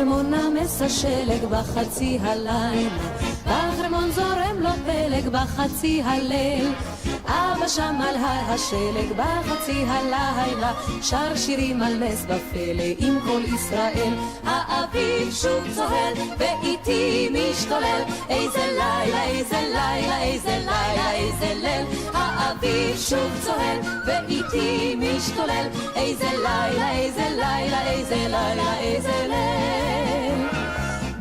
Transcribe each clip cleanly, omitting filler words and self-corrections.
בחרמון נמס השלג בחצי הלילה, בחרמון זורם לו פלג בחצי הליל. אבא שם על הר השלג בחצי הלילה, שר שירים על נס בפלא עם כל ישראל. האביב שוב צוהל ואיתי משתולל, איזה לילה, איזה לילה, איזה לילה, איזה ליל. האביב שוב צוהל ואיתי משתולל, איזה לילה, איזה לילה, איזה לילה, איזה ליל.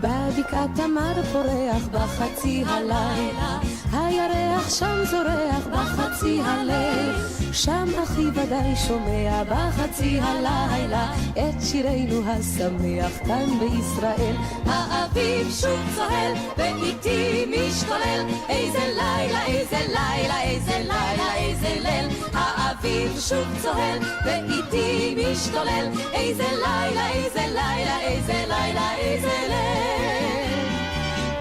בבקעת תמר פורח בחצי הלילה, הירח שם זורח בחצי הליל. שם אחי ודאי שומע בחצי הלילה את שירנו השמח כאן בישראל. האביב שוב צוהל ואיתי משתולל, איזה לילה, איזה לילה, איזה לילה, איזה ליל. האביב שוב צוהל ואיתי משתולל, איזה לילה, איזה לילה, איזה לילה, איזה ליל.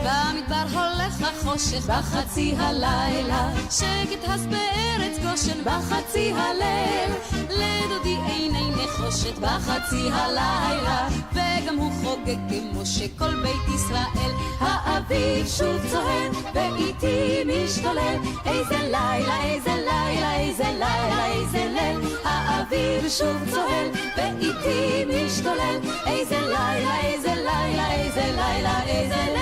במדבר הולך החושך בחצי הלילה, שקט הס בארץ גושן בחצי הליל. לדודי עיני נחושת בחצי הלילה, וגם הוא חוגג כמו שכל בית ישראל. האביב שוב צוהל ואיתי משתולל, איזה לילה, איזה לילה, איזה לילה, איזה ליל. האביב שוב צוהל ואיתי משתולל, איזה לילה, איזה לילה, איזה לילה, איזה ליל.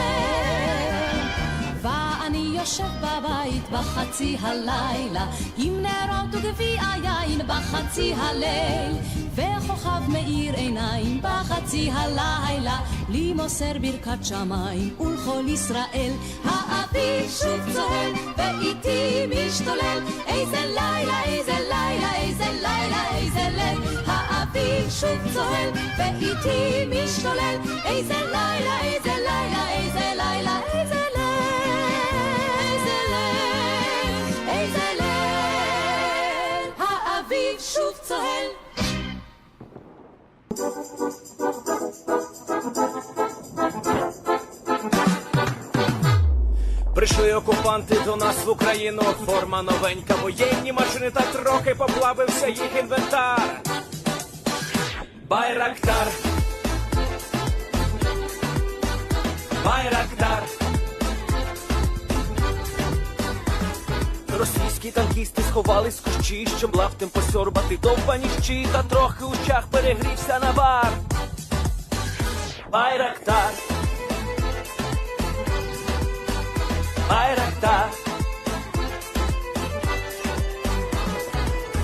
ואני יושב בבית בחצי הלילה, עם נרות וגביע יין בחצי הליל, וכוכב מאיר עיניים בחצי הלילה, לי מוסר ברכת שמיים ולכל ישראל. האביב שוב צוהל ואיתי משתולל, איזה לילה, איזה לילה, איזה לילה, איזה ליל. האביב שוב צוהל ואיתי משתולל, איזה לילה, איזה לילה, איזה לילה, איזה ליל. שוב צוהל. Прийшли окупанти до нас в Україну, форма новенька, воєнні машини, та трохи поплавився їх інвентар. Байрактар, Байрактар. Російські танкісти сховались з кущі, щоб лаптем посьорбати довбані щі, та трохи у чах перегрівся навар. Байрактар, Байрактар.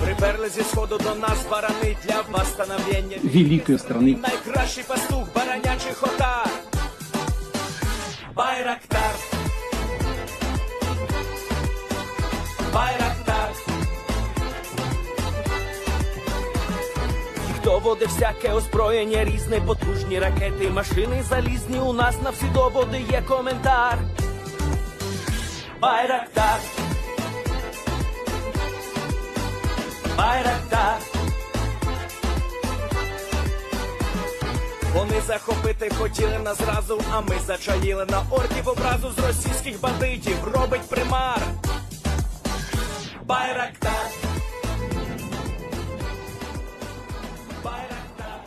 Приперли зі сходу до нас барани для восстановлення великої страни. Найкращий пастух баранячих отар. Байрактар, Байрактар. Їх доводи всяке озброєння, різне, потужні ракети, машини залізні, у нас на всі доводи є коментар. Байрактар, Байрактар. Вони захопити хотіли нас зразу, а ми зачаїли на орків образу з російських бандитів, робить примар. Байрактар, Байрактар.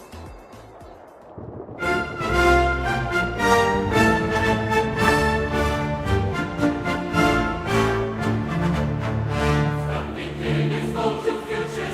Future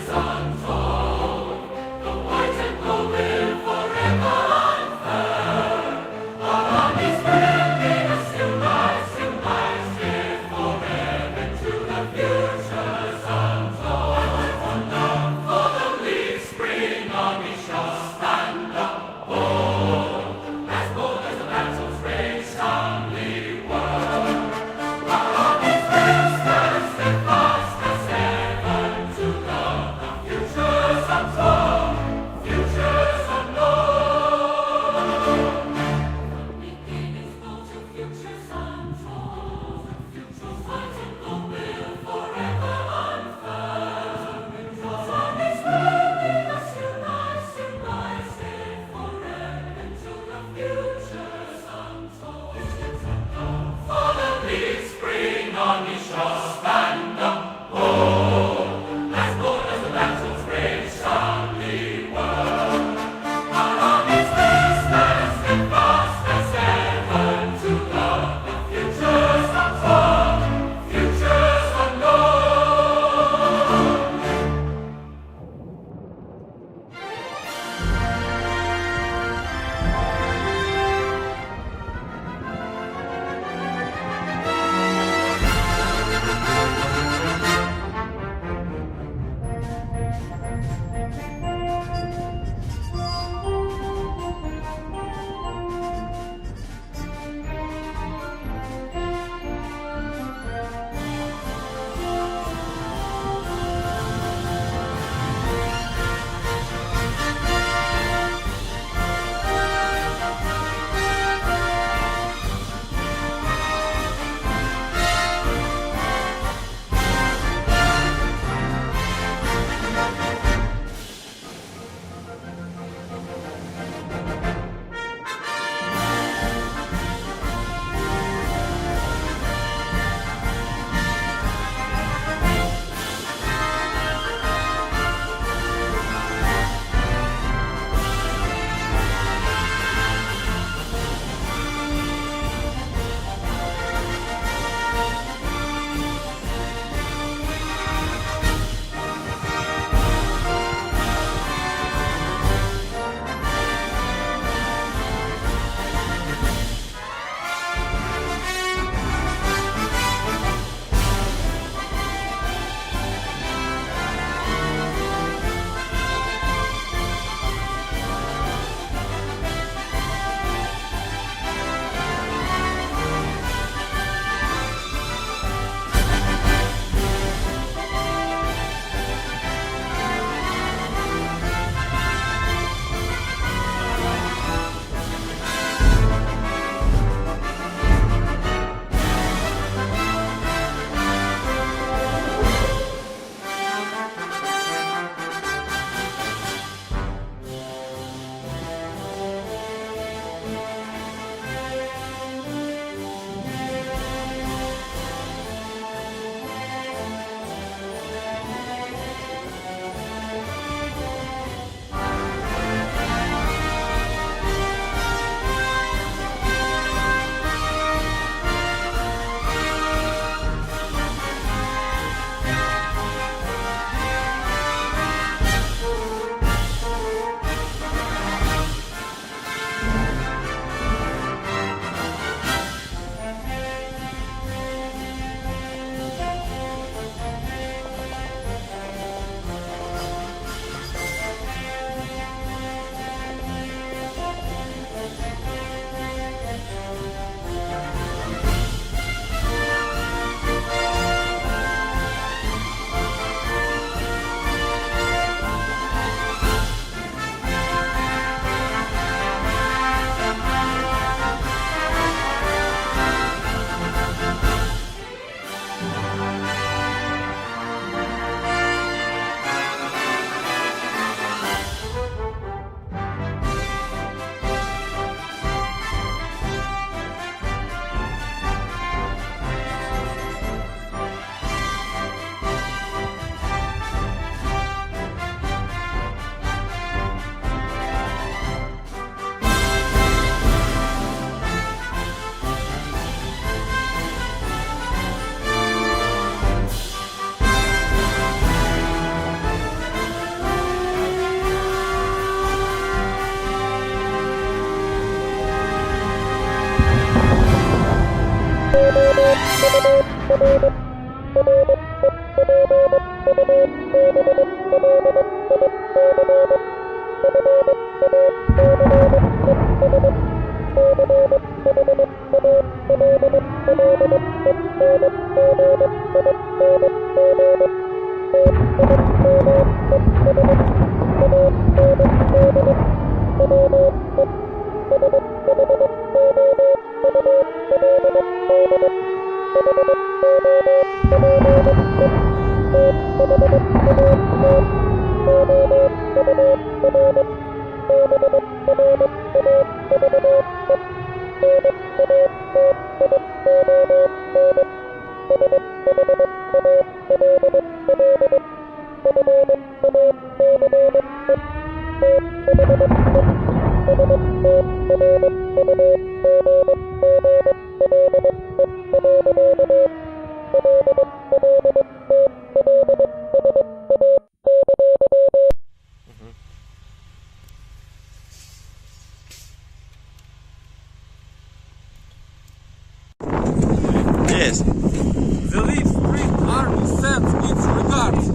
Yes. The Leaf Army sends its regards.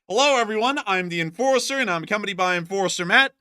Hello, everyone. I'm the Enforcer, and I'm accompanied by Enforcer Matt.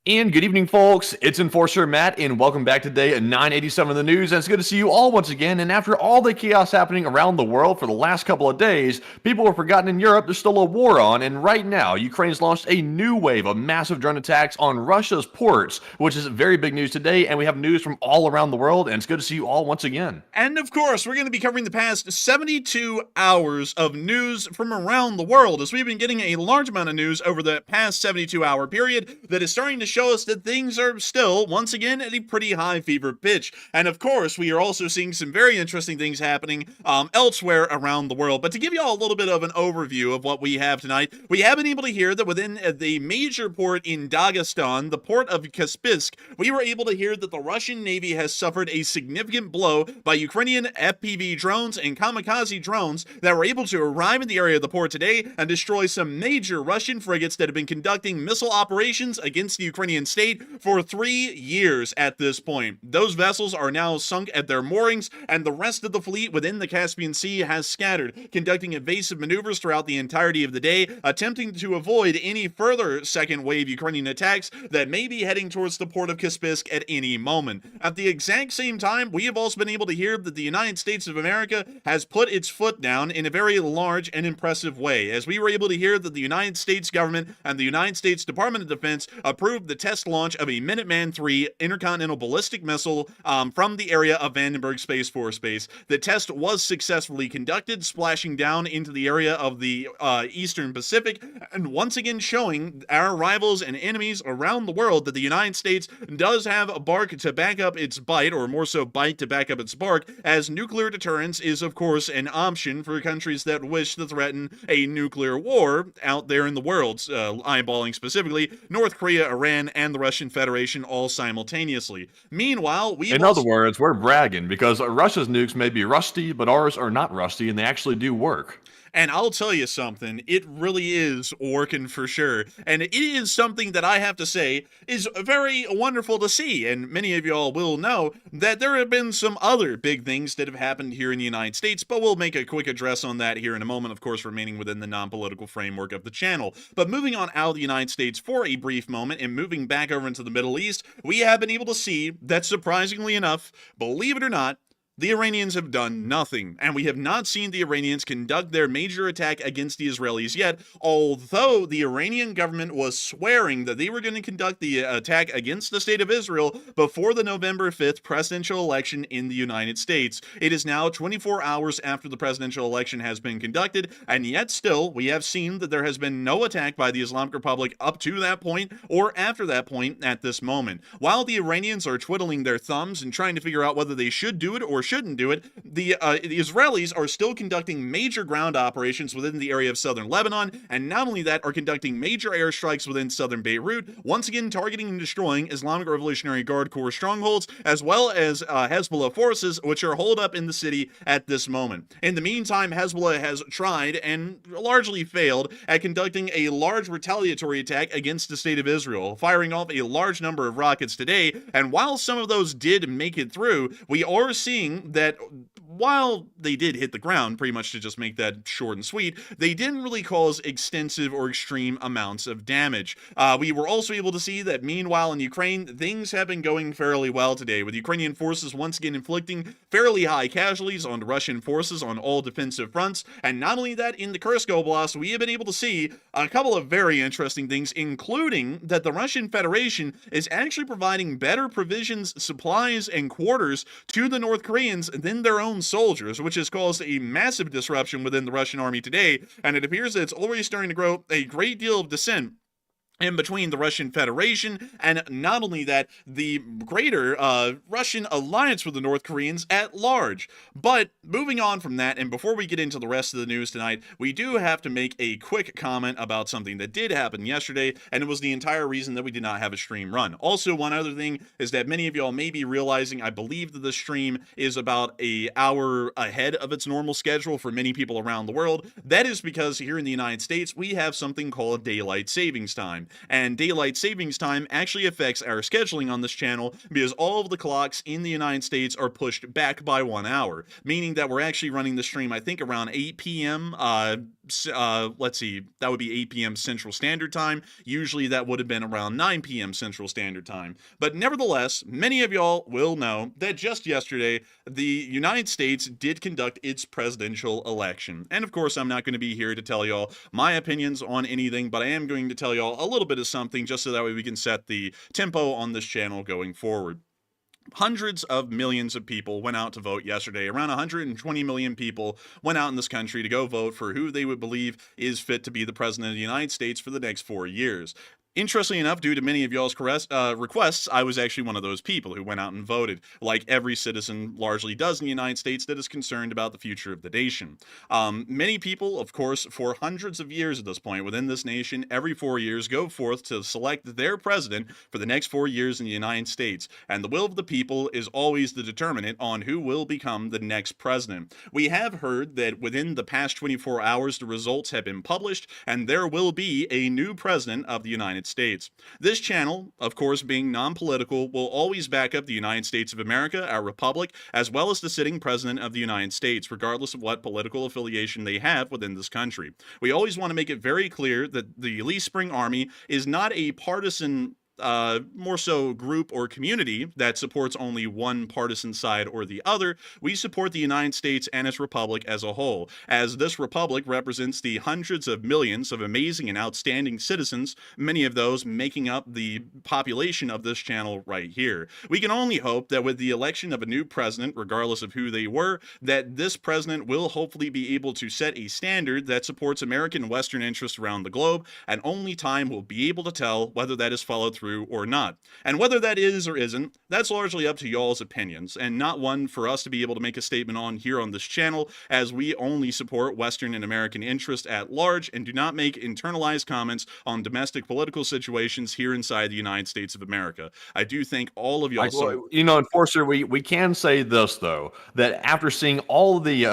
And good evening, folks. It's Enforcer Matt, and welcome back to day 987 of the news. And it's good to see you all once again. And after all the chaos happening around the world for the last couple of days, people were forgotten in Europe. There's still a war on, and right now, Ukraine's launched a new wave of massive drone attacks on Russia's ports, which is very big news today. And we have news from all around the world, and it's good to see you all once again. And of course, we're going to be covering the past 72 hours of news from around the world, as we've been getting a large amount of news over the past 72-hour period that is starting to show us that things are still, once again, at a pretty high fever pitch. And of course, we are also seeing some very interesting things happening elsewhere around the world. But to give you all a little bit of an overview of what we have tonight, we have been able to hear that within the major port in Dagestan, the port of Kaspiysk, we were able to hear that the Russian Navy has suffered a significant blow by Ukrainian FPV drones and kamikaze drones that were able to arrive in the area of the port today and destroy some major Russian frigates that have been conducting missile operations against the Ukrainian state for 3 years at this point. Those vessels are now sunk at their moorings, and the rest of the fleet within the Caspian Sea has scattered, conducting evasive maneuvers throughout the entirety of the day, attempting to avoid any further second wave Ukrainian attacks that may be heading towards the port of Kaspiysk at any moment. At the exact same time, we have also been able to hear that the United States of America has put its foot down in a very large and impressive way, as we were able to hear that the United States government and the United States Department of Defense approved the test launch of a Minuteman III intercontinental ballistic missile from the area of Vandenberg Space Force Base. The test was successfully conducted, splashing down into the area of the Eastern Pacific, and once again showing our rivals and enemies around the world that the United States does have a bark to back up its bite, or more so bite to back up its bark, as nuclear deterrence is of course an option for countries that wish to threaten a nuclear war out there in the world, eyeballing specifically North Korea, Iran, Iran and the Russian Federation all simultaneously. Meanwhile, In other words, we're bragging because Russia's nukes may be rusty, but ours are not rusty, and they actually do work. And I'll tell you something, it really is working for sure. And it is something that I have to say is very wonderful to see. And many of y'all will know that there have been some other big things that have happened here in the United States, but we'll make a quick address on that here in a moment, of course, remaining within the non-political framework of the channel. But moving on out of the United States for a brief moment and moving back over into the Middle East, we have been able to see that, surprisingly enough, believe it or not, the Iranians have done nothing, and we have not seen the Iranians conduct their major attack against the Israelis yet, although the Iranian government was swearing that they were going to conduct the attack against the state of Israel before the November 5th presidential election in the United States. It is now 24 hours after the presidential election has been conducted, and yet still, we have seen that there has been no attack by the Islamic Republic up to that point or after that point at this moment. While the Iranians are twiddling their thumbs and trying to figure out whether they should do it or shouldn't do it, the Israelis are still conducting major ground operations within the area of southern Lebanon, and not only that, are conducting major airstrikes within southern Beirut, once again targeting and destroying Islamic Revolutionary Guard Corps strongholds, as well as Hezbollah forces, which are holed up in the city at this moment. In the meantime, Hezbollah has tried and largely failed at conducting a large retaliatory attack against the state of Israel, firing off a large number of rockets today, and while some of those did make it through, we are seeing that while they did hit the ground, pretty much to just make that short and sweet, they didn't really cause extensive or extreme amounts of damage. We were also able to see that meanwhile in Ukraine, things have been going fairly well today, with Ukrainian forces once again inflicting fairly high casualties on Russian forces on all defensive fronts. And not only that, in the Kursk Oblast, we have been able to see a couple of very interesting things, including that the Russian Federation is actually providing better provisions, supplies, and quarters to the North Koreans than their own soldiers, which has caused a massive disruption within the Russian army today, and it appears that it's already starting to grow a great deal of dissent in between the Russian Federation and not only that, the greater Russian alliance with the North Koreans at large. But moving on from that, and before we get into the rest of the news tonight, we do have to make a quick comment about something that did happen yesterday, and it was the entire reason that we did not have a stream run. Also, one other thing is that many of y'all may be realizing, I believe that the stream is about an hour ahead of its normal schedule for many people around the world. That is because here in the United States, we have something called daylight savings time. And daylight savings time actually affects our scheduling on this channel because all of the clocks in the United States are pushed back by 1 hour, meaning that we're actually running the stream, I think, around 8 p.m. Let's see, that would be 8 p.m. Central Standard Time. Usually that would have been around 9 p.m. Central Standard Time. But nevertheless, many of y'all will know that just yesterday, the United States did conduct its presidential election. And of course, I'm not going to be here to tell y'all my opinions on anything, but I am going to tell y'all a little bit of something just so that way we can set the tempo on this channel going forward. Hundreds of millions of people went out to vote yesterday. Around 120 million people went out in this country to go vote for who they would believe is fit to be the president of the United States for the next 4 years. Interestingly enough, due to many of y'all's requests, I was actually one of those people who went out and voted, like every citizen largely does in the United States that is concerned about the future of the nation. Many people, of course, for hundreds of years at this point within this nation, every 4 years go forth to select their president for the next 4 years in the United States. And the will of the people is always the determinant on who will become the next president. We have heard that within the past 24 hours, the results have been published, and there will be a new president of the United States. This channel, of course, being non-political, will always back up the United States of America, our republic, as well as the sitting president of the United States, regardless of what political affiliation they have within this country. We always want to make it very clear that the Elite Spring Army is not a partisan more so group or community that supports only one partisan side or the other. We support the United States and its republic as a whole, as this republic represents the hundreds of millions of amazing and outstanding citizens, many of those making up the population of this channel right here. We can only hope that with the election of a new president, regardless of who they were, that this president will hopefully be able to set a standard that supports American and Western interests around the globe, and only time will be able to tell whether that is followed through true or not. And whether that is or isn't, that's largely up to y'all's opinions, and not one for us to be able to make a statement on here on this channel, as we only support Western and American interest at large and do not make internalized comments on domestic political situations here inside the United States of America. I do thank all of y'all so... Enforcer, we can say this, though, that after seeing all the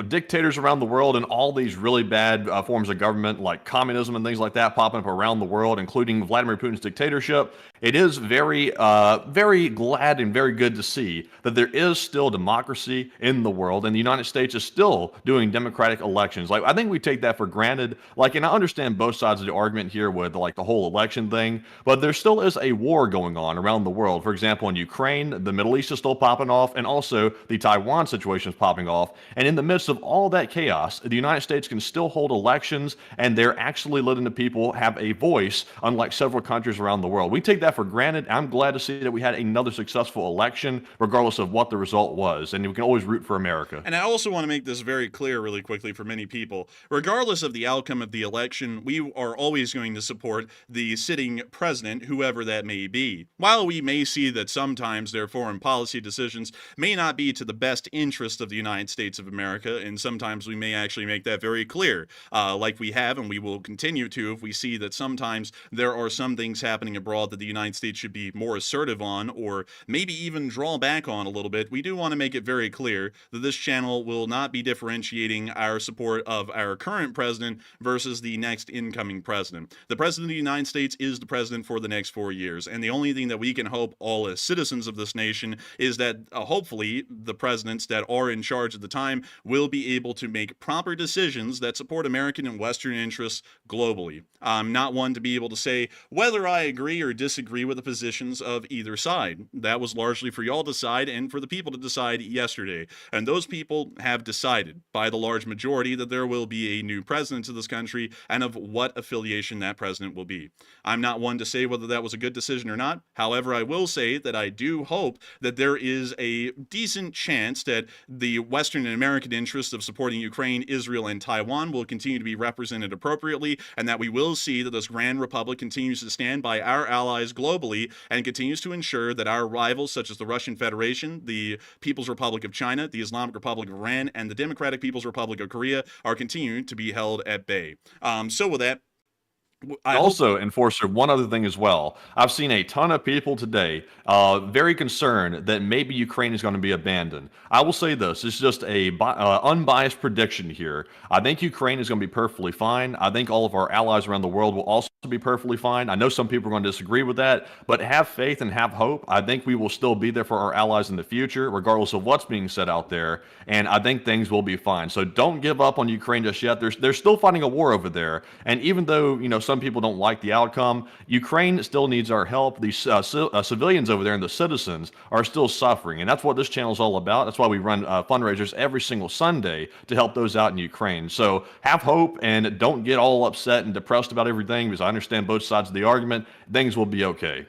dictators around the world and all these really bad forms of government like communism and things like that popping up around the world, including Vladimir Putin's dictatorship, it is very glad and very good to see that there is still democracy in the world, and the United States is still doing democratic elections. Like, I think we take that for granted. Like, and I understand both sides of the argument here with like the whole election thing, but there still is a war going on around the world. For example, in Ukraine, the Middle East is still popping off, and also the Taiwan situation is popping off. And in the midst of all that chaos, the United States can still hold elections, and they're actually letting the people have a voice, unlike several countries around the world. We take that for granted. I'm glad to see that we had another successful election, regardless of what the result was, and we can always root for America. And I also want to make this very clear really quickly for many people. Regardless of the outcome of the election, we are always going to support the sitting president, whoever that may be. While we may see that sometimes their foreign policy decisions may not be to the best interest of the United States of America, and sometimes we may actually make that very clear, like we have and we will continue to if we see that sometimes there are some things happening abroad that the United States should be more assertive on, or maybe even draw back on a little bit. We do want to make it very clear that this channel will not be differentiating our support of our current president versus the next incoming president. The president of the United States is the president for the next 4 years, and the only thing that we can hope all as citizens of this nation is that hopefully the presidents that are in charge at the time will be able to make proper decisions that support American and Western interests globally. I'm not one to be able to say whether I agree or disagree with the positions of either side. That was largely for y'all to decide and for the people to decide yesterday. And those people have decided by the large majority that there will be a new president to this country and of what affiliation that president will be. I'm not one to say whether that was a good decision or not. However, I will say that I do hope that there is a decent chance that the Western and American interests of supporting Ukraine, Israel, and Taiwan will continue to be represented appropriately, and that we will see that this Grand Republic continues to stand by our allies globally and continues to ensure that our rivals such as the Russian Federation, the People's Republic of China, the Islamic Republic of Iran, and the Democratic People's Republic of Korea are continuing to be held at bay. So with that, Also, Enforcer, one other thing as well. I've seen a ton of people today very concerned that maybe Ukraine is going to be abandoned. I will say this. It's just a unbiased prediction here. I think Ukraine is going to be perfectly fine. I think all of our allies around the world will also be perfectly fine. I know some people are going to disagree with that, but have faith and have hope. I think we will still be there for our allies in the future, regardless of what's being said out there, and I think things will be fine. So don't give up on Ukraine just yet. They're still fighting a war over there, and even though, some people don't like the outcome, Ukraine still needs our help. These civilians over there and the citizens are still suffering, and that's what this channel is all about. That's why we run fundraisers every single Sunday to help those out in Ukraine. So have hope and don't get all upset and depressed about everything, because I understand both sides of the argument. Things will be okay.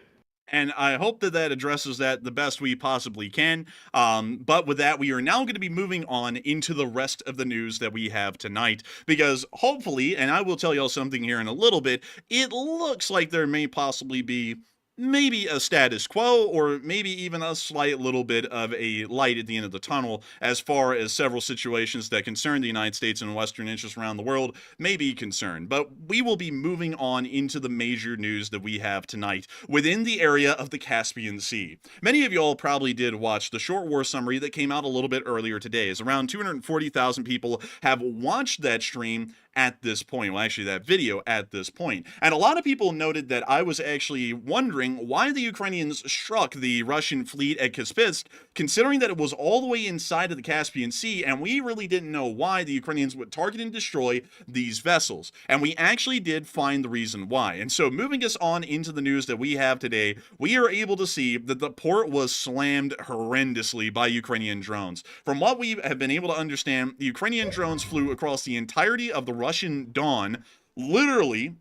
And I hope that that addresses that the best we possibly can. But with that, we are now going to be moving on into the rest of the news that we have tonight. Because hopefully, and I will tell y'all something here in a little bit, it looks like there may possibly be maybe a status quo, or maybe even a slight little bit of a light at the end of the tunnel as far as several situations that concern the United States and Western interests around the world may be concerned. But we will be moving on into the major news that we have tonight within the area of the Caspian Sea. Many of y'all probably did watch the short war summary that came out a little bit earlier today, as around 240,000 people have watched that stream at this point. Well, actually, that video at this point. And a lot of people noted that I was actually wondering why the Ukrainians struck the Russian fleet at Kaspiysk, considering that it was all the way inside of the Caspian Sea, and we really didn't know why the Ukrainians would target and destroy these vessels. And we actually did find the reason why. And so moving us on into the news that we have today, we are able to see that the port was slammed horrendously by Ukrainian drones. From what we have been able to understand, the Ukrainian drones flew across the entirety of the Russian Dawn, literally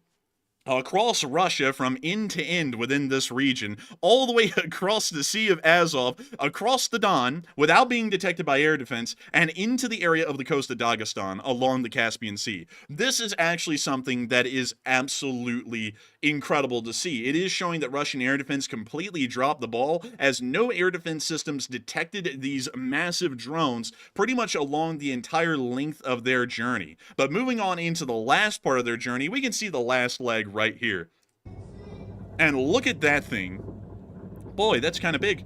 across Russia from end to end within this region, all the way across the Sea of Azov, across the Don, without being detected by air defense, and into the area of the coast of Dagestan along the Caspian Sea. This is actually something that is absolutely incredible to see. It is showing that Russian air defense completely dropped the ball, as no air defense systems detected these massive drones pretty much along the entire length of their journey. But moving on into the last part of their journey, we can see the last leg right here. And look at that thing. Boy, that's kind of big.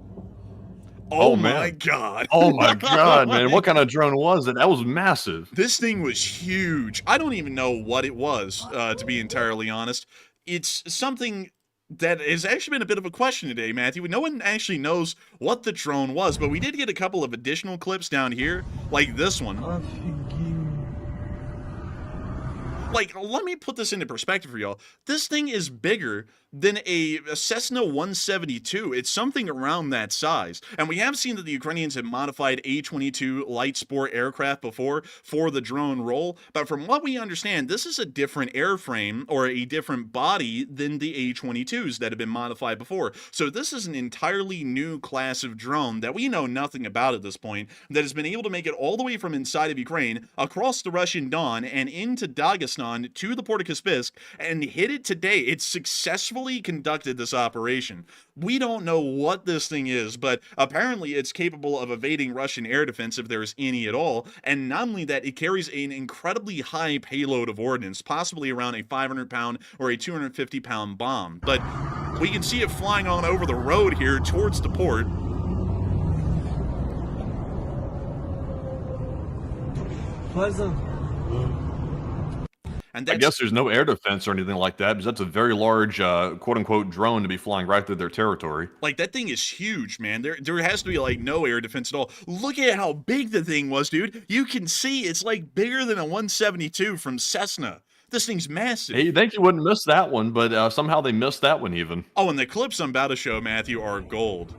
Oh my god. Oh my god, man. What kind of drone was it? That was massive. This thing was huge. I don't even know what it was, to be entirely honest. It's something that has actually been a bit of a question today, Matthew. No one actually knows what the drone was, but we did get a couple of additional clips down here, like this one. Like, let me put this into perspective for y'all. This thing is bigger than a Cessna 172. It's something around that size. And we have seen that the Ukrainians have modified A-22 light sport aircraft before for the drone role. But from what we understand, this is a different airframe or a different body than the A-22s that have been modified before. So this is an entirely new class of drone that we know nothing about at this point, that has been able to make it all the way from inside of Ukraine, across the Russian Don, and into Dagestan to the port of Kaspiysk, and hit it today. It's successfully conducted this operation. We don't know what this thing is, but apparently it's capable of evading Russian air defense if there is any at all, and not only that, it carries an incredibly high payload of ordnance, possibly around a 500-pound or a 250-pound bomb. But we can see it flying on over the road here towards the port. And I guess there's no air defense or anything like that, because that's a very large, quote-unquote, drone to be flying right through their territory. Like, that thing is huge, man. There has to be, like, no air defense at all. Look at how big the thing was, dude. You can see it's, like, bigger than a 172 from Cessna. This thing's massive. Hey, you think you wouldn't miss that one, but somehow they missed that one even. Oh, and the clips I'm about to show, Matthew, are gold.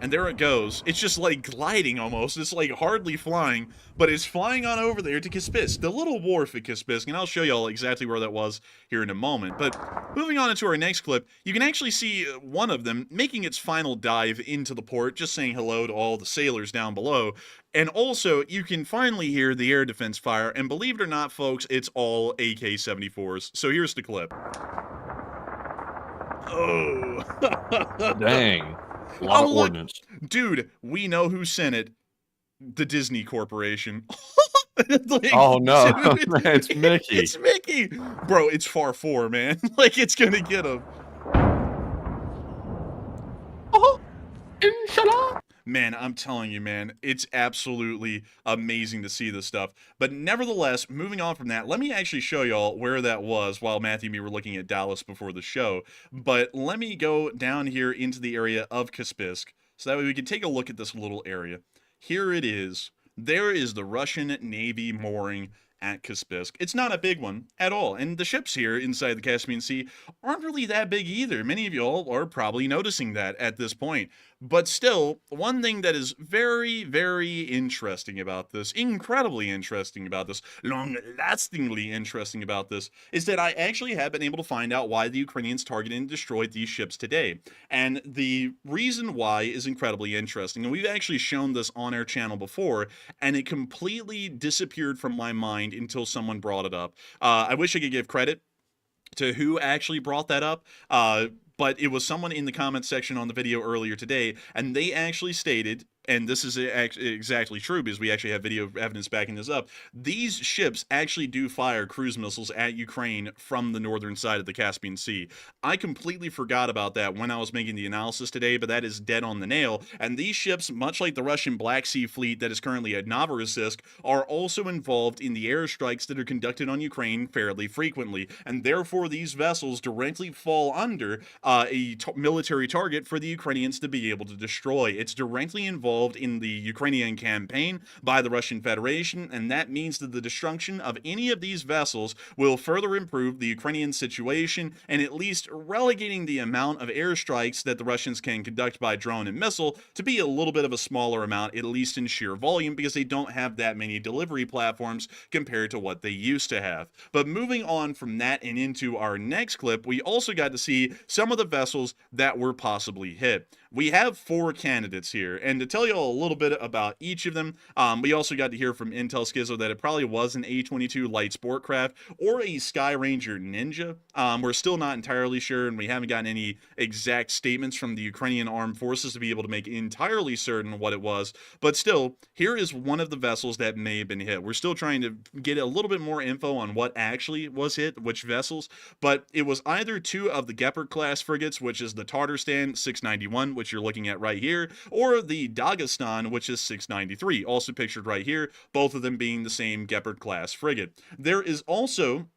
And there it goes. It's just like gliding almost. It's like hardly flying, but it's flying on over there to Kaspiysk, the little wharf at Kaspiysk, and I'll show y'all exactly where that was here in a moment. But moving on into our next clip, you can actually see one of them making its final dive into the port, just saying hello to all the sailors down below. And also, you can finally hear the air defense fire, and believe it or not, folks, it's all AK-74s. So here's the clip. Oh. Dang. A lot of ordnance. Dude, we know who sent it. The Disney Corporation. Like, oh no, dude, it's Mickey. It's Mickey. Bro, it's far 4, man. Like, it's gonna get him. Oh, inshallah. Man, I'm telling you, man, it's absolutely amazing to see this stuff. But nevertheless, moving on from that, let me actually show y'all where that was while Matthew and me were looking at Dallas before the show. But let me go down here into the area of Kaspiysk, so that way we can take a look at this little area. Here it is. There is the Russian Navy mooring at Kaspiysk. It's not a big one at all, and the ships here inside the Caspian Sea aren't really that big either. Many of y'all are probably noticing that at this point. But still, one thing that is very, very interesting about this, incredibly interesting about this, long-lastingly interesting about this, is that I actually have been able to find out why the Ukrainians targeted and destroyed these ships today. And the reason why is incredibly interesting. And we've actually shown this on our channel before, and it completely disappeared from my mind until someone brought it up. I wish I could give credit to who actually brought that up. But it was someone in the comments section on the video earlier today, and they actually stated, and this is exactly true because we actually have video evidence backing this up, these ships actually do fire cruise missiles at Ukraine from the northern side of the Caspian Sea. I completely forgot about that when I was making the analysis today, but that is dead on the nail. And these ships, much like the Russian Black Sea Fleet that is currently at Novorossiysk, are also involved in the airstrikes that are conducted on Ukraine fairly frequently. And therefore, these vessels directly fall under a military target for the Ukrainians to be able to destroy. It's directly involved involved in the Ukrainian campaign by the Russian Federation, and that means that the destruction of any of these vessels will further improve the Ukrainian situation and at least relegating the amount of airstrikes that the Russians can conduct by drone and missile to be a little bit of a smaller amount, at least in sheer volume, because they don't have that many delivery platforms compared to what they used to have. But moving on from that and into our next clip, we also got to see some of the vessels that were possibly hit. We have 4 candidates here, and to tell you all a little bit about each of them, we also got to hear from Intel Schizo that it probably was an A-22 light sport craft or a Sky Ranger Ninja. We're still not entirely sure, and we haven't gotten any exact statements from the Ukrainian armed forces to be able to make entirely certain what it was, but still, here is one of the vessels that may have been hit. We're still trying to get a little bit more info on what actually was hit, which vessels, but it was either 2 of the Gepard-class frigates, which is the Tatarstan 691, which you're looking at right here, or the Dagestan, which is 693, also pictured right here, both of them being the same Gepard-class frigate. There is also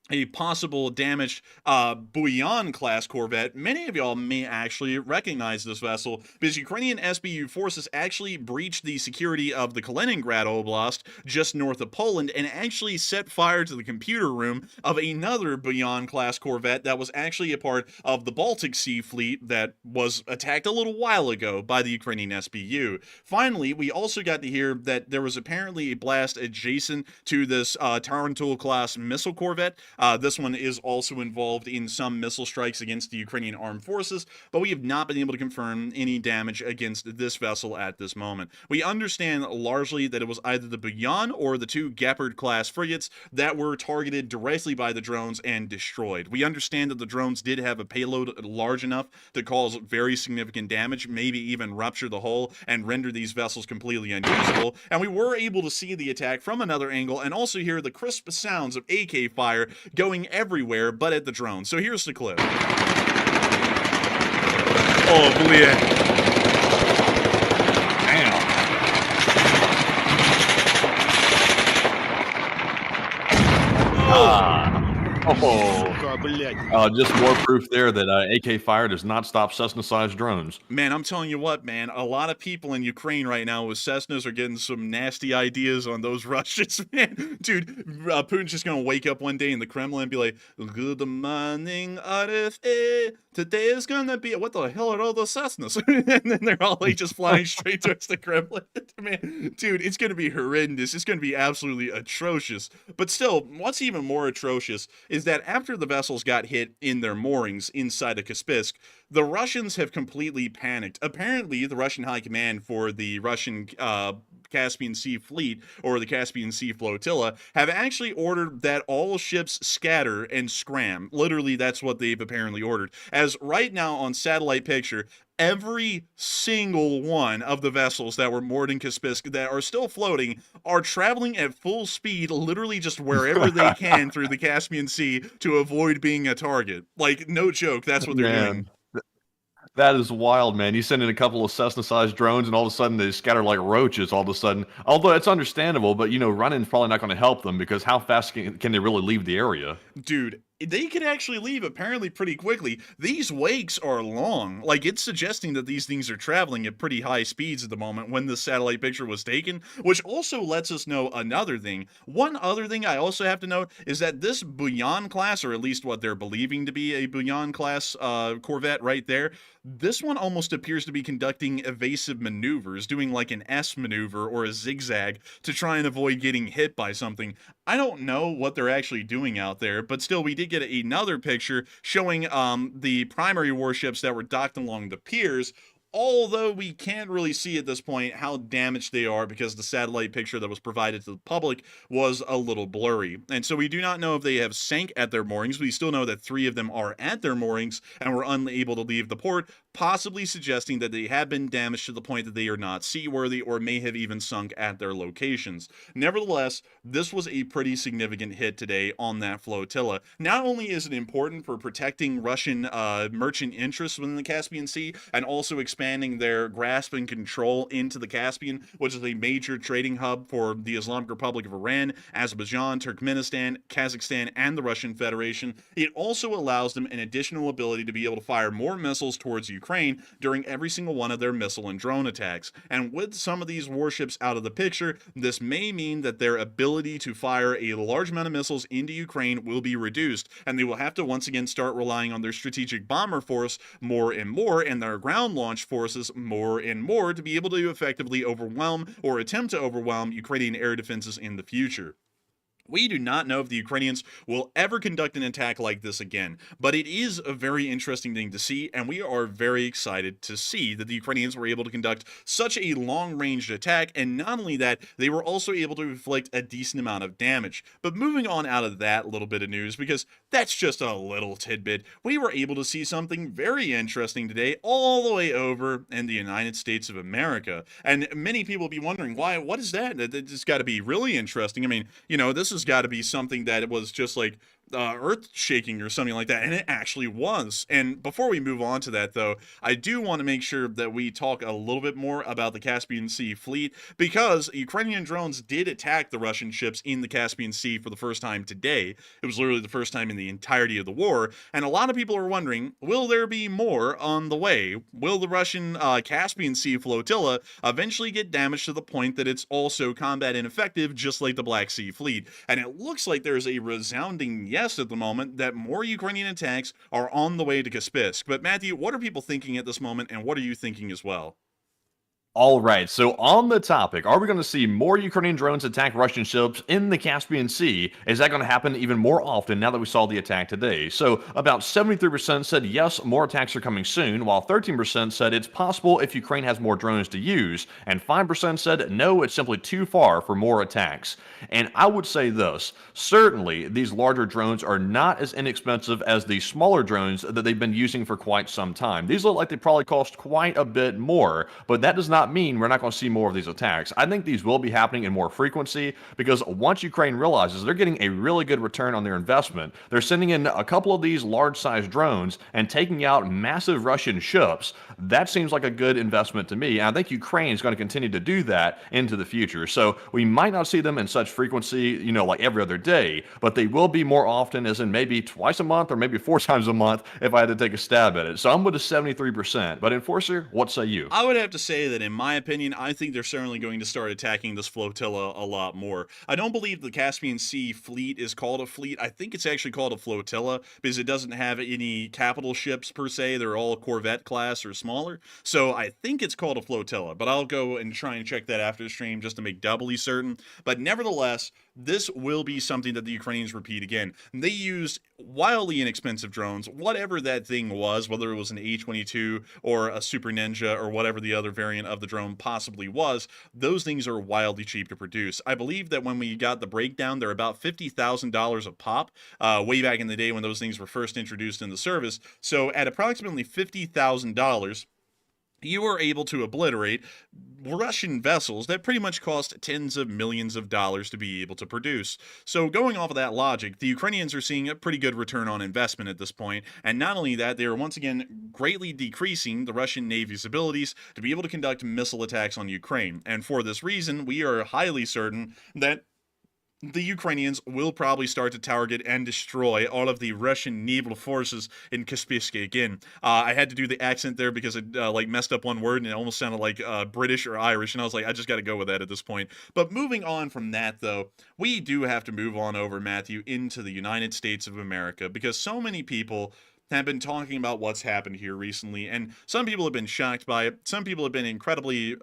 a possible damaged Buyan-class corvette. Many of y'all may actually recognize this vessel because Ukrainian SBU forces actually breached the security of the Kaliningrad Oblast just north of Poland and actually set fire to the computer room of another Buyan-class corvette that was actually a part of the Baltic Sea fleet that was attacked a little while ago by the Ukrainian SBU. Finally, we also got to hear that there was apparently a blast adjacent to this Tarantul-class missile corvette. This one is also involved in some missile strikes against the Ukrainian armed forces, but we have not been able to confirm any damage against this vessel at this moment. We understand largely that it was either the Buyan or the 2 Gepard-class frigates that were targeted directly by the drones and destroyed. We understand that the drones did have a payload large enough to cause very significant damage, maybe even rupture the hull and render these vessels completely unusable, and we were able to see the attack from another angle and also hear the crisp sounds of AK fire going everywhere but at the drone. So here's the clip. Oh, блин. Damn. Just more proof there that AK fire does not stop Cessna-sized drones. Man, I'm telling you what, man, a lot of people in Ukraine right now with Cessnas are getting some nasty ideas on those Russians, man. Dude, Putin's just gonna wake up one day in the Kremlin and be like, "Good morning, RFA. Today is gonna be..." What the hell are all those Cessnas? And then they're all like just flying straight towards the Kremlin. Man, dude, it's gonna be horrendous. It's gonna be absolutely atrocious. But still, what's even more atrocious is that after the vessels got hit in their moorings inside of Kaspiysk, the Russians have completely panicked. Apparently, the Russian High Command for the Russian Caspian Sea fleet, or the Caspian Sea flotilla, have actually ordered that all ships scatter and scram. Literally, that's what they've apparently ordered. As right now on satellite picture, every single one of the vessels that were moored in Kaspiysk that are still floating are traveling at full speed, literally just wherever they can through the Caspian Sea to avoid being a target. Like, no joke, that's what they're doing. That is wild, man. You send in a couple of Cessna-sized drones, and all of a sudden they scatter like roaches all of a sudden. Although it's understandable, but, you know, running's probably not going to help them because how fast can they really leave the area? Dude, they could actually leave apparently pretty quickly. These wakes are long. Like, it's suggesting that these things are traveling at pretty high speeds at the moment when the satellite picture was taken, which also lets us know another thing. One other thing I also have to note is that this Buyan class, or at least what they're believing to be a Buyan class corvette right there, this one almost appears to be conducting evasive maneuvers, doing like an S maneuver or a zigzag to try and avoid getting hit by something. I don't know what they're actually doing out there, but still, we did get another picture showing the primary warships that were docked along the piers, although we can't really see at this point how damaged they are because the satellite picture that was provided to the public was a little blurry. And so we do not know if they have sank at their moorings. We still know that 3 of them are at their moorings and were unable to leave the port, possibly suggesting that they have been damaged to the point that they are not seaworthy or may have even sunk at their locations. Nevertheless, this was a pretty significant hit today on that flotilla. Not only is it important for protecting Russian merchant interests within the Caspian Sea and also expanding expanding their grasp and control into the Caspian, which is a major trading hub for the Islamic Republic of Iran, Azerbaijan, Turkmenistan, Kazakhstan, and the Russian Federation. It also allows them an additional ability to be able to fire more missiles towards Ukraine during every single one of their missile and drone attacks. And with some of these warships out of the picture, this may mean that their ability to fire a large amount of missiles into Ukraine will be reduced, and they will have to once again start relying on their strategic bomber force more and more, and their ground launch forces more and more to be able to effectively overwhelm or attempt to overwhelm Ukrainian air defenses in the future. We do not know if the Ukrainians will ever conduct an attack like this again, but it is a very interesting thing to see, and we are very excited to see that the Ukrainians were able to conduct such a long-ranged attack, and not only that, they were also able to inflict a decent amount of damage. But moving on out of that little bit of news, because that's just a little tidbit, we were able to see something very interesting today all the way over in the United States of America. And many people will be wondering, why, what is that? It's got to be really interesting. I mean, you know, this has got to be something that was just like earth shaking or something like that, and it actually was. And before we move on to that, though, I do want to make sure that we talk a little bit more about the Caspian Sea fleet, because Ukrainian drones did attack the Russian ships in the Caspian Sea for the first time today. It was literally the first time in the entirety of the war, and a lot of people are wondering, will there be more on the way? Will the Russian Caspian Sea flotilla eventually get damaged to the point that it's also combat ineffective, just like the Black Sea fleet? And it looks like there's a resounding yes at the moment that more Ukrainian attacks are on the way to Kaspiysk. But Matthew, what are people thinking at this moment, and what are you thinking as well? All right, so on the topic, are we going to see more Ukrainian drones attack Russian ships in the Caspian Sea? Is that going to happen even more often now that we saw the attack today? So about 73% said yes, more attacks are coming soon, while 13% said it's possible if Ukraine has more drones to use, and 5% said no, it's simply too far for more attacks. And I would say this, certainly these larger drones are not as inexpensive as the smaller drones that they've been using for quite some time. These look like they probably cost quite a bit more, but that does not mean we're not going to see more of these attacks. I think these will be happening in more frequency, because once Ukraine realizes they're getting a really good return on their investment, they're sending in a couple of these large-sized drones and taking out massive Russian ships. That seems like a good investment to me, and I think Ukraine is going to continue to do that into the future. So we might not see them in such frequency, you know, like every other day, but they will be more often, as in maybe twice a month or maybe 4 times a month if I had to take a stab at it. So I'm with a 73%. But Enforcer, what say you? I would have to say that in my opinion, I think they're certainly going to start attacking this flotilla a lot more. I don't believe the Caspian Sea fleet is called a fleet. I think it's actually called a flotilla because it doesn't have any capital ships per se. They're all Corvette class or smaller. So I think it's called a flotilla, but I'll go and try and check that after the stream just to make doubly certain. But nevertheless, this will be something that the Ukrainians repeat again. They used wildly inexpensive drones, whatever that thing was, whether it was an A-22 or a Super Ninja or whatever the other variant of the drone possibly was. Those things are wildly cheap to produce. I believe that when we got the breakdown, they're about $50,000 a pop, way back in the day when those things were first introduced in the service. So at approximately $50,000, you are able to obliterate Russian vessels that pretty much cost tens of millions of dollars to be able to produce. So going off of that logic, the Ukrainians are seeing a pretty good return on investment at this point, and not only that, they are once again greatly decreasing the Russian Navy's abilities to be able to conduct missile attacks on Ukraine. And for this reason, we are highly certain that the Ukrainians will probably start to target and destroy all of the Russian naval forces in Kaspiysk again. I had to do the accent there because it like messed up one word and it almost sounded like British or Irish, and I was like, I just got to go with that at this point. But moving on from that, though, we do have to move on over, Matthew, into the United States of America, because so many people have been talking about what's happened here recently, and some people have been shocked by it. Some people have been incredibly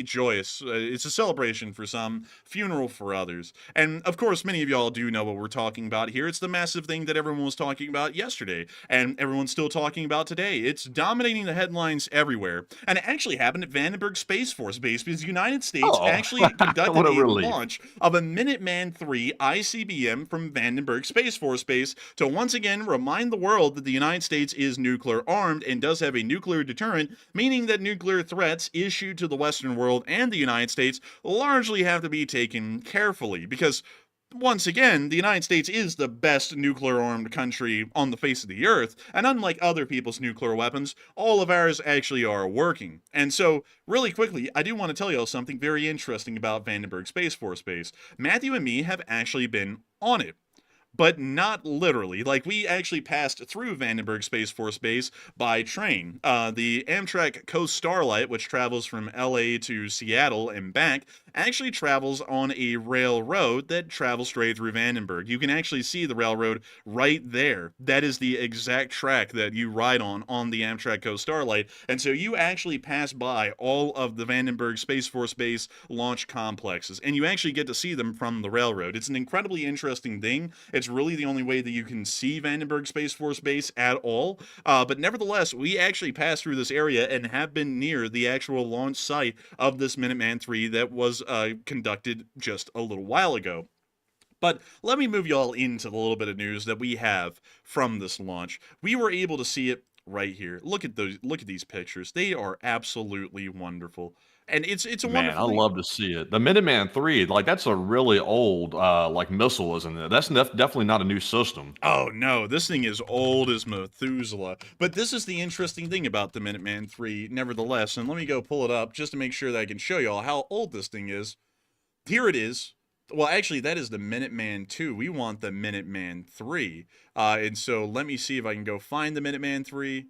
joyous. It's a celebration for some, funeral for others. And of course, many of y'all do know what we're talking about here. It's the massive thing that everyone was talking about yesterday, and everyone's still talking about today. It's dominating the headlines everywhere, and it actually happened at Vandenberg Space Force Base because the United States actually conducted a launch of a Minuteman III ICBM from Vandenberg Space Force Base to once again remind the world that the United States is nuclear armed and does have a nuclear deterrent, meaning that nuclear threats issued to the Western world and the United States largely have to be taken carefully, because once again, the United States is the best nuclear-armed country on the face of the earth, and unlike other people's nuclear weapons, all of ours actually are working. And so, really quickly, I do want to tell you all something very interesting about Vandenberg Space Force Base. Matthew and me have actually been on it. But not literally. Like, we actually passed through Vandenberg Space Force Base by train. The Amtrak Coast Starlight, which travels from LA to Seattle and back, actually travels on a railroad that travels straight through Vandenberg. You can actually see the railroad right there. That is the exact track that you ride on the Amtrak Coast Starlight. And so you actually pass by all of the Vandenberg Space Force Base launch complexes, and you actually get to see them from the railroad. It's an incredibly interesting thing. It's really the only way that you can see Vandenberg Space Force Base at all. But nevertheless, we actually passed through this area and have been near the actual launch site of this Minuteman III that was conducted just a little while ago. But let me move y'all into the little bit of news that we have from this launch. We were able to see it right here. Look at these pictures. They are absolutely wonderful. And it's a wonderful thing. I love to see it. The Minuteman III, like that's a really old like missile, isn't it? That's definitely not a new system. Oh no, this thing is old as Methuselah. But this is the interesting thing about the Minuteman III, nevertheless. And let me go pull it up just to make sure that I can show y'all how old this thing is. Here it is. Well, actually, that is the Minuteman II. We want the Minuteman III. And so let me see if I can go find the Minuteman III.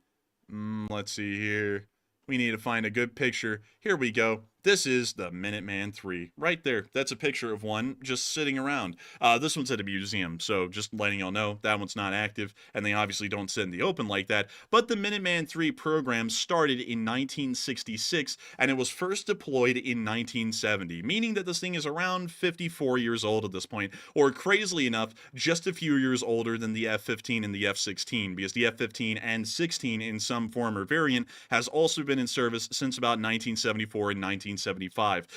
Let's see here. We need to find a good picture. Here we go. This is the Minuteman III. Right there. That's a picture of one just sitting around. This one's at a museum, so just letting y'all know that one's not active, and they obviously don't sit in the open like that. But the Minuteman III program started in 1966, and it was first deployed in 1970, meaning that this thing is around 54 years old at this point, or crazily enough, just a few years older than the F-15 and the F-16, because the F-15 and 16 in some form or variant has also been in service since about 1974 and 1975.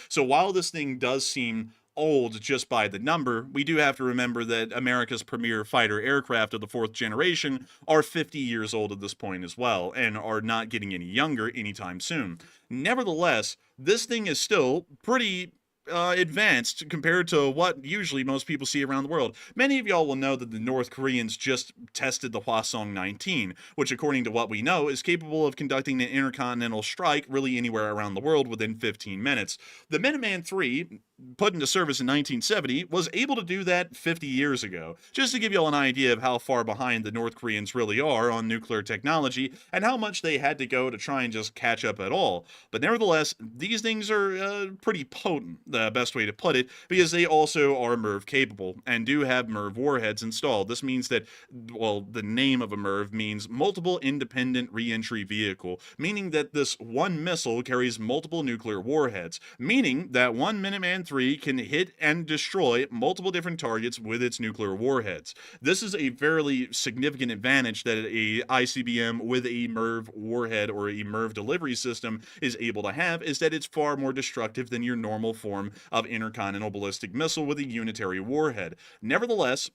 So while this thing does seem old just by the number, we do have to remember that America's premier fighter aircraft of the fourth generation are 50 years old at this point as well, and are not getting any younger anytime soon. Nevertheless, this thing is still pretty advanced compared to what usually most people see around the world. Many of y'all will know that the North Koreans just tested the Hwasong-19, which according to what we know is capable of conducting an intercontinental strike really anywhere around the world within 15 minutes. The Minuteman III, put into service in 1970, was able to do that 50 years ago. Just to give y'all an idea of how far behind the North Koreans really are on nuclear technology and how much they had to go to try and just catch up at all. But nevertheless, these things are pretty potent, the best way to put it, because they also are MIRV capable and do have MIRV warheads installed. This means that, well, the name of a MIRV means multiple independent reentry vehicle, meaning that this one missile carries multiple nuclear warheads, meaning that one Minuteman III can hit and destroy multiple different targets with its nuclear warheads. This is a fairly significant advantage that a ICBM with a MIRV warhead or a MIRV delivery system is able to have, is that it's far more destructive than your normal form of intercontinental ballistic missile with a unitary warhead. Nevertheless,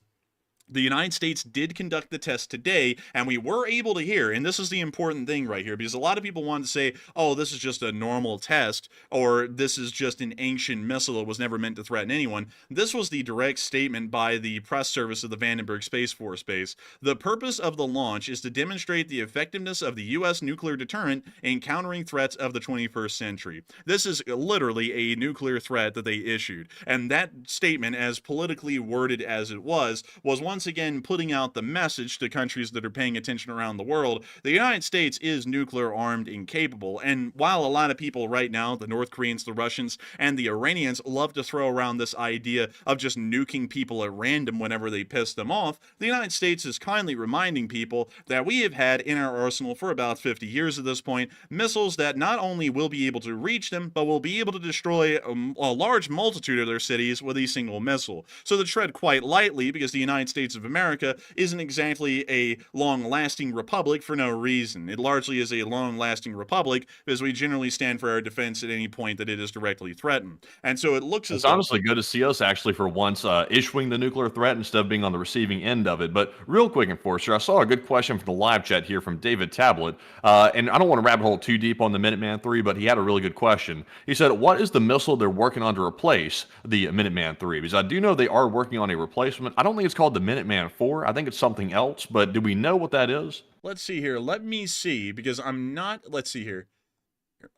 the United States did conduct the test today, and we were able to hear, and this is the important thing right here, because a lot of people want to say, oh, this is just a normal test, or this is just an ancient missile that was never meant to threaten anyone. This was the direct statement by the press service of the Vandenberg Space Force Base. The purpose of the launch is to demonstrate the effectiveness of the U.S. nuclear deterrent in countering threats of the 21st century. This is literally a nuclear threat that they issued, and that statement, as politically worded as it was once again putting out the message to countries that are paying attention around the world. The United States is nuclear armed and capable, and while a lot of people right now, the North Koreans, the Russians, and the Iranians, love to throw around this idea of just nuking people at random whenever they piss them off, the United States is kindly reminding people that we have had in our arsenal for about 50 years at this point missiles that not only will be able to reach them, but will be able to destroy a large multitude of their cities with a single missile. So to tread quite lightly, because the United States States of America isn't exactly a long-lasting republic for no reason. It largely is a long-lasting republic because we generally stand for our defense at any point that it is directly threatened. And so it looks as It's though honestly good to see us actually for once issuing the nuclear threat instead of being on the receiving end of it. But real quick, Enforcer, I saw a good question from the live chat here from David Tablet. And I don't want to rabbit hole too deep on the Minuteman III, but he had a really good question. He said, what is the missile they're working on to replace the Minuteman III? Because I do know they are working on a replacement. I don't think it's called the Minuteman IV. I think it's something else. But do we know what that is? let's see here. Let me see, because I'm not, let's see here.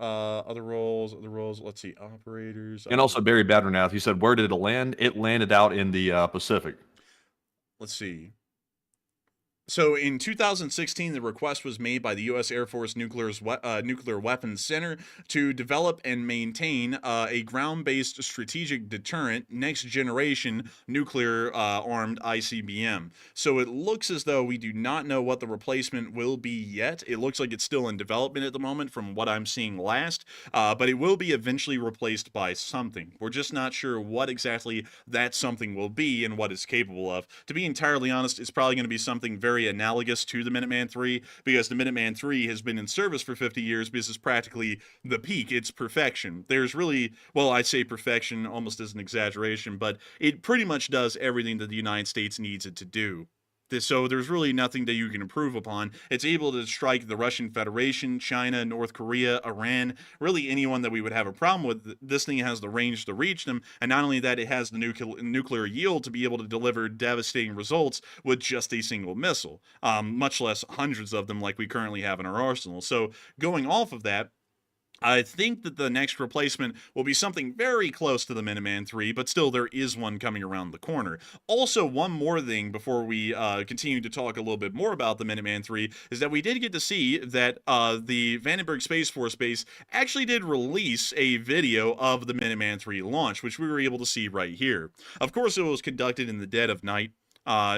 Other roles, let's see, operators. And also Barry Baddernath, he said, where did it land? It landed out in the Pacific. Let's see. So in 2016, the request was made by the U.S. Air Force Nuclear Weapons Center to develop and maintain a ground-based strategic deterrent, next-generation nuclear-armed ICBM. So it looks as though we do not know what the replacement will be yet. It looks like it's still in development at the moment from what I'm seeing last, but it will be eventually replaced by something. We're just not sure what exactly that something will be and what it's capable of. To be entirely honest, it's probably going to be something very analogous to the Minuteman III, because the Minuteman III has been in service for 50 years because it's practically the peak. It's perfection. There's really, well, I say perfection almost as an exaggeration, but it pretty much does everything that the United States needs it to do. So there's really nothing that you can improve upon. It's able to strike the Russian Federation, China, North Korea, Iran, really anyone that we would have a problem with. This thing has the range to reach them, and not only that, it has the nuclear yield to be able to deliver devastating results with just a single missile, much less hundreds of them like we currently have in our arsenal. So going off of that, I think that the next replacement will be something very close to the Minuteman III, but still there is one coming around the corner. Also, one more thing before we continue to talk a little bit more about the Minuteman III is that we did get to see that the Vandenberg Space Force Base actually did release a video of the Minuteman III launch, which we were able to see right here. Of course, it was conducted in the dead of night.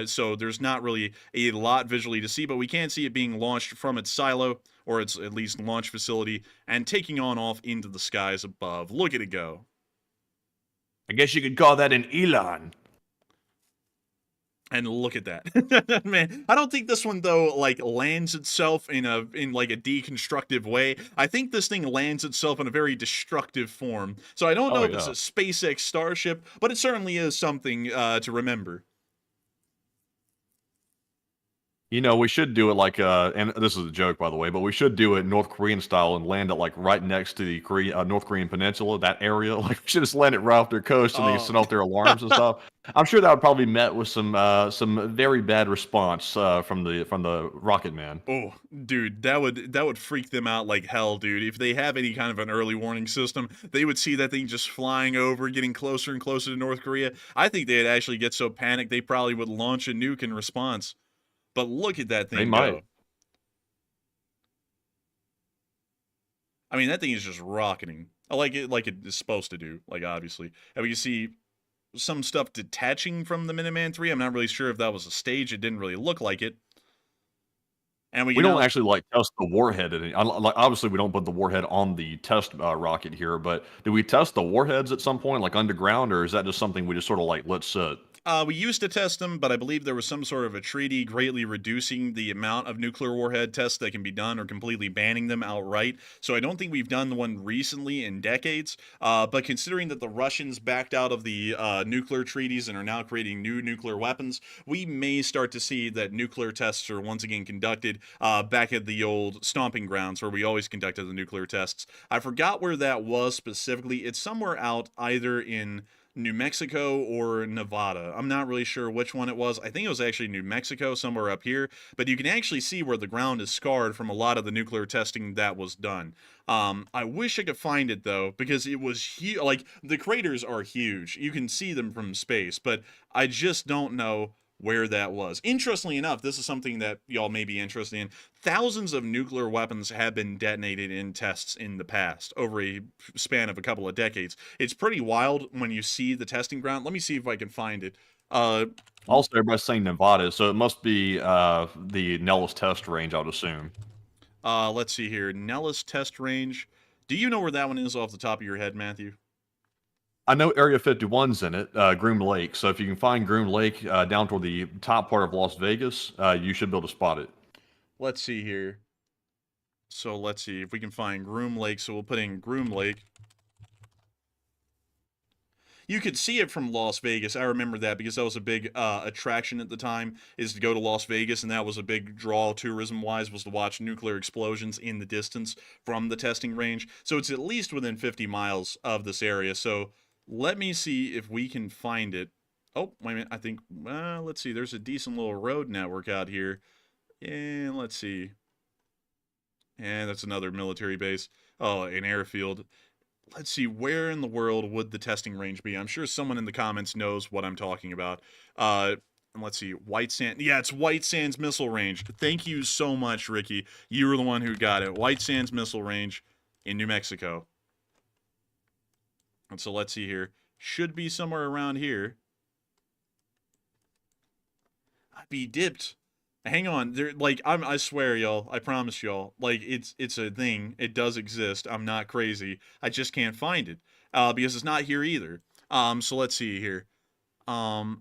So there's not really a lot visually to see, but we can see it being launched from its silo, or its at least launch facility, and taking on off into the skies above. Look at it go. I guess you could call that an Elon. And look at that. Man, I don't think this one though like lands itself in like a deconstructive way. I think this thing lands itself in a very destructive form. So I don't know if it's a SpaceX Starship, but it certainly is something to remember. You know, we should do it like, and this is a joke, by the way, but we should do it North Korean style and land it like right next to the North Korean peninsula, that area. Like, we should just land it right off their coast and they set off their alarms and stuff. I'm sure that would probably be met with some very bad response from the Rocket Man. Oh, dude, that would freak them out like hell, dude. If they have any kind of an early warning system, they would see that thing just flying over, getting closer and closer to North Korea. I think they'd actually get so panicked they probably would launch a nuke in response. But look at that thing. They might. I mean, that thing is just rocketing. I like it is supposed to do, like, obviously. And we can see some stuff detaching from the Minuteman III. I'm not really sure if that was a stage. It didn't really look like it. And we don't actually like test the warhead. Like, obviously, we don't put the warhead on the test rocket here, but do we test the warheads at some point, like underground, or is that just something we just sort of like let sit? We used to test them, but I believe there was some sort of a treaty greatly reducing the amount of nuclear warhead tests that can be done, or completely banning them outright. So I don't think we've done one recently in decades. But considering that the Russians backed out of the nuclear treaties and are now creating new nuclear weapons, we may start to see that nuclear tests are once again conducted back at the old stomping grounds where we always conducted the nuclear tests. I forgot where that was specifically. It's somewhere out either in New Mexico or Nevada. I'm not really sure which one it was. I think it was actually New Mexico, somewhere up here. But you can actually see where the ground is scarred from a lot of the nuclear testing that was done. I wish I could find it, though, because it was huge. Like, the craters are huge. You can see them from space, but I just don't know where that was. Interestingly enough, this is something that y'all may be interested in. Thousands of nuclear weapons have been detonated in tests in the past, over a span of a couple of decades. It's pretty wild when you see the testing ground. Let me see if I can find it. Also, everybody's saying Nevada, so it must be the Nellis test range, I would assume. Let's see here. Nellis test range. Do you know where that one is off the top of your head, Matthew? I know Area 51's in it, Groom Lake. So if you can find Groom Lake down toward the top part of Las Vegas, you should be able to spot it. Let's see here. So let's see if we can find Groom Lake. So we'll put in Groom Lake. You could see it from Las Vegas. I remember that because that was a big attraction at the time, is to go to Las Vegas, and that was a big draw tourism-wise, was to watch nuclear explosions in the distance from the testing range. So it's at least within 50 miles of this area. So let me see if we can find it. Oh, wait a minute. I think, let's see. There's a decent little road network out here. And let's see. And that's another military base. Oh, an airfield. Let's see, where in the world would the testing range be? I'm sure someone in the comments knows what I'm talking about. And let's see, White Sand. Yeah, it's White Sands Missile Range. Thank you so much, Ricky. You were the one who got it. White Sands Missile Range in New Mexico. And so let's see here. Should be somewhere around here. I'd be dipped. Hang on, there, like, I swear, y'all, I promise y'all, like, it's a thing, it does exist, I'm not crazy, I just can't find it, because it's not here either. So let's see here, let's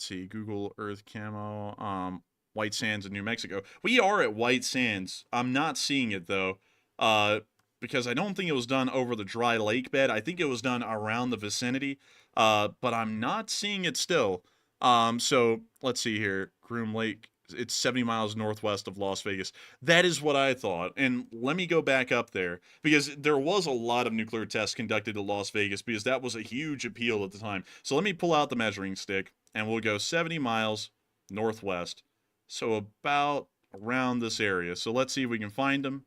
see, Google Earth Camo, White Sands in New Mexico. We are at White Sands, I'm not seeing it, though, because I don't think it was done over the dry lake bed, I think it was done around the vicinity, but I'm not seeing it still. So let's see here, Groom Lake. It's 70 miles northwest of Las Vegas. That is what I thought. And let me go back up there, because there was a lot of nuclear tests conducted at Las Vegas, because that was a huge appeal at the time. So let me pull out the measuring stick, and we'll go 70 miles northwest. So about around this area. So let's see if we can find them.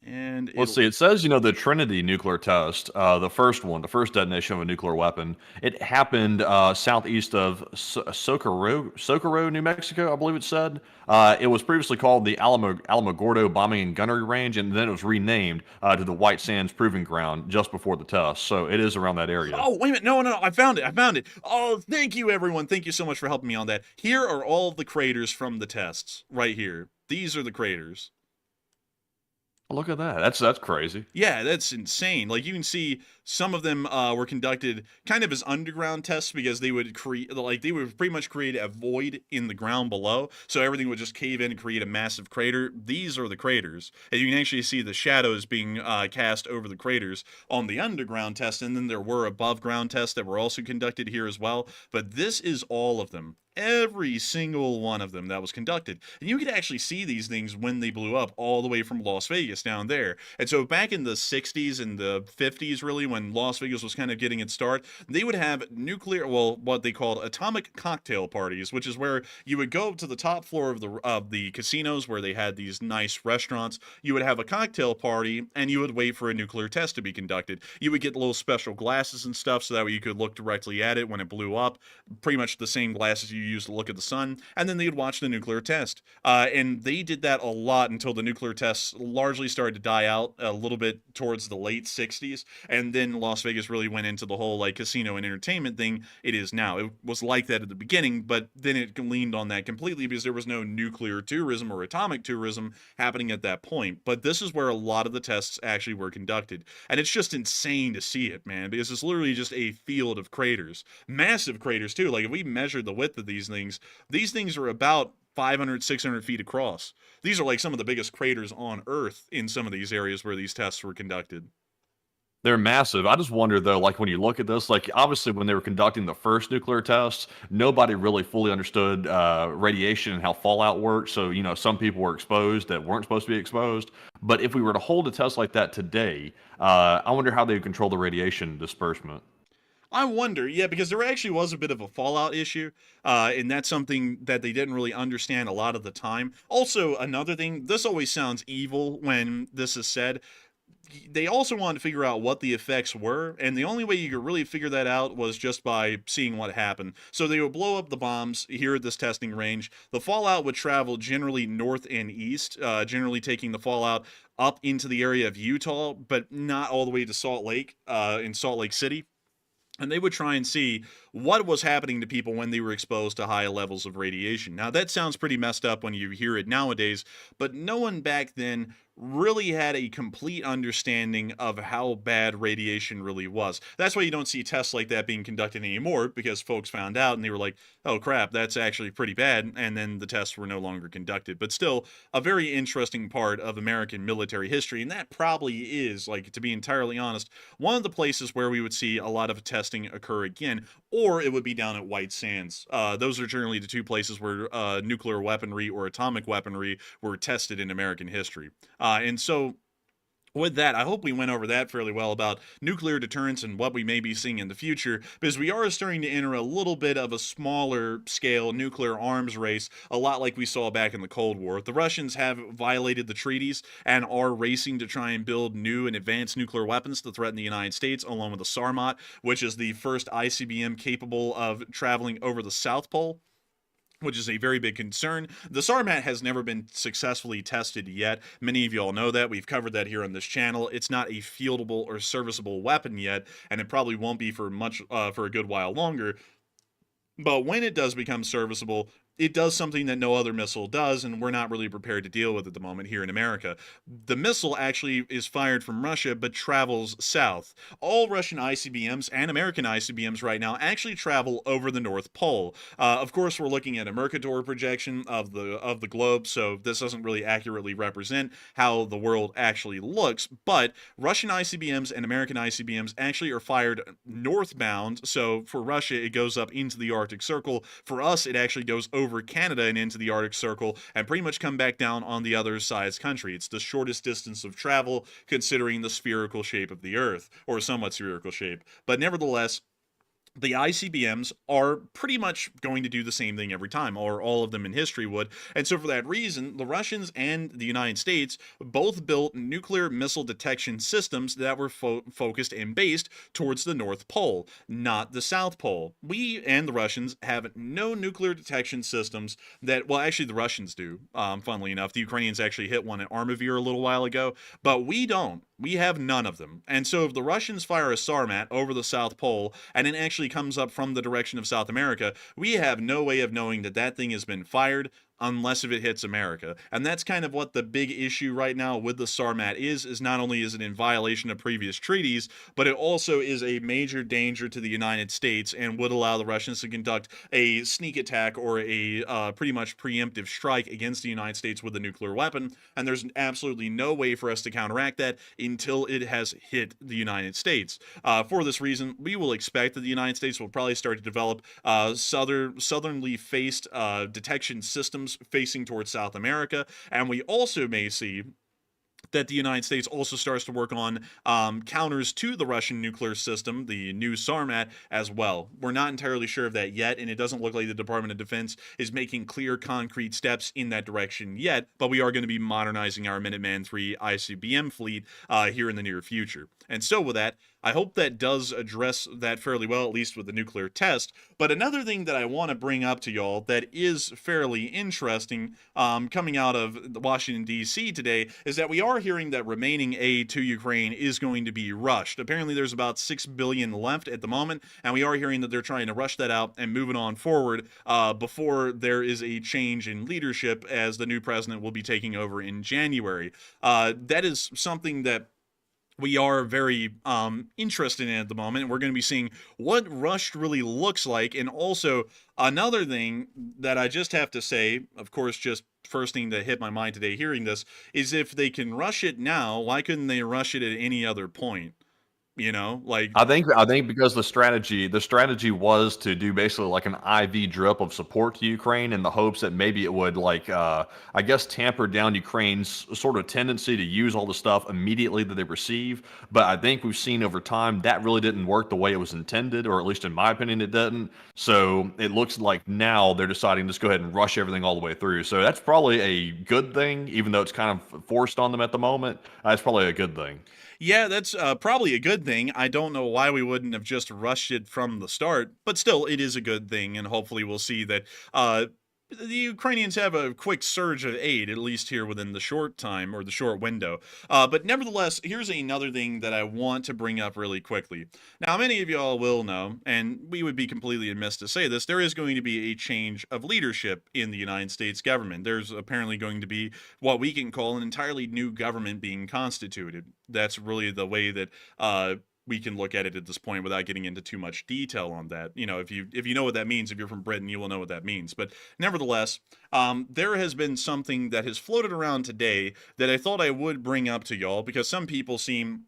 And Let's see. It says, the Trinity nuclear test, the first one, the first detonation of a nuclear weapon. It happened southeast of Socorro, New Mexico, I believe it said. It was previously called the Alamogordo Bombing and Gunnery Range, and then it was renamed to the White Sands Proving Ground just before the test. So it is around that area. Oh, wait a minute. No, I found it. Oh, thank you, everyone. Thank you so much for helping me on that. Here are all the craters from the tests, right here. These are the craters. Look at that. That's crazy. Yeah, that's insane. Like, you can see some of them were conducted kind of as underground tests, because they would pretty much create a void in the ground below, so everything would just cave in and create a massive crater. These are the craters, and you can actually see the shadows being cast over the craters on the underground test, and then there were above ground tests that were also conducted here as well, but this is all of them. Every single one of them that was conducted. And you could actually see these things when they blew up all the way from Las Vegas down there. And so back in the 60s and the 50s, really, when Las Vegas was kind of getting its start, they would have what they called atomic cocktail parties, which is where you would go up to the top floor of the casinos where they had these nice restaurants. You would have a cocktail party, and you would wait for a nuclear test to be conducted. You would get little special glasses and stuff so that way you could look directly at it when it blew up. Pretty much the same glasses you use to look at the sun, and then they'd watch the nuclear test. And they did that a lot until the nuclear tests largely started to die out a little bit towards the late 60s, and then Las Vegas really went into the whole casino and entertainment thing it is now. It was like that at the beginning, but then it leaned on that completely because there was no nuclear tourism or atomic tourism happening at that point. But this is where a lot of the tests actually were conducted, and it's just insane to see it, man, because it's literally just a field of craters, massive craters too. Like, if we measured the width of these things are about 500, 600 feet across. These are like some of the biggest craters on Earth in some of these areas where these tests were conducted. They're massive. I just wonder, though, like, when you look at this, like, obviously when they were conducting the first nuclear tests, nobody really fully understood radiation and how fallout works. So, some people were exposed that weren't supposed to be exposed. But if we were to hold a test like that today, I wonder how they would control the radiation disbursement. I wonder, yeah, because there actually was a bit of a fallout issue, and that's something that they didn't really understand a lot of the time. Also, another thing, this always sounds evil when this is said. They also wanted to figure out what the effects were, and the only way you could really figure that out was just by seeing what happened. So they would blow up the bombs here at this testing range. The fallout would travel generally north and east, generally taking the fallout up into the area of Utah, but not all the way to Salt Lake, in Salt Lake City. and they would try and see what was happening to people when they were exposed to high levels of radiation. Now, that sounds pretty messed up when you hear it nowadays, but no one back then really had a complete understanding of how bad radiation really was. That's why you don't see tests like that being conducted anymore, because folks found out and they were like, oh crap, that's actually pretty bad, and then the tests were no longer conducted. But still, a very interesting part of American military history, and that probably is, like, to be entirely honest, one of the places where we would see a lot of testing occur again, or it would be down at White Sands. Those are generally the two places where nuclear weaponry or atomic weaponry were tested in American history. And so with that, I hope we went over that fairly well about nuclear deterrence and what we may be seeing in the future, because we are starting to enter a little bit of a smaller scale nuclear arms race, a lot like we saw back in the Cold War. The Russians have violated the treaties and are racing to try and build new and advanced nuclear weapons to threaten the United States, along with the Sarmat, which is the first ICBM capable of traveling over the South Pole, which is a very big concern. The Sarmat has never been successfully tested yet. Many of you all know that. We've covered that here on this channel. It's not a fieldable or serviceable weapon yet, and it probably won't be for a good while longer. But when it does become serviceable, it does something that no other missile does, and we're not really prepared to deal with at the moment here in America. The missile actually is fired from Russia, but travels south. All Russian ICBMs and American ICBMs right now actually travel over the North Pole. Of course, we're looking at a Mercator projection of the globe, so this doesn't really accurately represent how the world actually looks, but Russian ICBMs and American ICBMs actually are fired northbound, so for Russia, it goes up into the Arctic Circle. For us, it actually goes over Canada and into the Arctic Circle and pretty much come back down on the other side's country. It's the shortest distance of travel considering the spherical shape of the Earth, or somewhat spherical shape. But nevertheless, the ICBMs are pretty much going to do the same thing every time, or all of them in history would. And so for that reason, the Russians and the United States both built nuclear missile detection systems that were focused and based towards the North Pole, not the South Pole. We and the Russians have no nuclear detection systems that, well, actually the Russians do, funnily enough. The Ukrainians actually hit one at Armavir a little while ago, but we don't. We have none of them. And so if the Russians fire a Sarmat over the South Pole, and it actually comes up from the direction of South America, we have no way of knowing that that thing has been fired unless if it hits America. And that's kind of what the big issue right now with the Sarmat is not only is it in violation of previous treaties, but it also is a major danger to the United States and would allow the Russians to conduct a sneak attack or a pretty much preemptive strike against the United States with a nuclear weapon. And there's absolutely no way for us to counteract that until it has hit the United States. For this reason, we will expect that the United States will probably start to develop southernly faced detection systems facing towards South America, and we also may see that the United States also starts to work on counters to the Russian nuclear system, the new Sarmat, as well. We're not entirely sure of that yet, and it doesn't look like the Department of Defense is making clear, concrete steps in that direction yet, but we are going to be modernizing our Minuteman III ICBM fleet here in the near future. And so with that, I hope that does address that fairly well, at least with the nuclear test. But another thing that I want to bring up to y'all that is fairly interesting coming out of Washington, D.C. today is that we are hearing that remaining aid to Ukraine is going to be rushed. Apparently there's about $6 billion left at the moment, and we are hearing that they're trying to rush that out and move it on forward before there is a change in leadership as the new president will be taking over in January. That is something that we are very interested in at the moment. We're going to be seeing what rushed really looks like. And also another thing that I just have to say, of course, just first thing that hit my mind today hearing this, is if they can rush it now, why couldn't they rush it at any other point? You know, like I think because the strategy was to do basically like an IV drip of support to Ukraine in the hopes that maybe it would I guess tamper down Ukraine's sort of tendency to use all the stuff immediately that they receive. But I think we've seen over time that really didn't work the way it was intended, or at least in my opinion it didn't. So it looks like now they're deciding to just go ahead and rush everything all the way through. So that's probably a good thing, even though it's kind of forced on them at the moment. It's probably a good thing. Yeah, that's probably a good thing. I don't know why we wouldn't have just rushed it from the start, but still, it is a good thing, and hopefully we'll see that the Ukrainians have a quick surge of aid, at least here within the short time or the short window. But nevertheless, here's another thing that I want to bring up really quickly. Now, many of y'all will know, and we would be completely amiss to say this, there is going to be a change of leadership in the United States government. There's apparently going to be what we can call an entirely new government being constituted. That's really the way that we can look at it at this point without getting into too much detail on that. You know, if you know what that means, if you're from Britain, you will know what that means. But nevertheless, there has been something that has floated around today that I thought I would bring up to y'all, because some people seem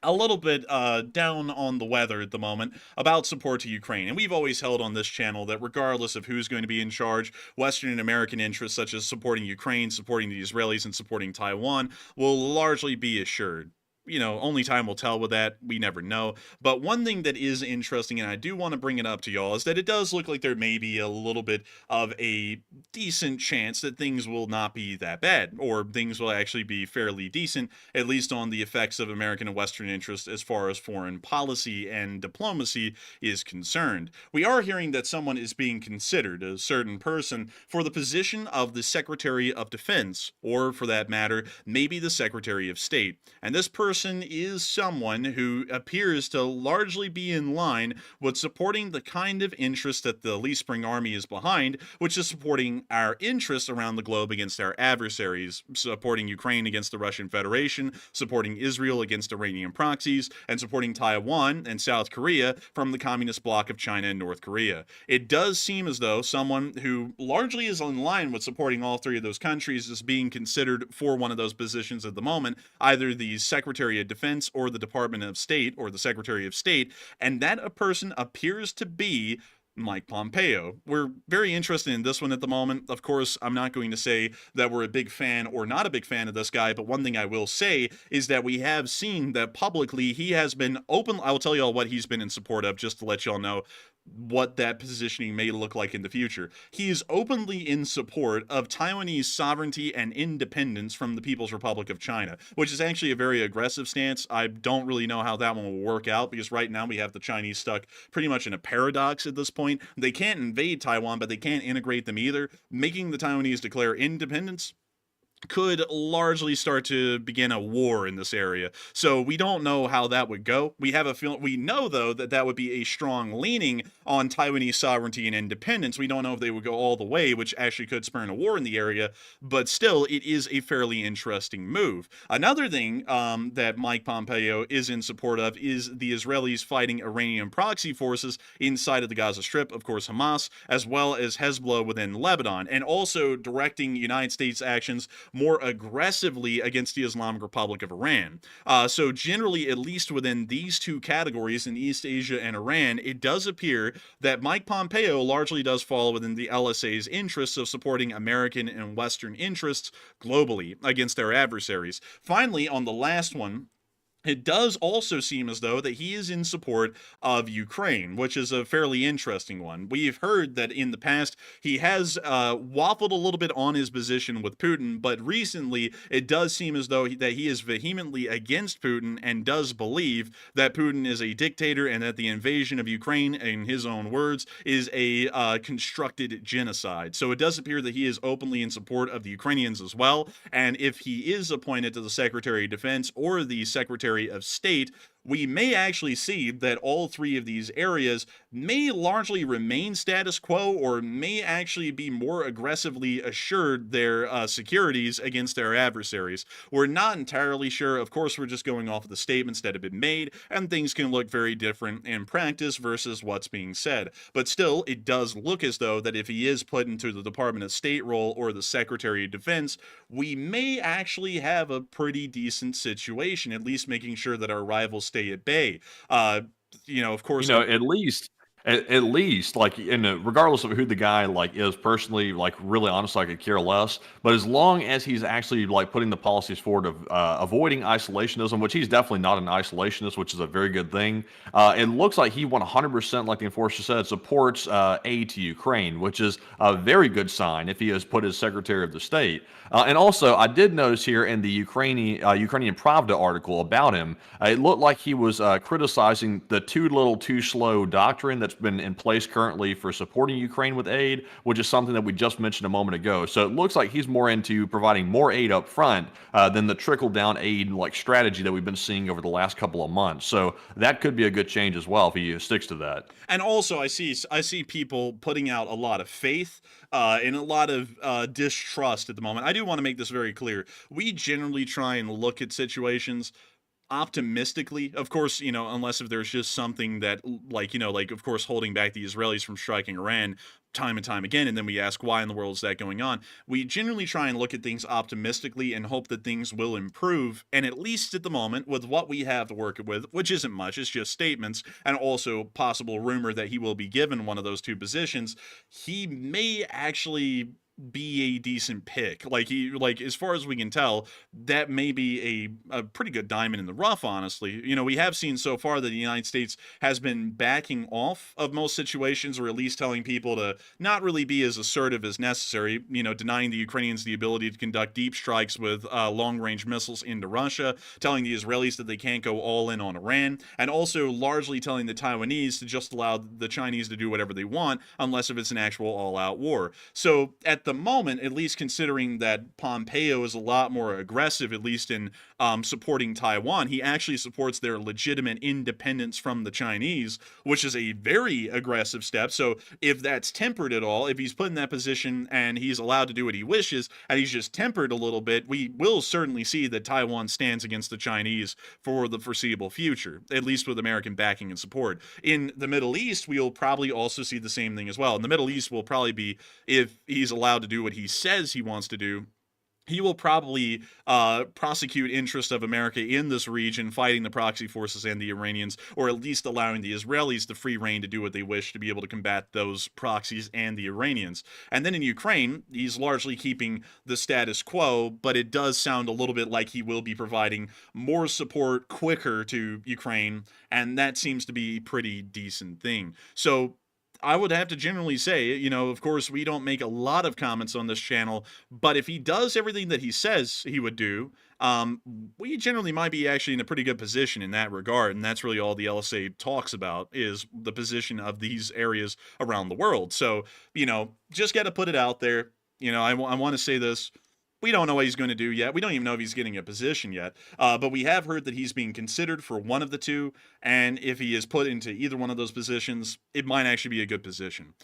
a little bit down on the weather at the moment about support to Ukraine. And we've always held on this channel that regardless of who's going to be in charge, Western and American interests such as supporting Ukraine, supporting the Israelis, and supporting Taiwan will largely be assured. You know, only time will tell with that. We never know. But one thing that is interesting, and I do want to bring it up to y'all, is that it does look like there may be a little bit of a decent chance that things will not be that bad, or things will actually be fairly decent, at least on the effects of American and Western interests as far as foreign policy and diplomacy is concerned. We are hearing that someone is being considered, a certain person, for the position of the Secretary of Defense, or for that matter, maybe the Secretary of State. And this person is someone who appears to largely be in line with supporting the kind of interest that the Lee Spring Army is behind, which is supporting our interests around the globe against our adversaries, supporting Ukraine against the Russian Federation, supporting Israel against Iranian Proxies, and supporting Taiwan and South Korea from the communist bloc of China and North Korea. It does seem as though someone who largely is in line with supporting all three of those countries is being considered for one of those positions at the moment, either the Secretary of Defense or the Department of State or the Secretary of State, and that a person appears to be Mike Pompeo. We're very interested in this one at the moment. Of course, I'm not going to say that we're a big fan or not a big fan of this guy, but one thing I will say is that we have seen that publicly he has been open. I'll tell y'all what he's been in support of, just to let y'all know what that positioning may look like in the future. He is openly in support of Taiwanese sovereignty and independence from the People's Republic of China, which is actually a very aggressive stance. I don't really know how that one will work out, because right now we have the Chinese stuck pretty much in a paradox at this point. They can't invade Taiwan, but they can't integrate them either. Making the Taiwanese declare independence could largely start to begin a war in this area. So we don't know how that would go. We have a feeling, we know though that that would be a strong leaning on Taiwanese sovereignty and independence. We don't know if they would go all the way, which actually could spur a war in the area, but still it is a fairly interesting move. Another thing that Mike Pompeo is in support of is the Israelis fighting Iranian proxy forces inside of the Gaza Strip, of course Hamas, as well as Hezbollah within Lebanon, and also directing United States actions more aggressively against the Islamic Republic of Iran. So generally, at least within these two categories in East Asia and Iran, it does appear that Mike Pompeo largely does fall within the LSA's interests of supporting American and Western interests globally against their adversaries. Finally, on the last one, it does also seem as though that he is in support of Ukraine, which is a fairly interesting one. We've heard that in the past he has waffled a little bit on his position with Putin, but recently it does seem as though that he is vehemently against Putin and does believe that Putin is a dictator and that the invasion of Ukraine, in his own words, is a constructed genocide. So it does appear that he is openly in support of the Ukrainians as well, and if he is appointed to the Secretary of Defense or the Secretary of State, we may actually see that all three of these areas may largely remain status quo, or may actually be more aggressively assured their securities against their adversaries. We're not entirely sure. Of course, we're just going off of the statements that have been made, and things can look very different in practice versus what's being said. But still, it does look as though that if he is put into the Department of State role or the Secretary of Defense, we may actually have a pretty decent situation, at least making sure that our rivals stay at bay. Of course, at least, like, regardless of who the guy like is personally, like, really honestly, I could care less. But as long as he's actually like putting the policies forward of avoiding isolationism, which he's definitely not an isolationist, which is a very good thing. It looks like he 100%, like the enforcer said, supports aid to Ukraine, which is a very good sign if he has put his Secretary of the State. And also, I did notice here in the Ukrainian Pravda article about him, it looked like he was criticizing the too little, too slow doctrine that's been in place currently for supporting Ukraine with aid, which is something that we just mentioned a moment ago. So it looks like he's more into providing more aid up front than the trickle-down aid like strategy that we've been seeing over the last couple of months. So that could be a good change as well if he sticks to that. And also, I see people putting out a lot of faith and a lot of distrust at the moment. I do want to make this very clear. We generally try and look at situations optimistically, of course, unless if there's just something that, like, of course, holding back the Israelis from striking Iran time and time again, and then we ask why in the world is that going on. We generally try and look at things optimistically and hope that things will improve, and at least at the moment, with what we have to work with, which isn't much, it's just statements, and also possible rumor that he will be given one of those two positions, he may actually be a decent pick. Like as far as we can tell, that may be a pretty good diamond in the rough, honestly. We have seen so far that the United States has been backing off of most situations, or at least telling people to not really be as assertive as necessary, denying the Ukrainians the ability to conduct deep strikes with long-range missiles into Russia, telling the Israelis that they can't go all in on Iran, and also largely telling the Taiwanese to just allow the Chinese to do whatever they want, unless if it's an actual all-out war. So at the moment, at least considering that Pompeo is a lot more aggressive, at least in supporting Taiwan, he actually supports their legitimate independence from the Chinese, which is a very aggressive step. So if that's tempered at all, if he's put in that position and he's allowed to do what he wishes, and he's just tempered a little bit, we will certainly see that Taiwan stands against the Chinese for the foreseeable future, at least with American backing and support. In the Middle East, we'll probably also see the same thing as well. In the Middle East will probably be, if he's allowed to do what he says he wants to do, he will probably prosecute interest of America in this region, fighting the proxy forces and the Iranians, or at least allowing the Israelis the free rein to do what they wish to be able to combat those proxies and the Iranians. And then in Ukraine, he's largely keeping the status quo, but it does sound a little bit like he will be providing more support quicker to Ukraine, and that seems to be a pretty decent thing. So I would have to generally say, of course, we don't make a lot of comments on this channel, but if he does everything that he says he would do, we generally might be actually in a pretty good position in that regard, and that's really all the LSA talks about, is the position of these areas around the world. So, just got to put it out there. I want to say this. We don't know what he's going to do yet. We don't even know if he's getting a position yet. But we have heard that he's being considered for one of the two. And if he is put into either one of those positions, it might actually be a good position.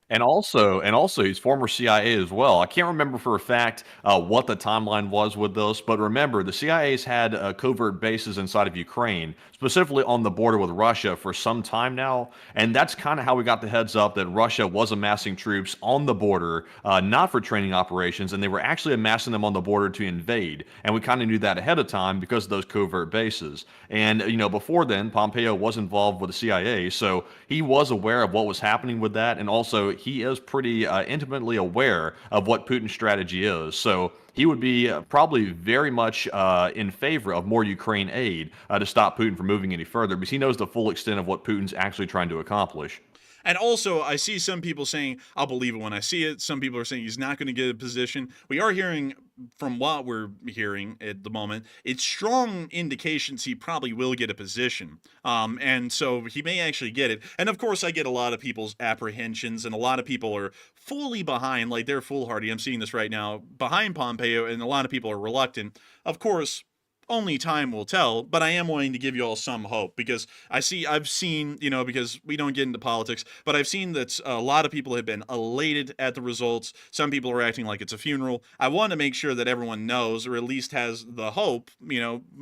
And also, he's former CIA as well. I can't remember for a fact what the timeline was with this, but remember, the CIA's had covert bases inside of Ukraine, specifically on the border with Russia, for some time now, and that's kind of how we got the heads up that Russia was amassing troops on the border, not for training operations, and they were actually amassing them on the border to invade, and we kind of knew that ahead of time because of those covert bases. And, before then, Pompeo was involved with the CIA, so he was aware of what was happening with that, and also he is pretty intimately aware of what Putin's strategy is. So he would be probably very much in favor of more Ukraine aid to stop Putin from moving any further, because he knows the full extent of what Putin's actually trying to accomplish. And also, I see some people saying, I'll believe it when I see it. Some people are saying he's not going to get a position. We are hearing, from what we're hearing at the moment, it's strong indications he probably will get a position. And so he may actually get it. And of course, I get a lot of people's apprehensions, and a lot of people are fully behind, like they're foolhardy. I'm seeing this right now, behind Pompeo, and a lot of people are reluctant. Of course, only time will tell, but I am willing to give you all some hope, because I've seen, because we don't get into politics, but I've seen that a lot of people have been elated at the results. Some people are acting like it's a funeral. I want to make sure that everyone knows, or at least has the hope,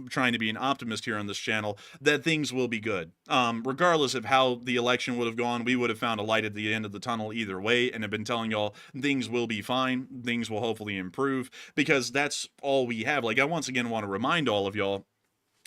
trying to be an optimist here on this channel, that things will be good. Regardless of how the election would have gone, we would have found a light at the end of the tunnel either way, and have been telling y'all things will be fine. Things will hopefully improve, because that's all we have. Like, I once again want to remind all of y'all,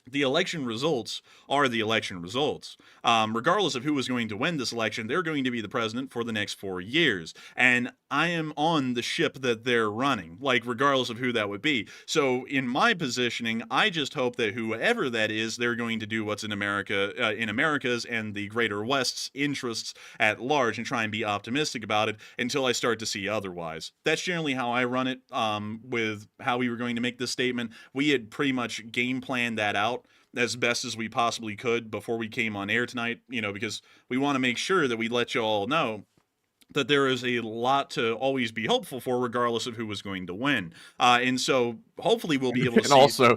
the election results are the election results. Regardless of who is going to win this election, they're going to be the president for the next 4 years. And I am on the ship that they're running, like, regardless of who that would be. So in my positioning, I just hope that whoever that is, they're going to do what's in America, in America's and the greater West's interests at large, and try and be optimistic about it until I start to see otherwise. That's generally how I run it. With how we were going to make this statement, we had pretty much game planned that out. as best as we possibly could before we came on air tonight, because we want to make sure that we let you all know that there is a lot to always be hopeful for, regardless of who was going to win. And so hopefully we'll be able to And see.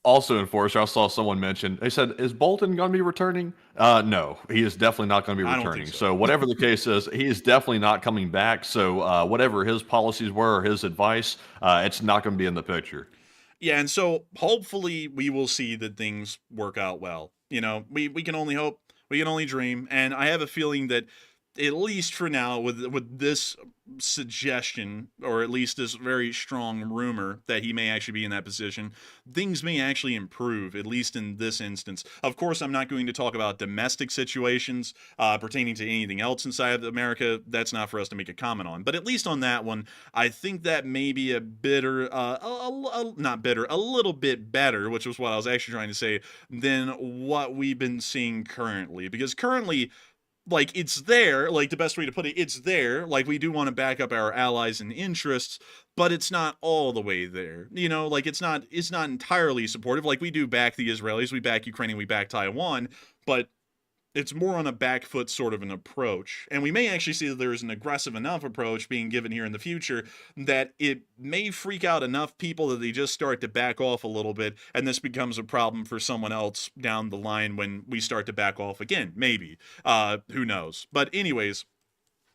also, Enforcer, I saw someone mention, they said, is Bolton going to be returning? No, he is definitely not going to be I don't returning. think so. So whatever the case is, he is definitely not coming back. So whatever his policies were or his advice, it's not going to be in the picture. Yeah, and so hopefully we will see that things work out well. We can only hope, we can only dream, and I have a feeling that at least for now, with this suggestion, or at least this very strong rumor that he may actually be in that position, things may actually improve, at least in this instance. Of course, I'm not going to talk about domestic situations pertaining to anything else inside of America. That's not for us to make a comment on. But at least on that one, I think that may be a not bitter, a little bit better, which was what I was actually trying to say, than what we've been seeing currently. Because currently, like, it's there, like, the best way to put it, it's there, like, we do want to back up our allies and interests, but it's not all the way there, like, it's not entirely supportive. Like, we do back the Israelis, we back Ukraine, and we back Taiwan, but it's more on a back foot sort of an approach. And we may actually see that there is an aggressive enough approach being given here in the future that it may freak out enough people that they just start to back off a little bit, and this becomes a problem for someone else down the line when we start to back off again. Maybe. Who knows? But anyways,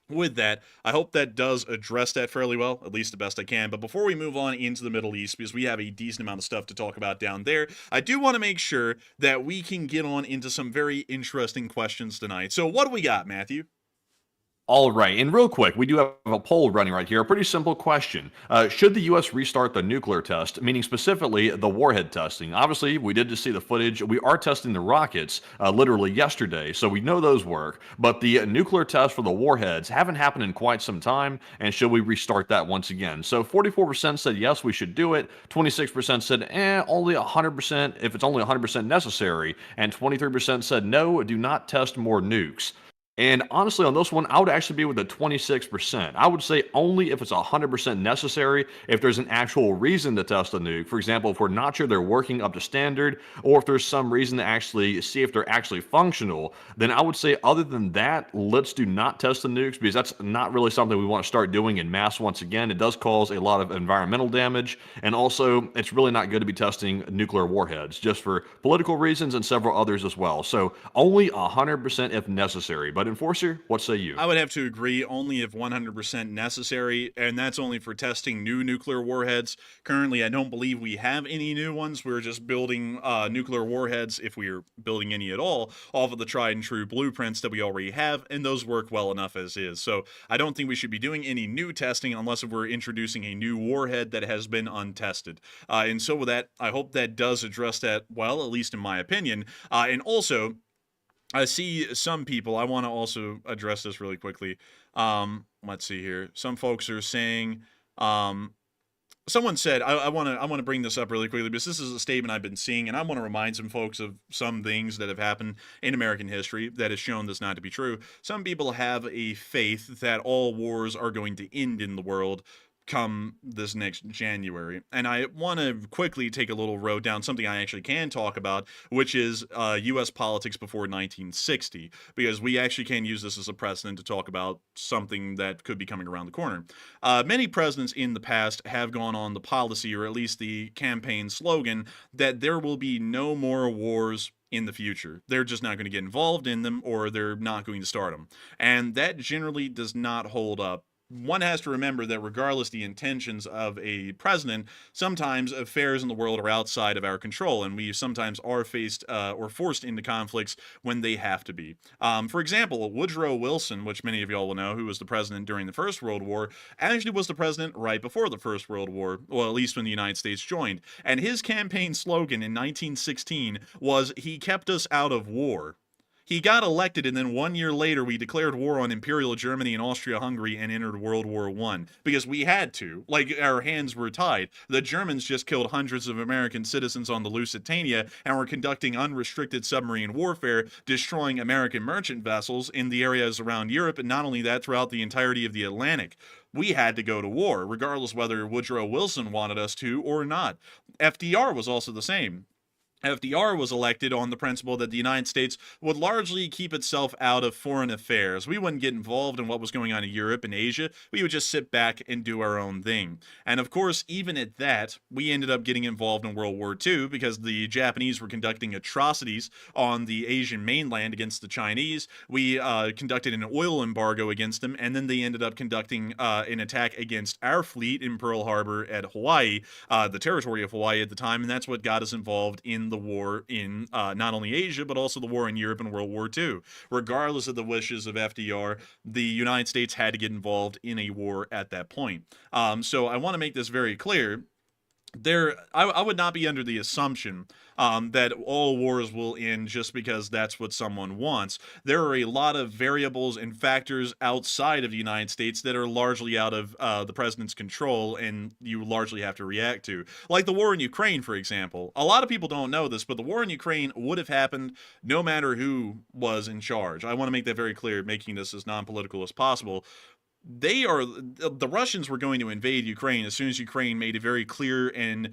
with that, I hope that does address that fairly well, at least the best I can. But before we move on into the Middle East, because we have a decent amount of stuff to talk about down there, I do want to make sure that we can get on into some very interesting questions tonight. So what do we got, Matthew? All right, and real quick, we do have a poll running right here. A pretty simple question. Should the U.S. restart the nuclear test, meaning specifically the warhead testing? Obviously, we did just see the footage. We are testing the rockets literally yesterday, so we know those work. But the nuclear test for the warheads haven't happened in quite some time, and should we restart that once again? So 44% said yes, we should do it. 26% said, only 100% if it's only 100% necessary. And 23% said, no, do not test more nukes. And honestly, on this one, I would actually be with the 26%. I would say only if it's 100% necessary, if there's an actual reason to test a nuke. For example, if we're not sure they're working up to standard, or if there's some reason to actually see if they're actually functional, then I would say other than that, let's do not test the nukes, because that's not really something we want to start doing in mass once again. It does cause a lot of environmental damage, and also it's really not good to be testing nuclear warheads, just for political reasons and several others as well. So only 100% if necessary. But Enforcer, what say you? I would have to agree, only if 100% necessary, and that's only for testing new nuclear warheads. Currently, I don't believe we have any new ones. We're just building nuclear warheads, if we're building any at all, off of the tried and true blueprints that we already have, and those work well enough as is. So I don't think we should be doing any new testing unless we're introducing a new warhead that has been untested. And so with that, I hope that does address that well, at least in my opinion. And also, I see some people, I want to also address this really quickly. Let's see here. Some folks are saying, someone said, I want to bring this up really quickly because this is a statement I've been seeing, and I want to remind some folks of some things that have happened in American history that has shown this not to be true. Some people have a faith that all wars are going to end in the world come this next January. And I want to quickly take a little road down something I actually can talk about, which is U.S. politics before 1960, because we actually can use this as a precedent to talk about something that could be coming around the corner. Many presidents in the past have gone on the policy, or at least the campaign slogan, that there will be no more wars in the future. They're just not going to get involved in them, or they're not going to start them. And that generally does not hold up. One has to remember that regardless the intentions of a president, sometimes affairs in the world are outside of our control, and we sometimes are faced or forced into conflicts when they have to be. For example, Woodrow Wilson, which many of y'all will know, who was the president during the First World War, actually was the president right before the First World War, well, at least when the United States joined. And his campaign slogan in 1916 was, "He kept us out of war." He got elected, and then 1 year later, we declared war on Imperial Germany and Austria-Hungary and entered World War I. Because we had to. Like, our hands were tied. The Germans just killed hundreds of American citizens on the Lusitania and were conducting unrestricted submarine warfare, destroying American merchant vessels in the areas around Europe, and not only that, throughout the entirety of the Atlantic. We had to go to war, regardless whether Woodrow Wilson wanted us to or not. FDR was also the same. FDR was elected on the principle that the United States would largely keep itself out of foreign affairs. We wouldn't get involved in what was going on in Europe and Asia. We would just sit back and do our own thing. And of course, even at that, we ended up getting involved in World War II because the Japanese were conducting atrocities on the Asian mainland against the Chinese. We conducted an oil embargo against them, and then they ended up conducting an attack against our fleet in Pearl Harbor at Hawaii, the territory of Hawaii at the time, and that's what got us involved in the war in not only Asia, but also the war in Europe and World War II. Regardless of the wishes of FDR, the United States had to get involved in a war at that point. So I want to make this very clear. I would not be under the assumption that all wars will end just because that's what someone wants. There are a lot of variables and factors outside of the United States that are largely out of the president's control, and you largely have to react to. Like the war in Ukraine, for example. A lot of people don't know this, but the war in Ukraine would have happened no matter who was in charge. I want to make that very clear, making this as non-political as possible. The Russians were going to invade Ukraine as soon as Ukraine made a very clear and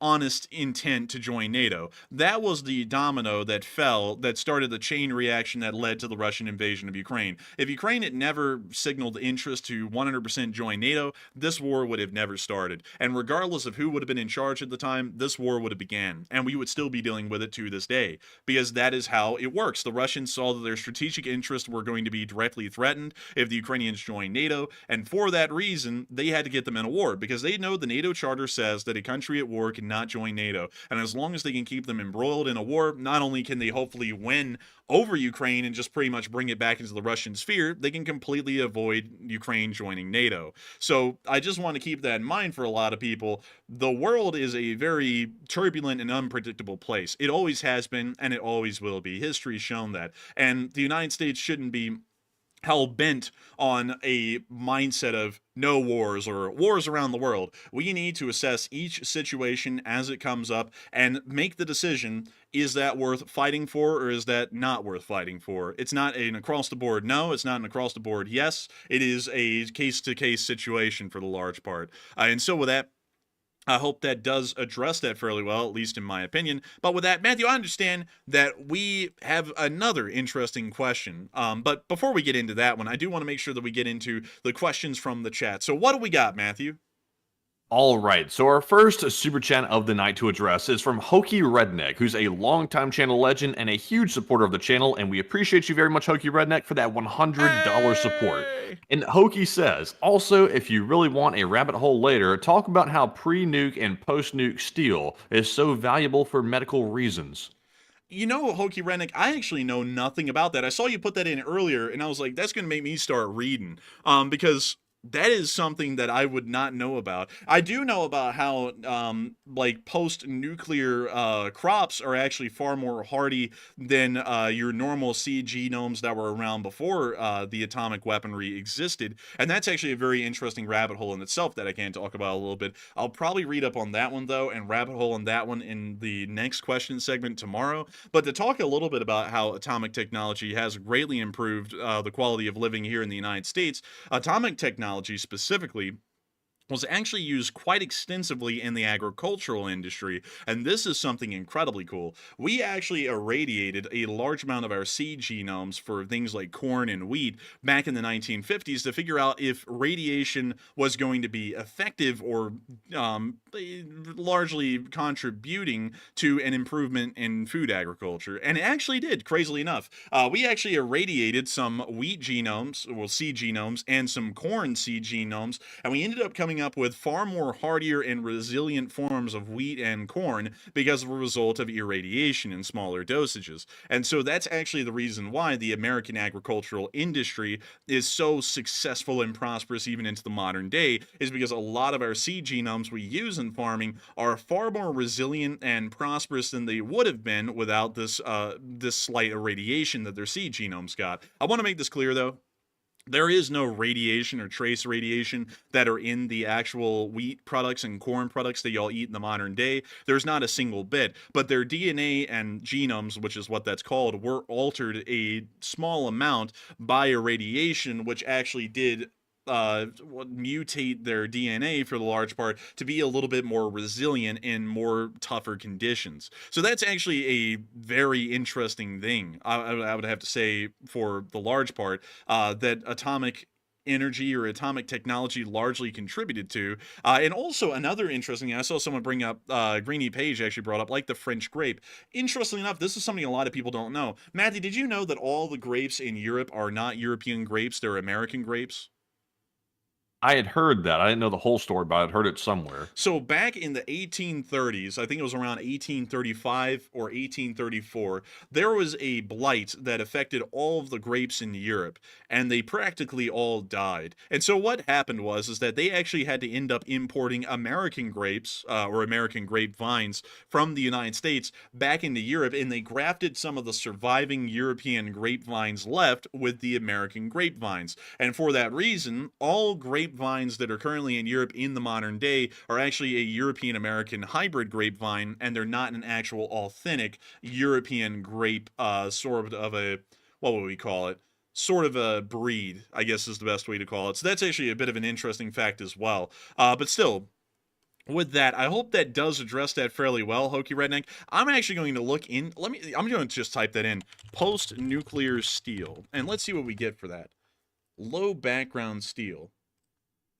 honest intent to join NATO. That was the domino that fell, that started the chain reaction that led to the Russian invasion of Ukraine. If Ukraine had never signaled interest to 100% join NATO, this war would have never started. And regardless of who would have been in charge at the time, this war would have began. And we would still be dealing with it to this day, because that is how it works. The Russians saw that their strategic interests were going to be directly threatened if the Ukrainians joined NATO, and for that reason, they had to get them in a war, because they know the NATO charter says that a country at war cannot join NATO. And as long as they can keep them embroiled in a war, not only can they hopefully win over Ukraine and just pretty much bring it back into the Russian sphere, they can completely avoid Ukraine joining NATO. So I just want to keep that in mind for a lot of people. The world is a very turbulent and unpredictable place. It always has been, and it always will be. History's shown that. And the United States shouldn't be hell-bent on a mindset of no wars or wars around the world. We need to assess each situation as it comes up and make the decision, is that worth fighting for or is that not worth fighting for? It's not an across-the-board no, it's not an across-the-board yes. It is a case-to-case situation for the large part. And so with that, I hope that does address that fairly well, at least in my opinion. But with that, Matthew, I understand that we have another interesting question. But before we get into that one, I do want to make sure that we get into the questions from the chat. So what do we got, Matthew? All right, so our first super chat of the night to address is from Hokey Redneck, who's a longtime channel legend and a huge supporter of the channel, and we appreciate you very much, Hokey Redneck, for that $100 support. And Hokey says, also, if you really want a rabbit hole later, talk about how pre-nuke and post-nuke steel is so valuable for medical reasons. You know, Hokey Redneck, I actually know nothing about that. I saw you put that in earlier, and I was like, that's going to make me start reading, because that is something that I would not know about. I do know about how, like, post-nuclear crops are actually far more hardy than your normal seed genomes that were around before the atomic weaponry existed. And that's actually a very interesting rabbit hole in itself that I can talk about a little bit. I'll probably read up on that one, though, and rabbit hole on that one in the next question segment tomorrow. But to talk a little bit about how atomic technology has greatly improved the quality of living here in the United States, atomic technology specifically was actually used quite extensively in the agricultural industry, and this is something incredibly cool. We actually irradiated a large amount of our seed genomes for things like corn and wheat back in the 1950s to figure out if radiation was going to be effective or largely contributing to an improvement in food agriculture, and it actually did, crazily enough. We actually irradiated some wheat genomes, well, seed genomes, and some corn seed genomes, and we ended up coming up with far more hardier and resilient forms of wheat and corn because of a result of irradiation in smaller dosages. And so that's actually the reason why the American agricultural industry is so successful and prosperous even into the modern day, is because a lot of our seed genomes we use in farming are far more resilient and prosperous than they would have been without this slight irradiation that their seed genomes got. I want to make this clear, though. There is no radiation or trace radiation that are in the actual wheat products and corn products that y'all eat in the modern day. There's not a single bit, but their DNA and genomes, which is what that's called, were altered a small amount by irradiation, which actually did mutate their DNA for the large part to be a little bit more resilient in more tougher conditions. So that's actually a very interesting thing, I would have to say, for the large part, that atomic energy or atomic technology largely contributed to. And also another interesting thing, I saw someone bring up, Greeny Page actually brought up, like the French grape. Interestingly enough, this is something a lot of people don't know. Matthew, did you know that all the grapes in Europe are not European grapes, they're American grapes? I had heard that. I didn't know the whole story, but I'd heard it somewhere. So back in the 1830s, I think it was around 1835 or 1834, there was a blight that affected all of the grapes in Europe, and they practically all died. And so what happened was is that they actually had to end up importing American grapes, or American grapevines, from the United States back into Europe, and they grafted some of the surviving European grapevines left with the American grapevines. And for that reason, all grapevines that are currently in Europe in the modern day are actually a European American hybrid grapevine, and they're not an actual authentic European grape, sort of a, what would we call it? Sort of a breed, I guess is the best way to call it. So that's actually a bit of an interesting fact as well. But still, with that, I hope that does address that fairly well, Hokey Redneck. I'm actually going to look in, I'm going to just type that in, post-nuclear steel, and let's see what we get for that. Low background steel.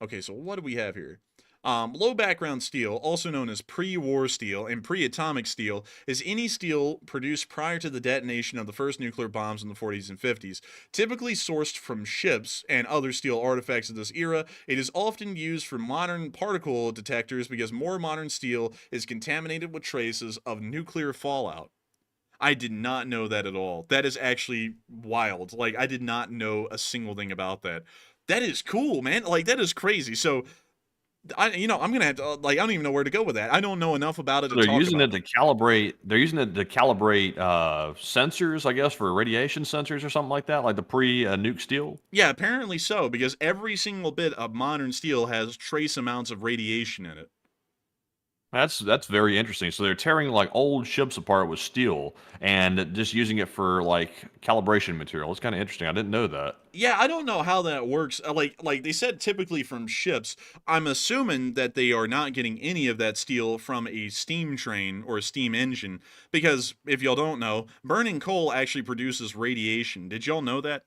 Okay, so what do we have here? Low background steel, also known as pre-war steel and pre-atomic steel, is any steel produced prior to the detonation of the first nuclear bombs in the 40s and 50s. Typically sourced from ships and other steel artifacts of this era, it is often used for modern particle detectors because more modern steel is contaminated with traces of nuclear fallout. I did not know that at all. That is actually wild. Like, I did not know a single thing about that. That is cool, man. Like, that is crazy. So, I'm gonna have to, like, I don't even know where to go with that. I don't know enough about it to They're talk using about it to calibrate. They're using it to calibrate sensors, I guess, for radiation sensors or something like that, like the pre-nuke steel. Yeah, apparently so, because every single bit of modern steel has trace amounts of radiation in it. That's very interesting. So they're tearing like old ships apart with steel and just using it for like calibration material. It's kind of interesting. I didn't know that. Yeah, I don't know how that works. Like they said, typically from ships. I'm assuming that they are not getting any of that steel from a steam train or a steam engine, because if y'all don't know, burning coal actually produces radiation. Did y'all know that?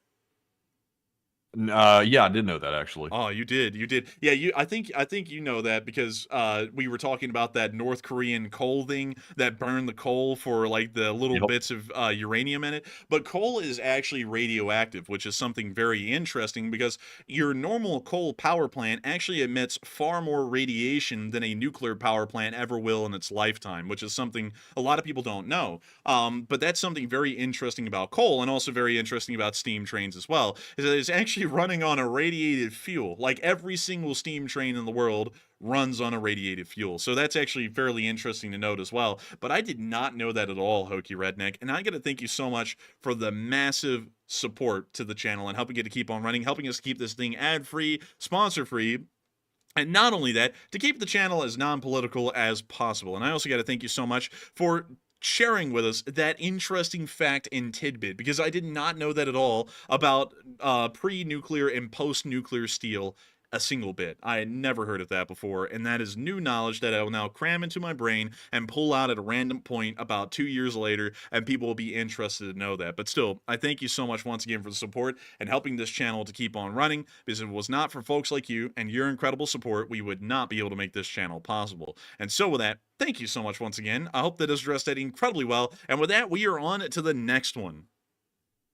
Yeah, I did know that actually. Oh, you did. Yeah, I think you know that because we were talking about that North Korean coal thing that burned the coal for like the little Yep. bits of uranium in it. But coal is actually radioactive, which is something very interesting because your normal coal power plant actually emits far more radiation than a nuclear power plant ever will in its lifetime, which is something a lot of people don't know. But that's something very interesting about coal, and also very interesting about steam trains as well, is that it's actually running on a radiated fuel. Like every single steam train in the world runs on a radiated fuel. So that's actually fairly interesting to note as well. But I did not know that at all, Hokey Redneck. And I got to thank you so much for the massive support to the channel and helping it to keep on running, helping us keep this thing ad-free, sponsor-free. And not only that, to keep the channel as non-political as possible. And I also got to thank you so much for sharing with us that interesting fact and tidbit, because I did not know that at all about pre-nuclear and post-nuclear steel a single bit. I had never heard of that before, and that is new knowledge that I will now cram into my brain and pull out at a random point about 2 years later, and people will be interested to know that. But still, I thank you so much once again for the support and helping this channel to keep on running, because if it was not for folks like you and your incredible support, we would not be able to make this channel possible. And so with that, thank you so much once again. I hope that has addressed that incredibly well. And with that, we are on to the next one.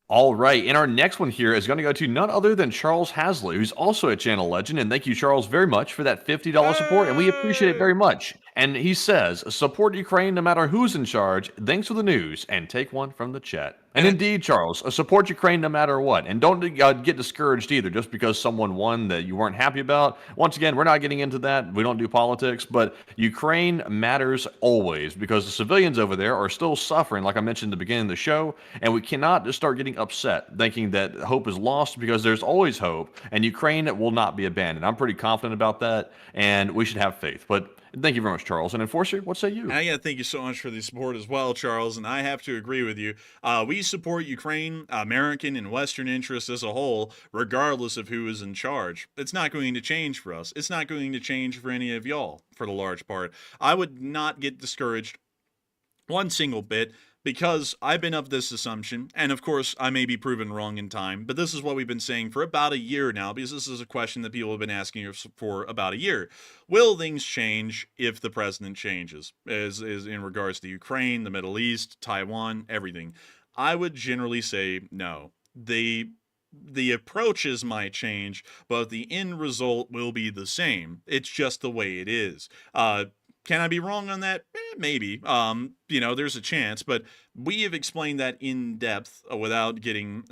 All right, and our next one here is going to go to none other than Charles Hasley, who's also a channel legend, and thank you, Charles, very much for that $50 support, and we appreciate it very much. And he says, support Ukraine no matter who's in charge, thanks for the news, and take one from the chat. And indeed, Charles, support Ukraine no matter what, and don't get discouraged either just because someone won that you weren't happy about. Once again, we're not getting into that. We don't do politics, but Ukraine matters always because the civilians over there are still suffering, like I mentioned at the beginning of the show, and we cannot just start getting upset thinking that hope is lost, because there's always hope, and Ukraine will not be abandoned. I'm pretty confident about that, and we should have faith. But Thank you very much, Charles. And Enforcer, what say you? And I got to thank you so much for the support as well, Charles. And I have to agree with you. We support Ukraine, American, and Western interests as a whole, regardless of who is in charge. It's not going to change for us. It's not going to change for any of y'all, for the large part. I would not get discouraged one single bit, because I've been of this assumption, and of course I may be proven wrong in time, but this is what we've been saying for about a year now, because this is a question that people have been asking us for about a year. Will things change if the president changes, as in regards to Ukraine, the Middle East, Taiwan, everything? I would generally say no. The approaches might change, but the end result will be the same. It's just the way it is. Can I be wrong on that? Maybe. There's a chance, but we have explained that in depth without getting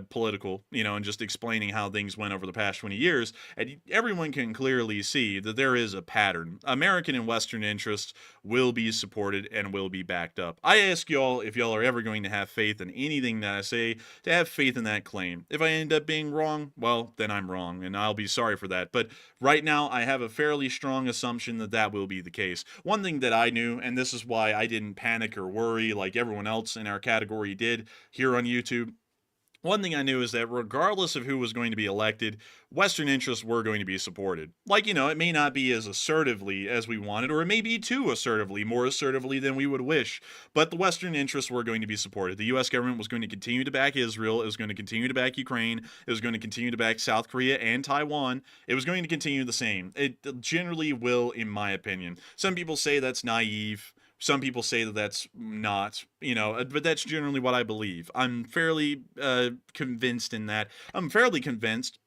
political, and just explaining how things went over the past 20 years. And everyone can clearly see that there is a pattern. American and Western interests will be supported and will be backed up. I ask y'all, if y'all are ever going to have faith in anything that I say, to have faith in that claim. If I end up being wrong, well, then I'm wrong, and I'll be sorry for that. But right now, I have a fairly strong assumption that that will be the case. One thing that I knew, and this is why I didn't panic or worry like everyone else in our category did here on YouTube, one thing I knew is that regardless of who was going to be elected, Western interests were going to be supported. Like, it may not be as assertively as we wanted, or it may be too assertively, more assertively than we would wish, but the Western interests were going to be supported. The U.S. government was going to continue to back Israel, it was going to continue to back Ukraine, it was going to continue to back South Korea and Taiwan, it was going to continue the same. It generally will, in my opinion. Some people say that's naive. Some people say that that's not, but that's generally what I believe. I'm fairly convinced in that. I'm fairly convinced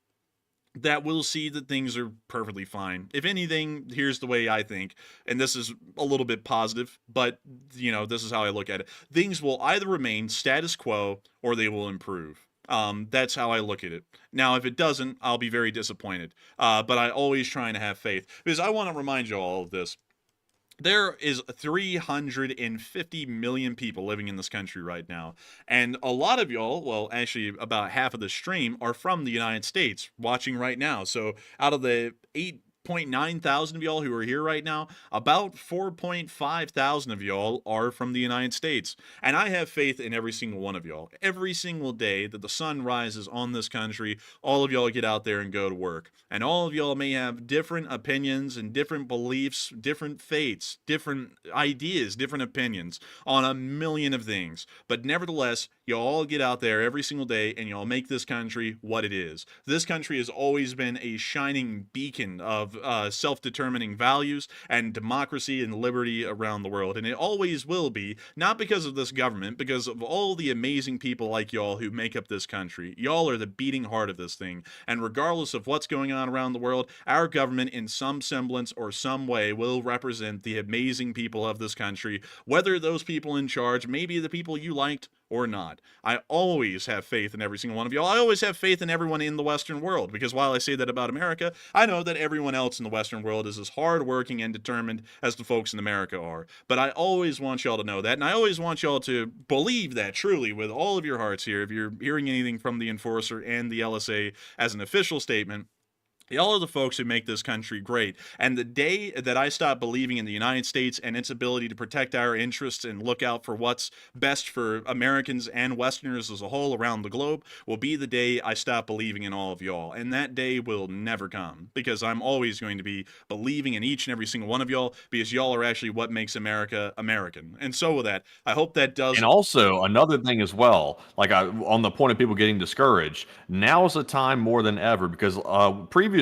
that we'll see that things are perfectly fine. If anything, here's the way I think, and this is a little bit positive, but, this is how I look at it. Things will either remain status quo or they will improve. That's how I look at it. Now, if it doesn't, I'll be very disappointed. But I always try and have faith, because I want to remind you all of this. There is 350 million people living in this country right now. And a lot of y'all, well, actually about half of the stream, are from the United States watching right now. So out of the 8.9 thousand of y'all who are here right now, about 4.5 thousand of y'all are from the United States. And I have faith in every single one of y'all. Every single day that the sun rises on this country, all of y'all get out there and go to work. And all of y'all may have different opinions and different beliefs, different faiths, different ideas, different opinions on a million of things. But nevertheless, y'all all get out there every single day and y'all make this country what it is. This country has always been a shining beacon of self-determining values and democracy and liberty around the world. And it always will be, not because of this government, because of all the amazing people like y'all who make up this country. Y'all are the beating heart of this thing. And regardless of what's going on around the world, our government in some semblance or some way will represent the amazing people of this country, whether those people in charge may be the people you liked or not. I always have faith in every single one of y'all. I always have faith in everyone in the Western world, because while I say that about America, I know that everyone else in the Western world is as hardworking and determined as the folks in America are. But I always want y'all to know that, and I always want y'all to believe that truly with all of your hearts here. If you're hearing anything from the Enforcer and the LSA as an official statement, y'all are the folks who make this country great. And the day that I stop believing in the United States and its ability to protect our interests and look out for what's best for Americans and Westerners as a whole around the globe will be the day I stop believing in all of y'all. And that day will never come, because I'm always going to be believing in each and every single one of y'all, because y'all are actually what makes America American. And so with that, I hope that does. And also another thing as well, on the point of people getting discouraged, now is the time more than ever, because previously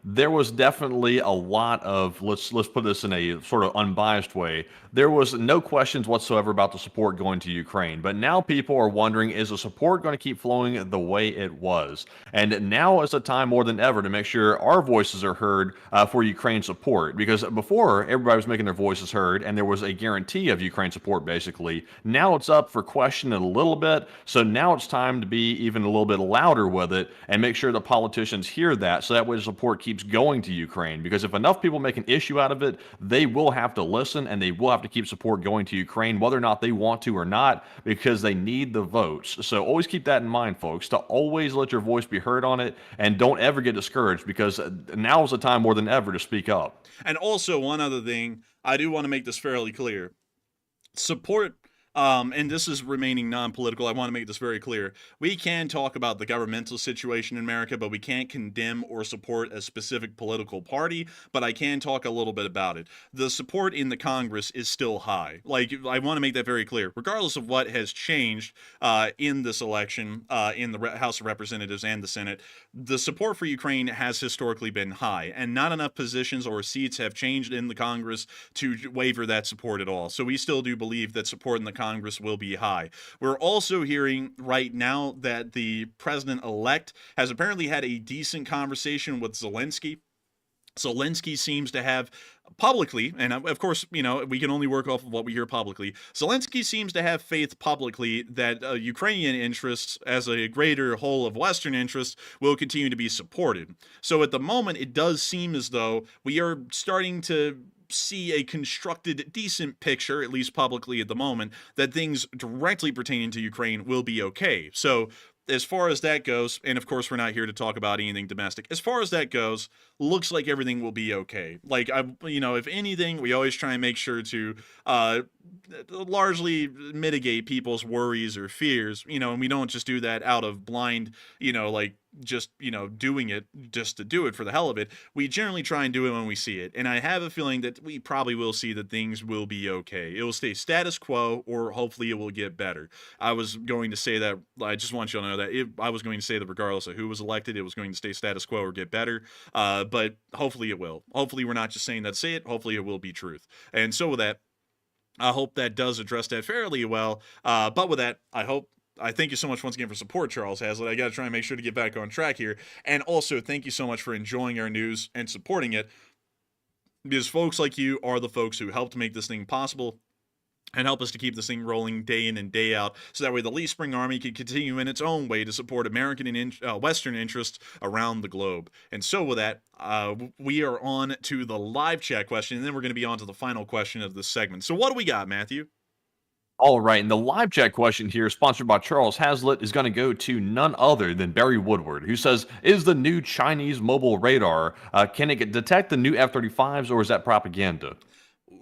there was definitely a lot of, let's put this in a sort of unbiased way, there was no questions whatsoever about the support going to Ukraine. But now people are wondering, is the support going to keep flowing the way it was? And now is the time more than ever to make sure our voices are heard for Ukraine support. Because before, everybody was making their voices heard and there was a guarantee of Ukraine support, basically. Now it's up for question a little bit. So now it's time to be even a little bit louder with it and make sure the politicians hear that, so that way the support keeps going to Ukraine. Because if enough people make an issue out of it, they will have to listen and they will have to keep support going to Ukraine, whether or not they want to or not, because they need the votes. So always keep that in mind, folks, to always let your voice be heard on it, and don't ever get discouraged, because now is the time more than ever to speak up. And also, one other thing, I do want to make this fairly clear. Support, and this is remaining non-political, I want to make this very clear. We can talk about the governmental situation in America, but we can't condemn or support a specific political party, but I can talk a little bit about it. The support in the Congress is still high. Like, I want to make that very clear. Regardless of what has changed in this election, in the House of Representatives and the Senate, the support for Ukraine has historically been high, and not enough positions or seats have changed in the Congress to waver that support at all. So we still do believe that support in the Congress will be high. We're also hearing right now that the president-elect has apparently had a decent conversation with Zelenskyy. Zelenskyy seems to have publicly, and of course, you know, we can only work off of what we hear publicly. Zelenskyy seems to have faith publicly that Ukrainian interests, as a greater whole of Western interests, will continue to be supported. So at the moment, it does seem as though we are starting to see a constructed, decent picture, at least publicly at the moment, that things directly pertaining to Ukraine will be okay. So as far as that goes, and of course we're not here to talk about anything domestic, as far as that goes, looks like everything will be okay. Like, if anything, we always try and make sure to largely mitigate people's worries or fears, and we don't just do that out of blind, just doing it just to do it for the hell of it. We generally try and do it when we see it, and I have a feeling that we probably will see that things will be okay. It will stay status quo, or hopefully it will get better. I was going to say that, I just want you to know that I was going to say that regardless of who was elected, it was going to stay status quo or get better, but hopefully it will. Hopefully we're not just saying that to say it, hopefully it will be truth. And so with that, I hope that does address that fairly well, but with that, I thank you so much once again for support, Charles Hazlitt. I got to try and make sure to get back on track here. And also, thank you so much for enjoying our news and supporting it, because folks like you are the folks who helped make this thing possible and help us to keep this thing rolling day in and day out, so that way the Lee Spring Army can continue in its own way to support American and Western interests around the globe. And so with that, we are on to the live chat question, and then we're going to be on to the final question of this segment. So what do we got, Matthew? All right, and the live chat question here, sponsored by Charles Hazlitt, is going to go to none other than Barry Woodward, who says, is the new Chinese mobile radar, can it detect the new F-35s, or is that propaganda?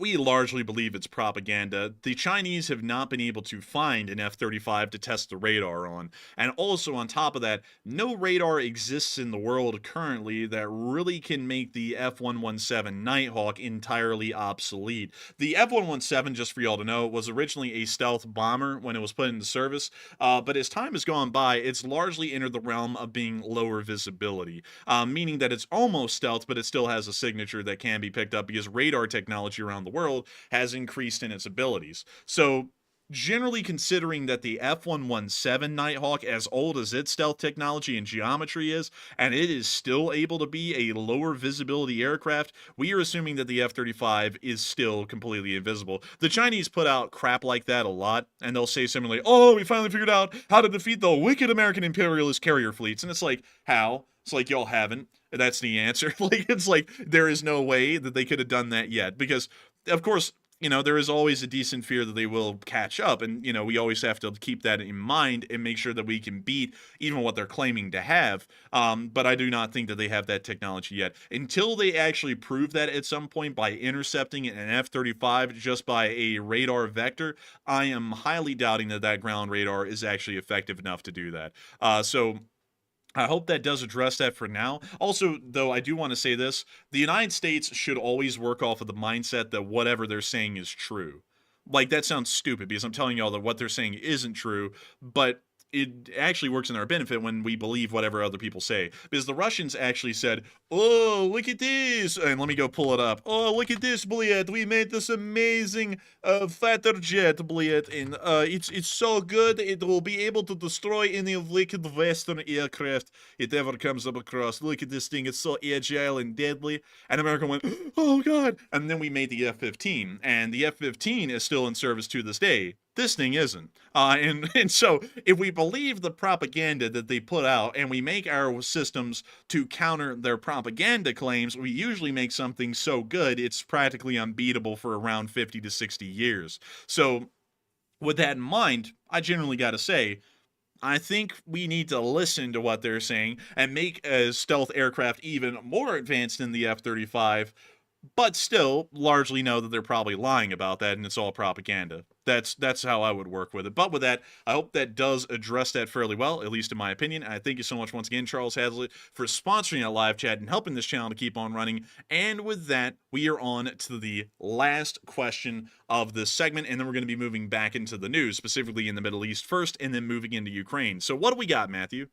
We largely believe it's propaganda. The Chinese have not been able to find an F-35 to test the radar on. And also on top of that, no radar exists in the world currently that really can make the F-117 Nighthawk entirely obsolete. The F-117, just for y'all to know, was originally a stealth bomber when it was put into service, but as time has gone by, it's largely entered the realm of being lower visibility, meaning that it's almost stealth, but it still has a signature that can be picked up because radar technology around the world has increased in its abilities. So generally, considering that the F-117 Nighthawk, as old as its stealth technology and geometry is, and it is still able to be a lower visibility aircraft, we are assuming that the F-35 is still completely invisible. The Chinese put out crap like that a lot, and they'll say similarly, oh, we finally figured out how to defeat the wicked American imperialist carrier fleets. And it's like, how? It's like, y'all haven't. That's the answer. It's like, there is no way that they could have done that yet, because of course, there is always a decent fear that they will catch up, and, we always have to keep that in mind and make sure that we can beat even what they're claiming to have, but I do not think that they have that technology yet. Until they actually prove that at some point by intercepting an F-35 just by a radar vector, I am highly doubting that ground radar is actually effective enough to do that. So I hope that does address that for now. Also, though, I do want to say this. The United States should always work off of the mindset that whatever they're saying is true. Like, that sounds stupid because I'm telling y'all that what they're saying isn't true, but it actually works in our benefit when we believe whatever other people say. Because the Russians actually said, oh, look at this, and let me go pull it up. Oh, look at this, bled, we made this amazing fighter jet, bled, and it's so good, it will be able to destroy any wicked Western aircraft it ever comes up across. Look at this thing, it's so agile and deadly. And America went, oh god, and then we made the F-15, and the F-15 is still in service to this day. This thing isn't. And so if we believe the propaganda that they put out and we make our systems to counter their propaganda claims, we usually make something so good it's practically unbeatable for around 50 to 60 years. So with that in mind, I generally got to say, I think we need to listen to what they're saying and make a stealth aircraft even more advanced than the F-35, but still largely know that they're probably lying about that and it's all propaganda. That's how I would work with it. But with that, I hope that does address that fairly well, at least in my opinion. And I thank you so much once again, Charles Hazlitt, for sponsoring that live chat and helping this channel to keep on running. And with that, we are on to the last question of this segment, and then we're going to be moving back into the news, specifically in the Middle East first, and then moving into Ukraine. So what do we got, Matthew?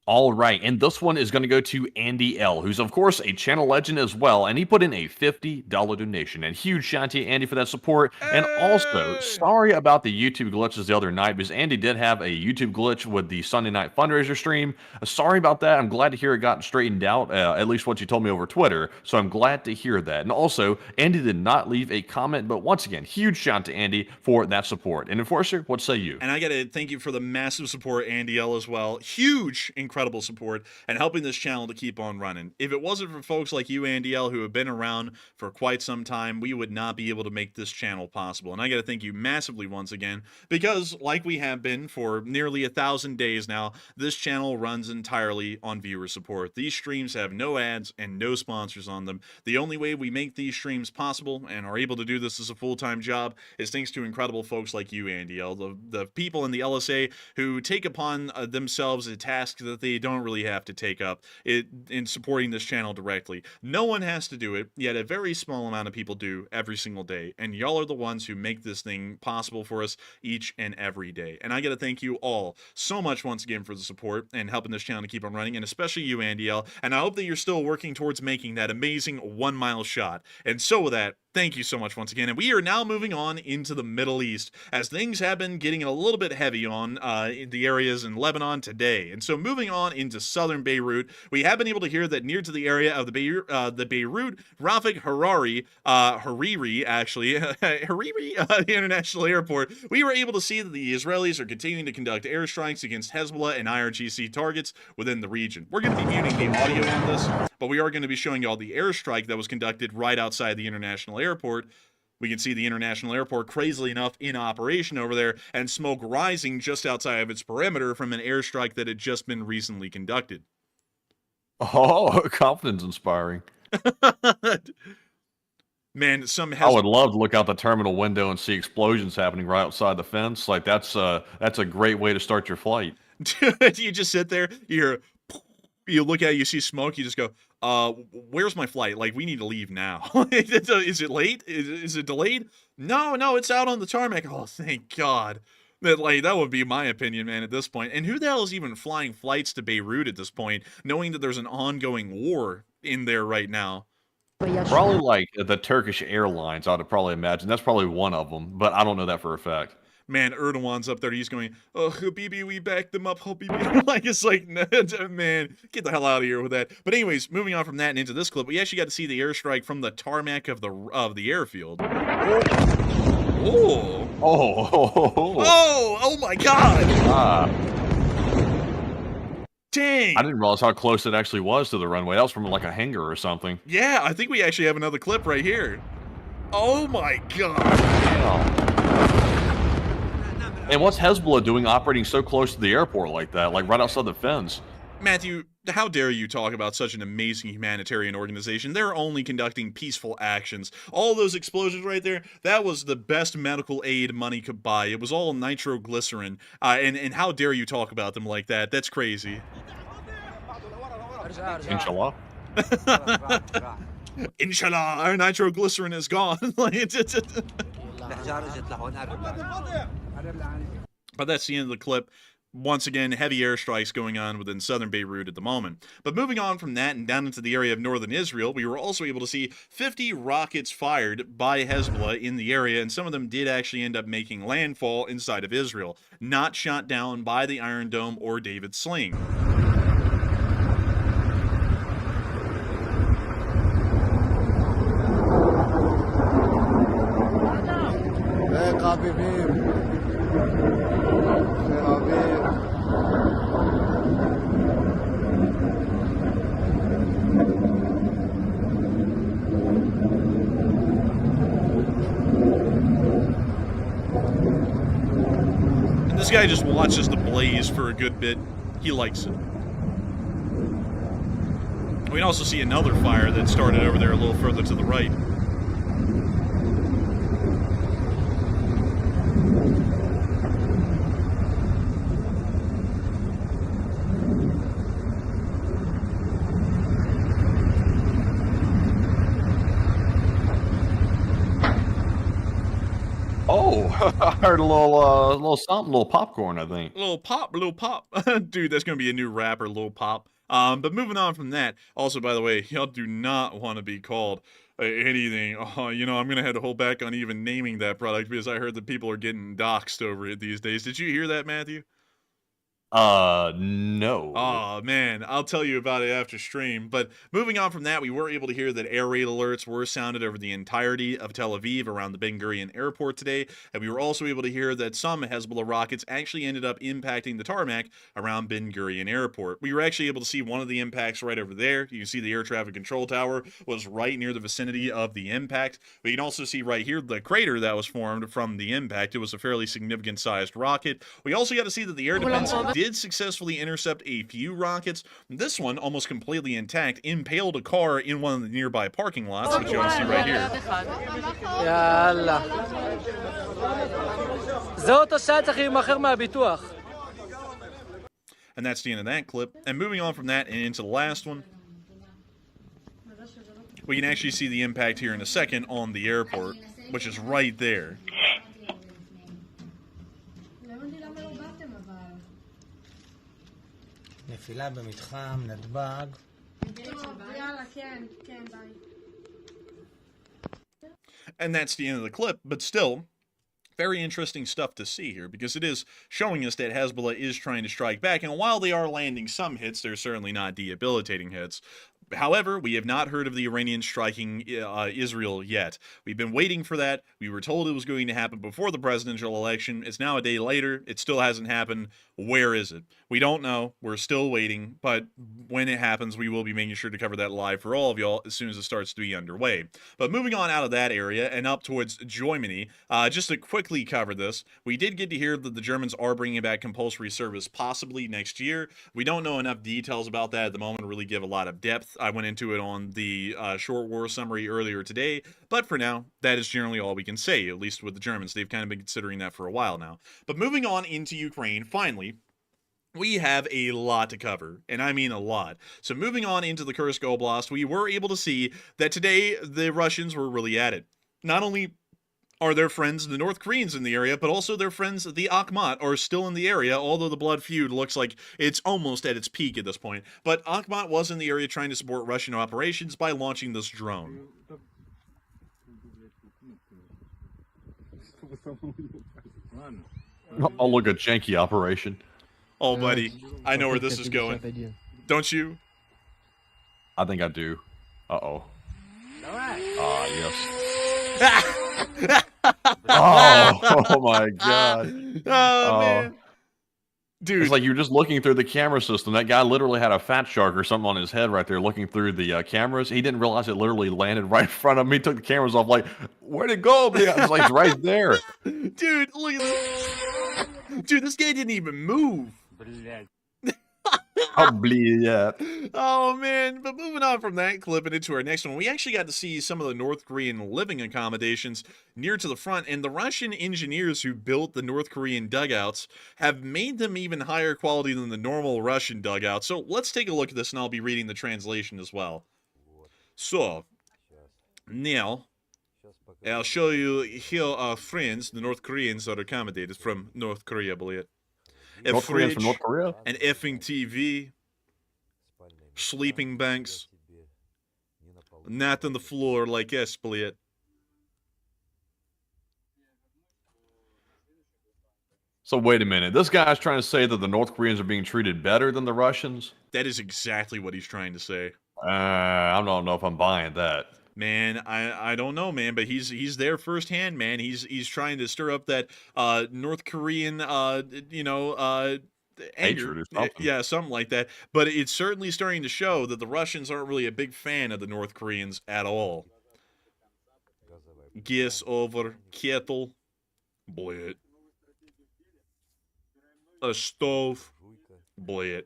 All right, and this one is going to go to Andy L., who's, of course, a channel legend as well, and he put in a $50 donation. And huge shout out to you, Andy, for that support. And also, sorry about the YouTube glitches the other night, because Andy did have a YouTube glitch with the Sunday night fundraiser stream. Sorry about that. I'm glad to hear it got straightened out, at least what you told me over Twitter, so I'm glad to hear that. And also, Andy did not leave a comment, but once again, huge shout out to Andy for that support. And Enforcer, what say you? And I got to thank you for the massive support, Andy L., as well. Huge, incredible support and helping this channel to keep on running. If it wasn't for folks like you, Andy L., who have been around for quite some time, we would not be able to make this channel possible. And I got to thank you massively once again, because like we have been for nearly 1,000 days now, this channel runs entirely on viewer support. These streams have no ads and no sponsors on them. The only way we make these streams possible and are able to do this as a full-time job is thanks to incredible folks like you, Andy L., the people in the LSA who take upon themselves a task that they don't really have to take up in supporting this channel directly. No one has to do it, yet a very small amount of people do every single day, and y'all are the ones who make this thing possible for us each and every day. And I gotta thank you all so much once again for the support and helping this channel to keep on running, and especially you, Andy L., and I hope that you're still working towards making that amazing 1 mile shot. And so with that, thank you so much once again, and we are now moving on into the Middle East, as things have been getting a little bit heavy on in the areas in Lebanon today. And so moving on into southern Beirut, we have been able to hear that near to the area of the Beirut Rafik Hariri International Airport, we were able to see that the Israelis are continuing to conduct airstrikes against Hezbollah and IRGC targets within the region. We're going to be muting the audio on this, but we are going to be showing y'all the airstrike that was conducted right outside the international airport. We can see the international airport, crazily enough, in operation over there, and smoke rising just outside of its perimeter from an airstrike that had just been recently conducted. Oh, confidence inspiring. Man, I would love to look out the terminal window and see explosions happening right outside the fence. Like, that's a great way to start your flight. You just sit there, you look at it, you see smoke, you just go, where's my flight? Like, we need to leave now. Is it late? Is it delayed? No, it's out on the tarmac. Oh, thank God. That would be my opinion, man, at this point. And who the hell is even flying flights to Beirut at this point, knowing that there's an ongoing war in there right now? Probably like the Turkish Airlines, I'd probably imagine. That's probably one of them, but I don't know that for a fact. Man, Erdogan's up there. He's going, oh, Habibi, we backed them up. Habibi. Like, it's like, man, get the hell out of here with that. But anyways, moving on from that and into this clip, we actually got to see the airstrike from the tarmac of the airfield. Oh my God. Dang. I didn't realize how close it actually was to the runway. That was from like a hangar or something. Yeah, I think we actually have another clip right here. Oh my God. Wow. And what's Hezbollah doing operating so close to the airport like that, like right outside the fence? Matthew, how dare you talk about such an amazing humanitarian organization? They're only conducting peaceful actions. All those explosions right there, that was the best medical aid money could buy. It was all nitroglycerin. And how dare you talk about them like that? That's crazy. Inshallah. Inshallah, our nitroglycerin is gone. But that's the end of the clip. Once again, heavy airstrikes going on within southern Beirut at the moment. But moving on from that and down into the area of northern Israel, we were also able to see 50 rockets fired by Hezbollah in the area, and some of them did actually end up making landfall inside of Israel, not shot down by the Iron Dome or David Sling. guy just watches the blaze for a good bit. He likes it. We can also see another fire that started over there a little further to the right. Oh, I heard a little something, little popcorn, I think. Little pop. Dude, that's gonna be a new rapper, Lil Pop. But moving on from that, also, by the way, y'all do not want to be called anything. You know, I'm gonna have to hold back on even naming that product because I heard that people are getting doxxed over it these days. Did you hear that, Matthew? No. Oh man, I'll tell you about it after stream. But moving on from that, we were able to hear that air raid alerts were sounded over the entirety of Tel Aviv around the Ben Gurion airport today, and we were also able to hear that some Hezbollah rockets actually ended up impacting the tarmac around Ben Gurion airport. We were actually able to see one of the impacts right over there. You can see the air traffic control tower was right near the vicinity of the impact. We can also see right here the crater that was formed from the impact. It was a fairly significant sized rocket. We also got to see that the air defense did successfully intercept a few rockets. This one, almost completely intact, impaled a car in one of the nearby parking lots, which you can see right here. And that's the end of that clip. And moving on from that and into the last one, we can actually see the impact here in a second on the airport, which is right there. נפילה במתחם, נתב"ג. And that's the end of the clip, but still, very interesting stuff to see here, because it is showing us that Hezbollah is trying to strike back, and while they are landing some hits, they're certainly not debilitating hits. However, we have not heard of the Iranians striking Israel yet. We've been waiting for that. We were told it was going to happen before the presidential election. It's now a day later. It still hasn't happened. Where is it? We don't know. We're still waiting. But when it happens, we will be making sure to cover that live for all of y'all as soon as it starts to be underway. But moving on out of that area and up towards Germany, just to quickly cover this, we did get to hear that the Germans are bringing back compulsory service possibly next year. We don't know enough details about that at the moment to really give a lot of depth. I went into it on the short war summary earlier today, but for now, that is generally all we can say, at least with the Germans. They've kind of been considering that for a while now. But moving on into Ukraine, finally, we have a lot to cover, and I mean a lot. So moving on into the Kursk Oblast, we were able to see that today the Russians were really at it. Not only are their friends, the North Koreans, in the area, but also their friends, the Akhmat, are still in the area, although the blood feud looks like it's almost at its peak at this point. But Akhmat was in the area trying to support Russian operations by launching this drone. Oh, look, a janky operation. Oh, buddy, I know where this is going. Don't you? I think I do. Uh-oh. Ah, yes. Oh my god. Oh, man. Dude. It's like you're just looking through the camera system. That guy literally had a fat shark or something on his head right there looking through the cameras. He didn't realize it literally landed right in front of him. He took the cameras off like, where'd it go? It was like, it's right there. Dude, look at this. Dude, this guy didn't even move. Oh man, but moving on from that clip and into our next one, we actually got to see some of the North Korean living accommodations near to the front, and the Russian engineers who built the North Korean dugouts have made them even higher quality than the normal Russian dugouts. So let's take a look at this, and I'll be reading the translation as well. So, now, I'll show you here our friends, the North Koreans are accommodated from North Korea, believe it. North Koreans from North Korea? An effing TV, sleeping banks, not on the floor like Esplit. So wait a minute. This guy's trying to say that the North Koreans are being treated better than the Russians? That is exactly what he's trying to say. I don't know if I'm buying that. Man, I don't know, man, but he's there firsthand, man. He's trying to stir up that North Korean anger. Hatred or something. Yeah, something like that. But it's certainly starting to show that the Russians aren't really a big fan of the North Koreans at all. Guess over kettle, blit. a stove, bled.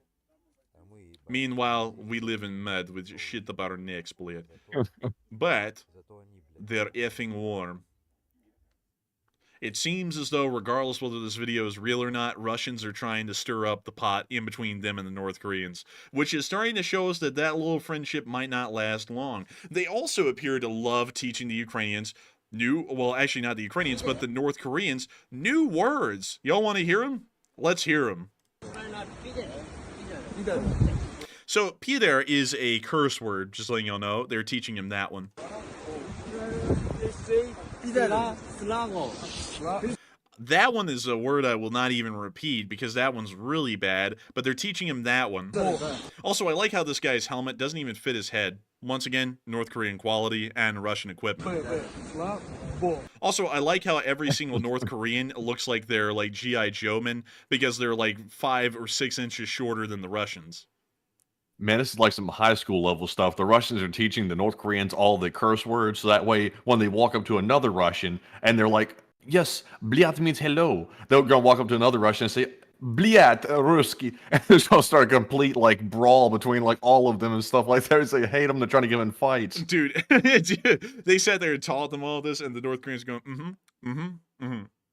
Meanwhile, we live in mud with shit up our necks, bled. But they're effing warm. It seems as though, regardless whether this video is real or not, Russians are trying to stir up the pot in between them and the North Koreans, which is starting to show us that that little friendship might not last long. They also appear to love teaching the Ukrainians well, actually not the Ukrainians, but the North Koreans, new words. Y'all want to hear them? Let's hear them. So, Pider is a curse word, just letting y'all know. They're teaching him that one. That one is a word I will not even repeat because that one's really bad, but they're teaching him that one. Also, I like how this guy's helmet doesn't even fit his head. Once again, North Korean quality and Russian equipment. Also, I like how every single North Korean looks like they're like G.I. Joe-men because they're like 5 or 6 inches shorter than the Russians. Man, this is like some high school level stuff. The Russians are teaching the North Koreans all the curse words, so that way when they walk up to another Russian and they're like, yes, bliat means hello, they'll go walk up to another Russian and say, bliat, Ruski, and there's going to start a complete like brawl between like all of them and stuff like that. They hate them, they're trying to get in fights. Dude, they sat there and taught them all this, and the North Koreans going,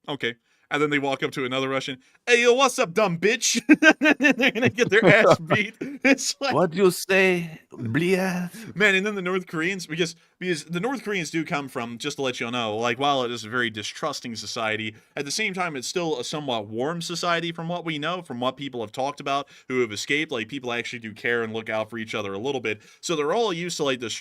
okay. And then they walk up to another Russian. Hey, yo, what's up, dumb bitch? They're going to get their ass beat. It's like, what do you say, bliat? Man, and then the North Koreans, because the North Koreans do come from, just to let you know, like, while it is a very distrusting society, at the same time, it's still a somewhat warm society from what we know, from what people have talked about who have escaped. Like, people actually do care and look out for each other a little bit. So they're all used to, like, this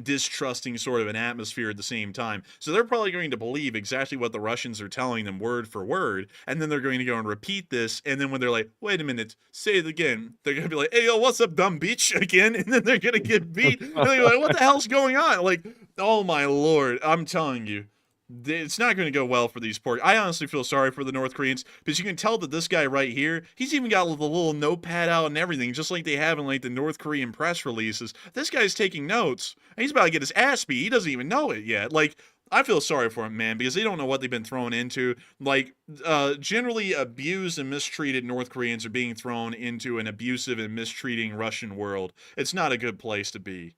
distrusting sort of an atmosphere at the same time. So they're probably going to believe exactly what the Russians are telling them word for word, and then they're going to go and repeat this, and then when they're like, wait a minute, say it again, they're going to be like, hey, yo, what's up, dumb bitch, again, and then they're going to get beat, and they're like, what the hell's going on? Like, oh my lord, I'm telling you, it's not going to go well for these poor. I honestly feel sorry for the North Koreans, because you can tell that this guy right here, he's even got the little notepad out and everything, just like they have in like the North Korean press releases. This guy's taking notes, and he's about to get his ass beat. He doesn't even know it yet. Like, I feel sorry for him, man, because they don't know what they've been thrown into. Like, generally abused and mistreated North Koreans are being thrown into an abusive and mistreating Russian world. It's not a good place to be.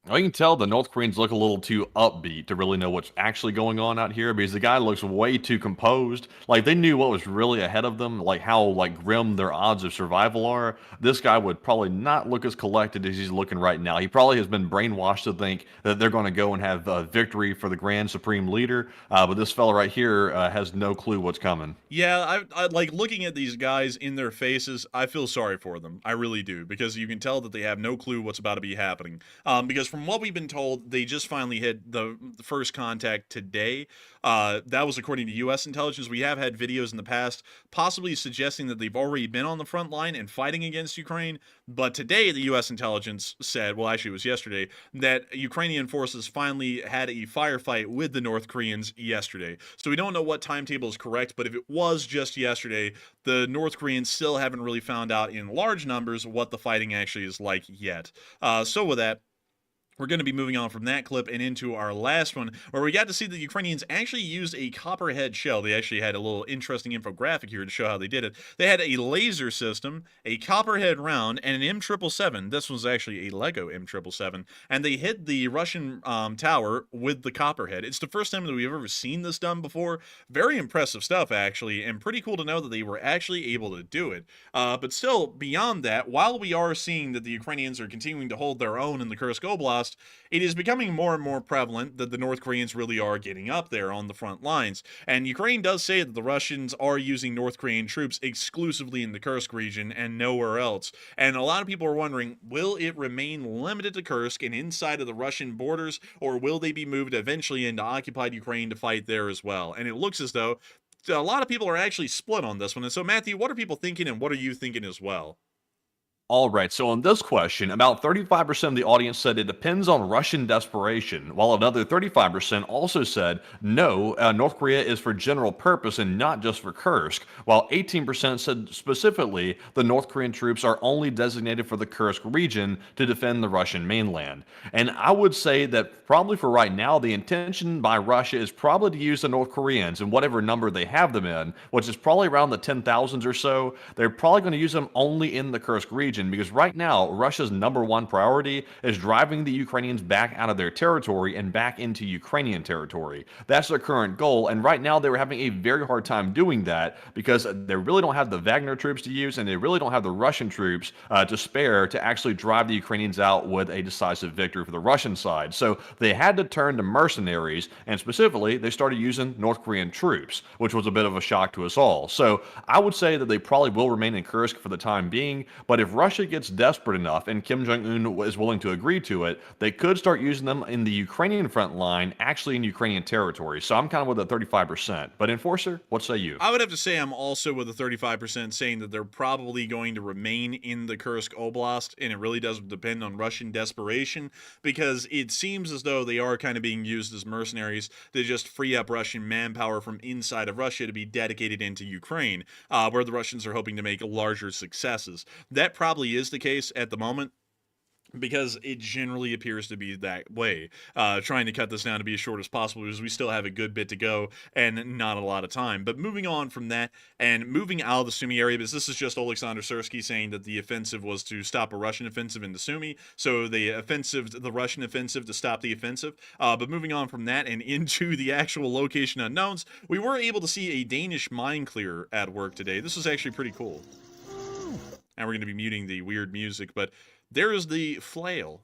I can tell the North Koreans look a little too upbeat to really know what's actually going on out here because the guy looks way too composed. Like, they knew what was really ahead of them, like how like grim their odds of survival are. This guy would probably not look as collected as he's looking right now. He probably has been brainwashed to think that they're going to go and have victory for the Grand Supreme Leader. But this fella right here has no clue what's coming. Yeah, I like looking at these guys in their faces. I feel sorry for them. I really do, because you can tell that they have no clue what's about to be happening. Because from what we've been told, they just finally hit the first contact today. That was according to U.S. intelligence. We have had videos in the past possibly suggesting that they've already been on the front line and fighting against Ukraine. But today, the U.S. intelligence said, well, actually it was yesterday, that Ukrainian forces finally had a firefight with the North Koreans yesterday. So we don't know what timetable is correct, but if it was just yesterday, the North Koreans still haven't really found out in large numbers what the fighting actually is like yet. So with that, we're going to be moving on from that clip and into our last one, where we got to see the Ukrainians actually used a copperhead shell. They actually had a little interesting infographic here to show how they did it. They had a laser system, a copperhead round, and an M777. This was actually a Lego M777. And they hit the Russian tower with the copperhead. It's the first time that we've ever seen this done before. Very impressive stuff, actually, and pretty cool to know that they were actually able to do it. But still, beyond that, while we are seeing that the Ukrainians are continuing to hold their own in the Kursk Oblast, it is becoming more and more prevalent that the North Koreans really are getting up there on the front lines. And Ukraine does say that the Russians are using North Korean troops exclusively in the Kursk region and nowhere else. And a lot of people are wondering, will it remain limited to Kursk and inside of the Russian borders, or will they be moved eventually into occupied Ukraine to fight there as well? And it looks as though a lot of people are actually split on this one. And so, Matthew, what are people thinking, and what are you thinking as well? All right, so on this question, about 35% of the audience said it depends on Russian desperation, while another 35% also said no, North Korea is for general purpose and not just for Kursk, while 18% said specifically the North Korean troops are only designated for the Kursk region to defend the Russian mainland. And I would say that probably for right now, the intention by Russia is probably to use the North Koreans in whatever number they have them in, which is probably around the 10,000s or so. They're probably going to use them only in the Kursk region because right now, Russia's number one priority is driving the Ukrainians back out of their territory and back into Ukrainian territory. That's their current goal, and right now they were having a very hard time doing that because they really don't have the Wagner troops to use, and they really don't have the Russian troops to spare to actually drive the Ukrainians out with a decisive victory for the Russian side. So they had to turn to mercenaries, and specifically, they started using North Korean troops, which was a bit of a shock to us all. So I would say that they probably will remain in Kursk for the time being, but if Russia gets desperate enough and Kim Jong-un is willing to agree to it, they could start using them in the Ukrainian front line, actually in Ukrainian territory. So I'm kind of with the 35%. But Enforcer, what say you? I would have to say I'm also with the 35% saying that they're probably going to remain in the Kursk Oblast, and it really does depend on Russian desperation, because it seems as though they are kind of being used as mercenaries to just free up Russian manpower from inside of Russia to be dedicated into Ukraine, where the Russians are hoping to make larger successes. That probably is the case at the moment, because it generally appears to be that way. Trying to cut this down to be as short as possible because we still have a good bit to go and not a lot of time. But moving on from that and moving out of the Sumy area, because this is just Oleksandr Syrskyi saying that the offensive was to stop a Russian offensive into Sumy, so the Russian offensive to stop the offensive. But moving on from that and into the actual location unknowns, we were able to see a Danish mine clearer at work today. This was actually pretty cool. And we're going to be muting the weird music, but there is the flail.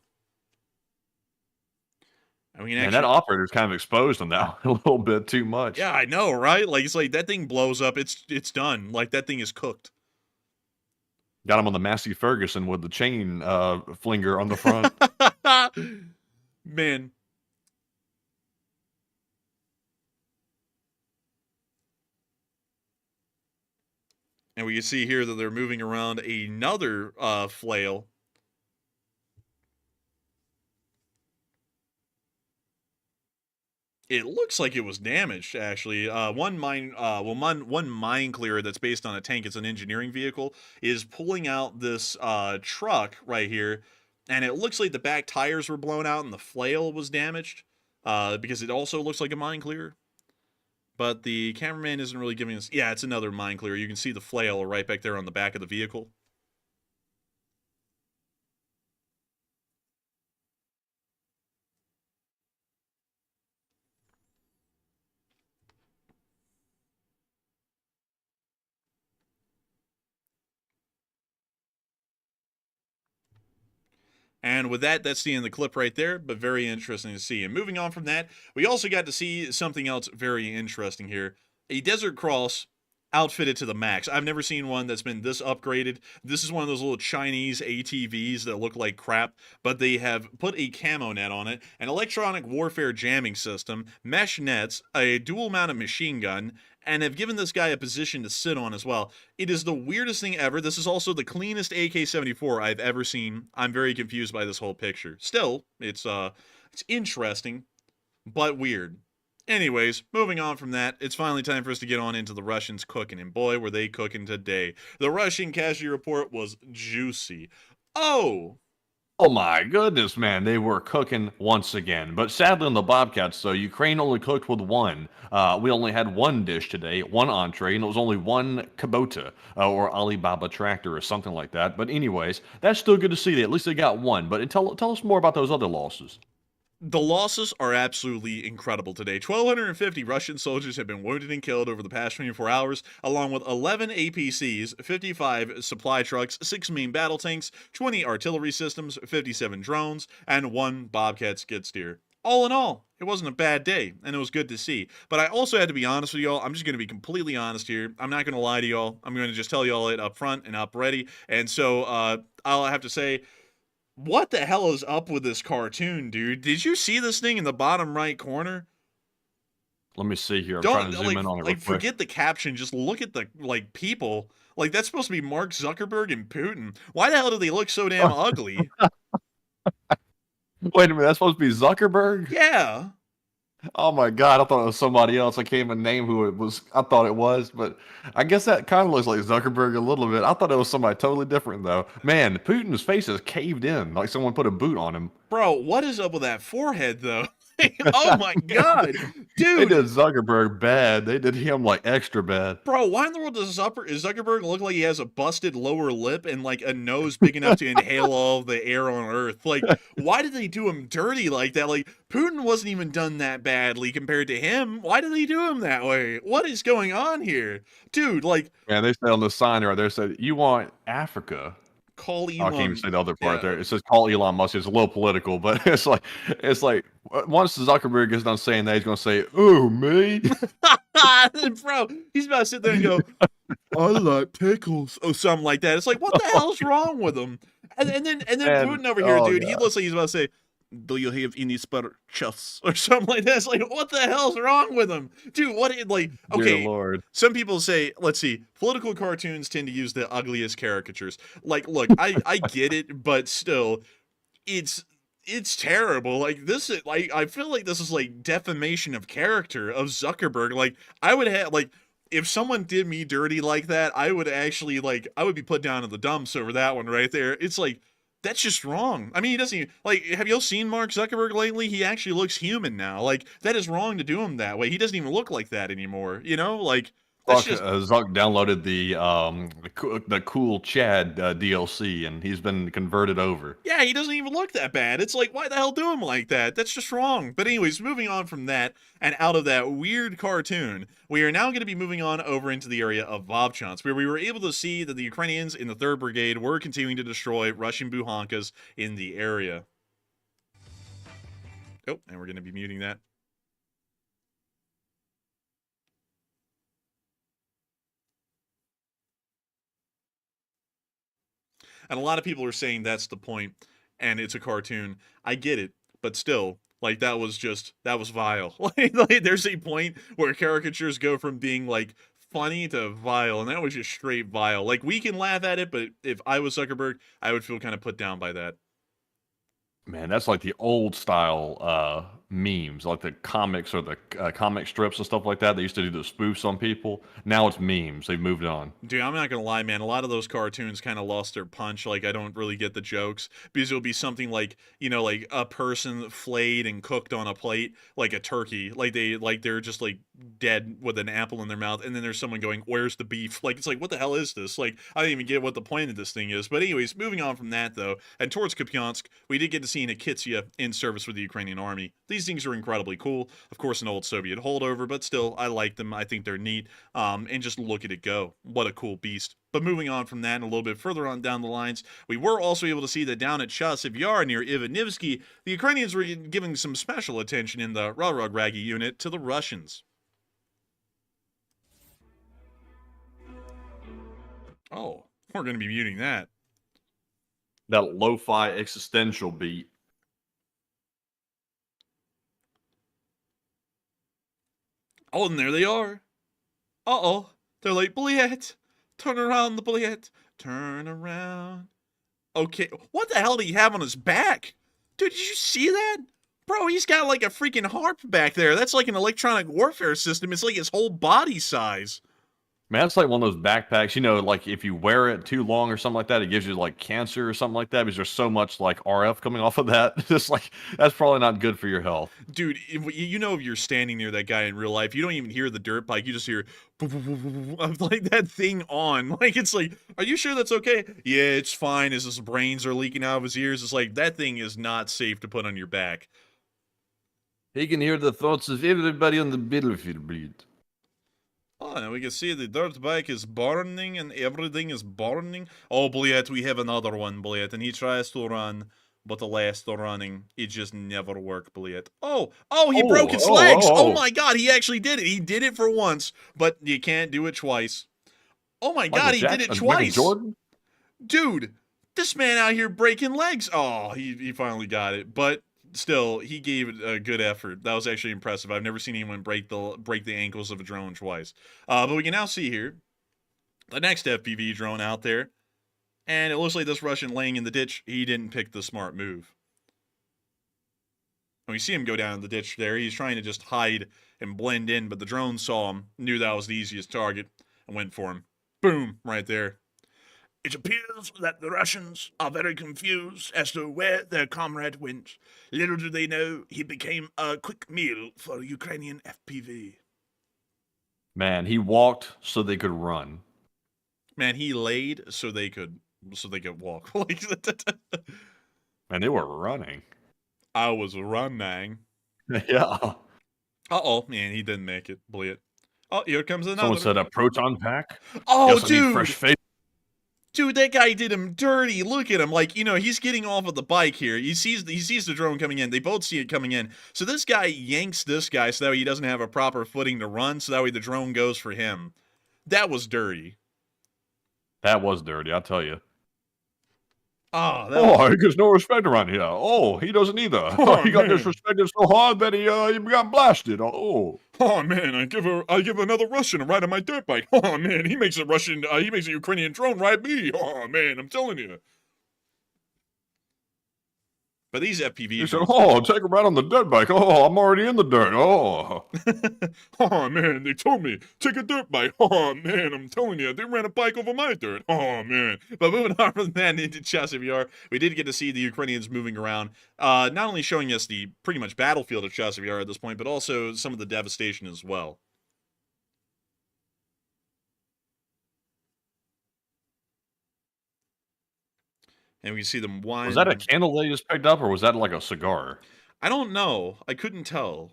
I mean, And that operator's kind of exposed on that a little bit too much. Yeah, I know, right? Like, it's like that thing blows up, it's done. Like, that thing is cooked. Got him on the Massey Ferguson with the chain flinger on the front. Man. And we can see here that they're moving around another flail. It looks like it was damaged, actually. One mine clearer that's based on a tank, it's an engineering vehicle, is pulling out this truck right here, and it looks like the back tires were blown out and the flail was damaged, because it also looks like a mine clearer. But the cameraman isn't really giving us... Yeah, it's another mine clearer. You can see the flail right back there on the back of the vehicle. And with that, that's the end of the clip right there, but very interesting to see. And moving on from that, we also got to see something else very interesting here. A Desert Cross outfitted to the max. I've never seen one that's been this upgraded. This is one of those little Chinese ATVs that look like crap, but they have put a camo net on it, an electronic warfare jamming system, mesh nets, a dual-mounted machine gun, and have given this guy a position to sit on as well. It is the weirdest thing ever. This is also the cleanest AK-74 I've ever seen. I'm very confused by this whole picture. Still, it's interesting, but weird. Anyways, moving on from that, it's finally time for us to get on into the Russians cooking, and boy, were they cooking today. The Russian casualty report was juicy. Oh my goodness, man, they were cooking once again. But sadly on the Bobcats, though, Ukraine only cooked with one. We only had one dish today, one entree, and it was only one Kubota, or Alibaba tractor, or something like that. But anyways, that's still good to see. At least they got one. But tell us more about those other losses. The losses are absolutely incredible today. 1,250 Russian soldiers have been wounded and killed over the past 24 hours, along with 11 APCs, 55 supply trucks, 6 main battle tanks, 20 artillery systems, 57 drones, and 1 Bobcat skid steer. All in all, it wasn't a bad day, and it was good to see. But I also had to be honest with y'all. I'm just going to be completely honest here. I'm not going to lie to y'all. I'm going to just tell y'all it up front and up ready. And so I'll have to say, what the hell is up with this cartoon, dude? Did you see this thing in the bottom right corner? Let me see here. I'm trying to zoom in on it real quick. Forget the caption. Just look at the, people. Like, that's supposed to be Mark Zuckerberg and Putin. Why the hell do they look so damn ugly? Wait a minute, that's supposed to be Zuckerberg? Yeah. Oh my God, I thought it was somebody else. I can't even name who it was. I thought it was, but I guess that kind of looks like Zuckerberg a little bit. I thought it was somebody totally different, though. Man, Putin's face is caved in, like someone put a boot on him. Bro, what is up with that forehead, though? Oh my God. They Dude. did Zuckerberg bad. They did him like extra bad. Bro, why in the world does Zuckerberg look like he has a busted lower lip and like a nose big enough to inhale all of the air on Earth? Like, why did they do him dirty like that? Like, Putin wasn't even done that badly compared to him. Why did they do him that way? What is going on here? Dude, like... Man, they said on the sign right there, said, you want Africa. Call Elon. I can't even say the other part there. It says call Elon Musk. It's a little political, but it's like once Zuckerberg gets done saying that, he's gonna say, "Oh me," bro. He's about to sit there and go, "I like pickles" or something like that. It's like, what the hell's wrong with him? And then Putin over here, dude. God. He looks like he's about to say, "Do you have any spare chests?" or something like that. It's like, what the hell's wrong with him, dude? What like? Okay, dear Lord. Some people say, let's see, political cartoons tend to use the ugliest caricatures. Like, look, I get it, but still, it's terrible. Like this is like I feel like this is like defamation of character of Zuckerberg. Like I would have like. If someone did me dirty like that, I would actually like I would be put down in the dumps over that one right there. It's like that's just wrong. I mean, he doesn't even, like, have you all seen Mark Zuckerberg lately? He actually looks human now. Like, that is wrong to do him that way. He doesn't even look like that anymore. You know, like that's just... Zuck downloaded the Cool Chad DLC, and he's been converted over. Yeah, he doesn't even look that bad. It's like, why the hell do him like that? That's just wrong. But anyways, moving on from that and out of that weird cartoon, we are now going to be moving on over into the area of Vovchansk, where we were able to see that the Ukrainians in the 3rd Brigade were continuing to destroy Russian Buhankas in the area. Oh, and we're going to be muting that. And a lot of people are saying that's the point, and it's a cartoon. I get it, but still, like, that was vile. Like, there's a point where caricatures go from being, like, funny to vile, and that was just straight vile. Like, we can laugh at it, but if I was Zuckerberg, I would feel kind of put down by that. Man, that's like the old style memes, like the comics or the comic strips and stuff like that. They used to do the spoofs on people. Now it's memes. They've moved on. Dude, I'm not gonna lie, man. A lot of those cartoons kind of lost their punch. Like, I don't really get the jokes because it'll be something like, you know, like a person flayed and cooked on a plate, like a turkey. Like they're just like dead with an apple in their mouth, and then there's someone going, "Where's the beef?" Like, it's like, what the hell is this? Like, I don't even get what the point of this thing is. But anyways, moving on from that though, and towards Kaspiysk, we did get to see Nikitsia in service with the Ukrainian army. These things are incredibly cool. Of course, an old Soviet holdover, but still, I like them. I think they're neat. And just look at it go. What a cool beast. But moving on from that and a little bit further on down the lines, we were also able to see that down at Chasiv Yar near Ivanivsky, the Ukrainians were giving some special attention in the Rarogragi unit to the Russians. Oh, we're going to be muting that. That lo-fi existential beat. Oh, and there they are. Uh-oh. They're like, Bliet, turn around the Bliet, turn around. Okay, what the hell do you have on his back? Dude, did you see that? Bro, he's got like a freaking harp back there. That's like an electronic warfare system. It's like his whole body size. Man, it's like one of those backpacks, you know, like if you wear it too long or something like that, it gives you like cancer or something like that because there's so much like RF coming off of that. Just like, that's probably not good for your health. Dude, you know, if you're standing near that guy in real life, you don't even hear the dirt bike. You just hear like that thing on. Like, it's like, are you sure that's okay? Yeah, it's fine as his brains are leaking out of his ears. It's like, that thing is not safe to put on your back. He can hear the thoughts of everybody on the battlefield, bleed. Oh, now we can see the dirt bike is burning and everything is burning. Oh, Bliet, we have another one, Bliet, and he tries to run, but the last running, it just never worked, Bliet. He broke his legs. Oh my God, he actually did it. He did it for once, but you can't do it twice. Oh my God, he did it twice. Dude, this man out here breaking legs. Oh, he finally got it, but still, he gave it a good effort. That was actually impressive. I've never seen anyone break the ankles of a drone twice. But we can now see here the next FPV drone out there. And it looks like this Russian laying in the ditch, he didn't pick the smart move. When you see him go down in the ditch there, he's trying to just hide and blend in, but the drone saw him, knew that was the easiest target, and went for him. Boom, right there. It appears that the Russians are very confused as to where their comrade went. Little do they know, he became a quick meal for Ukrainian FPV. Man, he walked so they could run. Man, he laid so they could walk. And they were running. I was running. Yeah. Uh-oh, man, he didn't make it. Bleed it. Oh, here comes another. Someone said a proton pack. Oh, Yes, I need fresh dude. face. Dude, that guy did him dirty. Look at him. Like, you know, he's getting off of the bike here. He sees the drone coming in. They both see it coming in. So this guy yanks this guy so that way he doesn't have a proper footing to run, so that way the drone goes for him. That was dirty. That was dirty, I'll tell you. Oh, he gets no respect around here. Oh, he doesn't either. Oh, he got man. disrespected so hard that he got blasted. Oh. Oh man, I give another Russian a ride on my dirt bike. Oh man, he makes a Ukrainian drone ride me. Oh man, I'm telling you. But these FPV He said, drones, oh, take a ride on the dirt bike. Oh, I'm already in the dirt. Oh. oh man, they told me take a dirt bike. Oh man, I'm telling you, they ran a bike over my dirt. Oh man. But moving on from that into Chasiv Yar, we did get to see the Ukrainians moving around, not only showing us the pretty much battlefield of Chasiv Yar at this point, but also some of the devastation as well. And we can see them wind. Was that a candle they just picked up, or was that like a cigar? I don't know. I couldn't tell.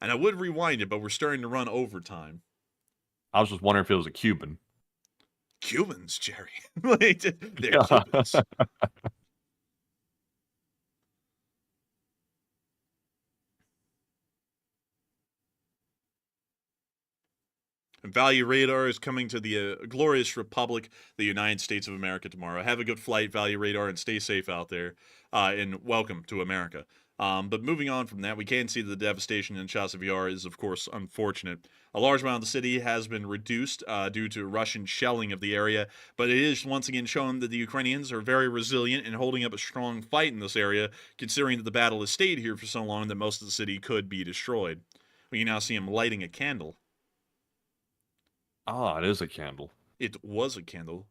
And I would rewind it, but we're starting to run overtime. I was just wondering if it was a Cuban. Cubans, Jerry. Like, they're Yeah. Cubans. And Value Radar is coming to the glorious Republic, the United States of America tomorrow. Have a good flight, Value Radar, and stay safe out there. And welcome to America. But moving on from that, we can see the devastation in Chasiv Yar is, of course, unfortunate. A large amount of the city has been reduced due to Russian shelling of the area, but it is once again shown that the Ukrainians are very resilient and holding up a strong fight in this area, considering that the battle has stayed here for so long that most of the city could be destroyed. We can now see him lighting a candle. Ah, it is a candle. It was a candle.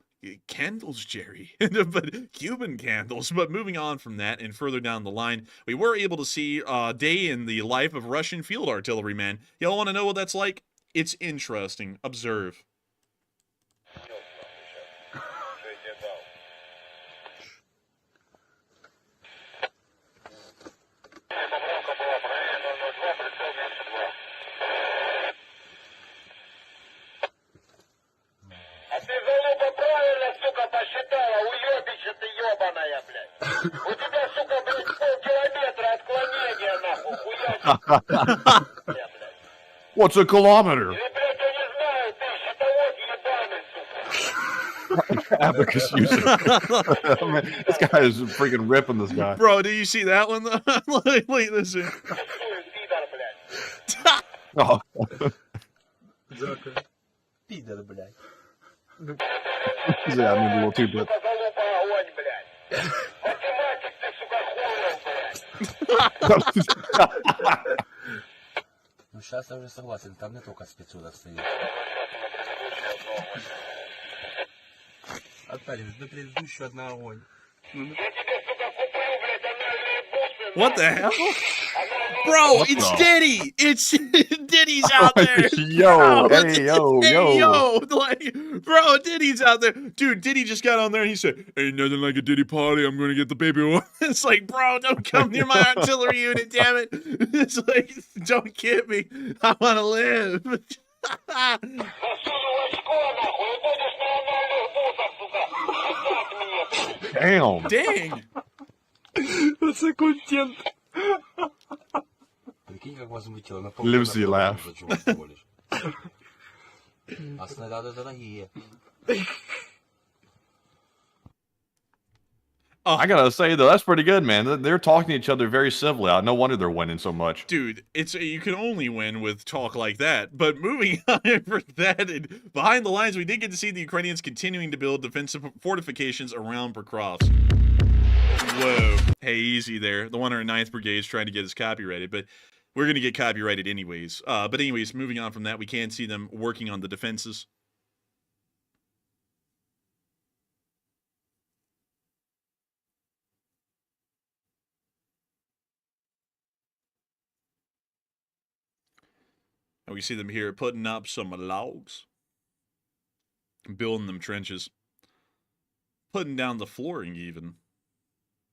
Candles, Jerry. But Cuban candles. But moving on from that and further down the line, we were able to see a day in the life of Russian field artilleryman. Y'all want to know what that's like? It's interesting. Observe. What's a kilometer? Abacus user. Man, this guy is freaking ripping this guy. Bro, did you see that one? Look, listen. Oh. Пидор, блядь. Yeah, I mean, a little too, but Ну сейчас я уже согласен, там не только спецура стоит. Отпарим, до предыдущего одна огонь. What the hell? Bro, What it's the- Diddy! It's Diddy's out there! Yo, Bro, hey, yo. yo! Like, bro, Diddy's out there. Dude, Diddy just got on there and he said, ain't nothing like a Diddy party, I'm gonna get the baby one. It's like, bro, don't come near my artillery unit, damn it. It's like, don't get me. I wanna live. Damn. Dang. Прикинь, как возмутило. На Lives the laugh. всего лишь. А снаряды дорогие. I gotta say though, that's pretty good, man. They're talking to each other very civilly. No wonder they're winning so much. Dude, you can only win with talk like that. But moving on for that, and behind the lines, we did get to see the Ukrainians continuing to build defensive fortifications around Pokrovsk. Whoa. Hey, easy there. The 109th Brigade's trying to get us copyrighted, but we're going to get copyrighted anyways. But anyways, moving on from that, we can see them working on the defenses. And we see them here putting up some logs, building them trenches, putting down the flooring even.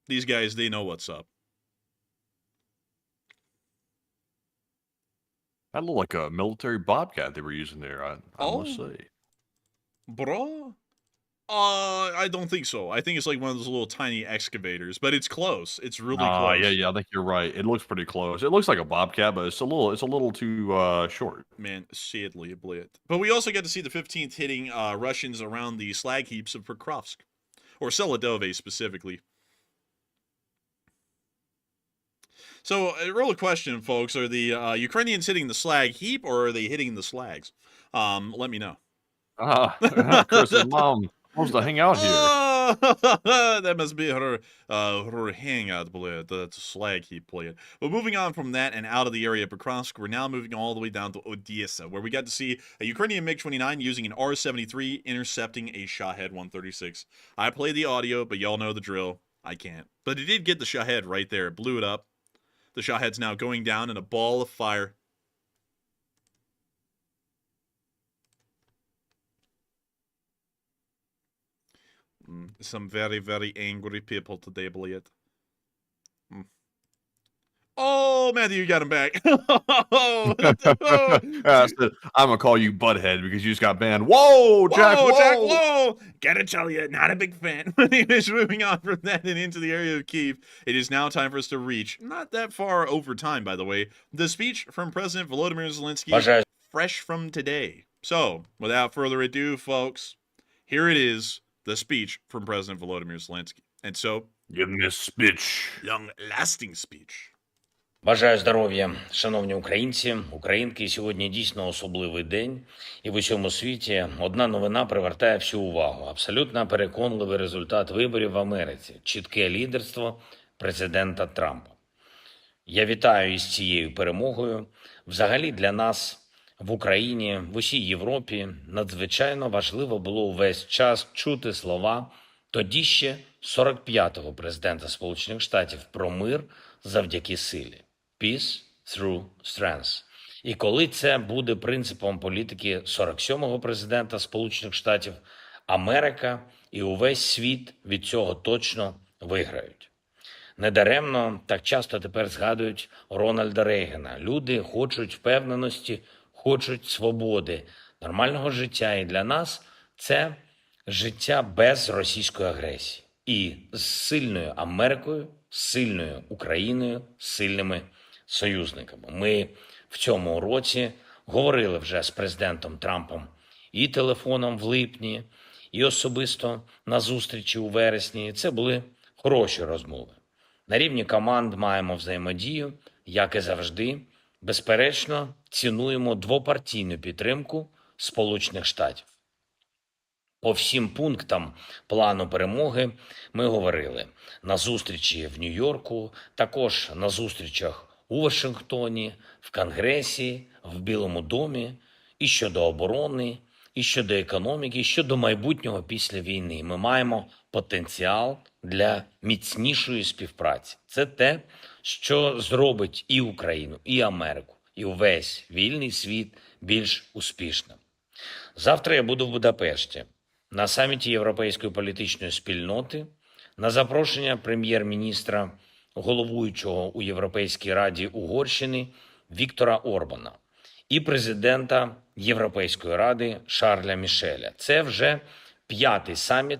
These guys, they know what's up. That looked like a military bobcat they were using there, I must say. Bro? I don't think so. I think it's like one of those little tiny excavators, but it's close. It's really close. Yeah, I think you're right. It looks pretty close. It looks like a bobcat, but it's a little too short. Man, sadly, blit. But we also get to see the 15th hitting Russians around the slag heaps of Pokrovsk, or Seladove specifically. So, a real question, folks, are the Ukrainians hitting the slag heap, or are they hitting the slags? Let me know. Chris's mom wants to hang out here. That must be her hangout, blade, the slag heap, blade. But moving on from that and out of the area of Pokrovsk, we're now moving all the way down to Odessa, where we got to see a Ukrainian MiG-29 using an R-73 intercepting a Shahed 136. I played the audio, but y'all know the drill. I can't. But it did get the Shahed right there. It blew it up. The Shahed's now going down in a ball of fire. Some very, very angry people today, Blade. Oh, Matthew, you got him back. I'm gonna call you Butthead because you just got banned. Whoa, Jack! Whoa, Jack! Whoa! Gotta tell you, not a big fan. Anyways, moving on from that and into the area of Kyiv, it is now time for us to reach, not that far over time, by the way, the speech from President Volodymyr Zelenskyy, fresh from today. So, without further ado, folks, here it is, the speech from President Volodymyr Zelenskyy. And so, give me a speech. Long-lasting speech. Бажаю здоров'я, шановні українці, українки. Сьогодні дійсно особливий день. І в усьому світі одна новина привертає всю увагу. Абсолютно переконливий результат виборів в Америці. Чітке лідерство президента Трампа. Я вітаю із цією перемогою. Взагалі для нас в Україні, в усій Європі надзвичайно важливо було увесь час чути слова тоді ще 45-го президента Сполучених Штатів про мир завдяки силі. Peace through strength. І коли це буде принципом політики 47-го президента Сполучених Штатів, Америка і увесь світ від цього точно виграють. Недаремно так часто тепер згадують Рональда Рейгана. Люди хочуть впевненості, хочуть свободи, нормального життя. І для нас це життя без російської агресії. І з сильною Америкою, з сильною Україною, з сильними союзниками. Ми в цьому році говорили вже з президентом Трампом і телефоном в липні, і особисто на зустрічі у вересні. Це були хороші розмови. На рівні команд маємо взаємодію, як і завжди. Безперечно, цінуємо двопартійну підтримку Сполучених Штатів. По всім пунктам плану перемоги ми говорили на зустрічі в Нью-Йорку, також на зустрічах у Вашингтоні, в Конгресі, в Білому домі, і щодо оборони, і щодо економіки, і щодо майбутнього після війни. Ми маємо потенціал для міцнішої співпраці. Це те, що зробить і Україну, і Америку, і увесь вільний світ більш успішним. Завтра я буду в Будапешті на саміті Європейської політичної спільноти, на запрошення прем'єр-міністра, головуючого у Європейській Раді Угорщини Віктора Орбана і президента Європейської Ради Шарля Мішеля. Це вже 5-й саміт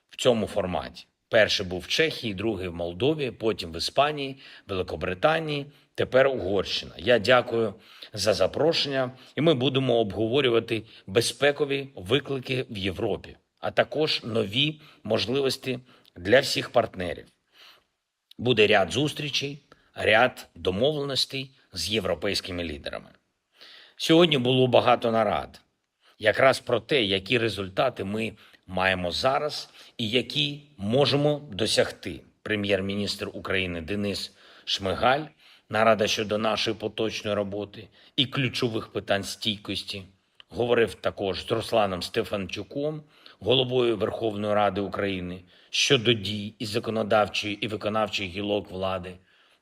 в цьому форматі. Перший був в Чехії, другий в Молдові, потім в Іспанії, Великобританії, тепер Угорщина. Я дякую за запрошення, і ми будемо обговорювати безпекові виклики в Європі, а також нові можливості для всіх партнерів. Буде ряд зустрічей, ряд домовленостей з європейськими лідерами. Сьогодні було багато нарад якраз про те, які результати ми маємо зараз і які можемо досягти. Прем'єр-міністр України Денис Шмигаль, нарада щодо нашої поточної роботи і ключових питань стійкості, говорив також з Русланом Стефанчуком, головою Верховної Ради України, щодо дій і законодавчої і виконавчої гілок влади.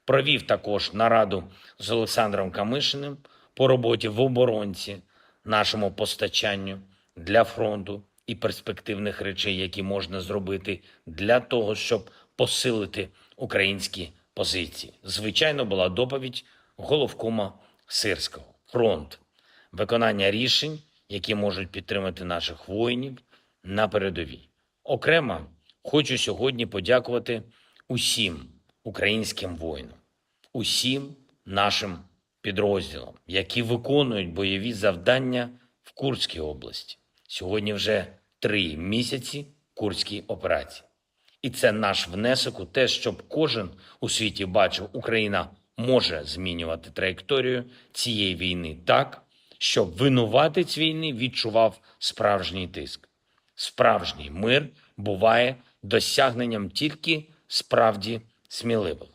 Провів також нараду з Олександром Камишиним по роботі в оборонці, нашому постачанню для фронту і перспективних речей, які можна зробити для того, щоб посилити українські позиції. Звичайно, була доповідь головкома Сирського. Фронт. Виконання рішень, які можуть підтримати наших воїнів на передовій. Окремо хочу сьогодні подякувати усім українським воїнам, усім нашим підрозділам, які виконують бойові завдання в Курській області. Сьогодні вже 3 місяці Курській операції. І це наш внесок у те, щоб кожен у світі бачив, Україна може змінювати траєкторію цієї війни так, щоб винуватець війни відчував справжній тиск. Справжній мир буває досягненням тільки справді сміливих.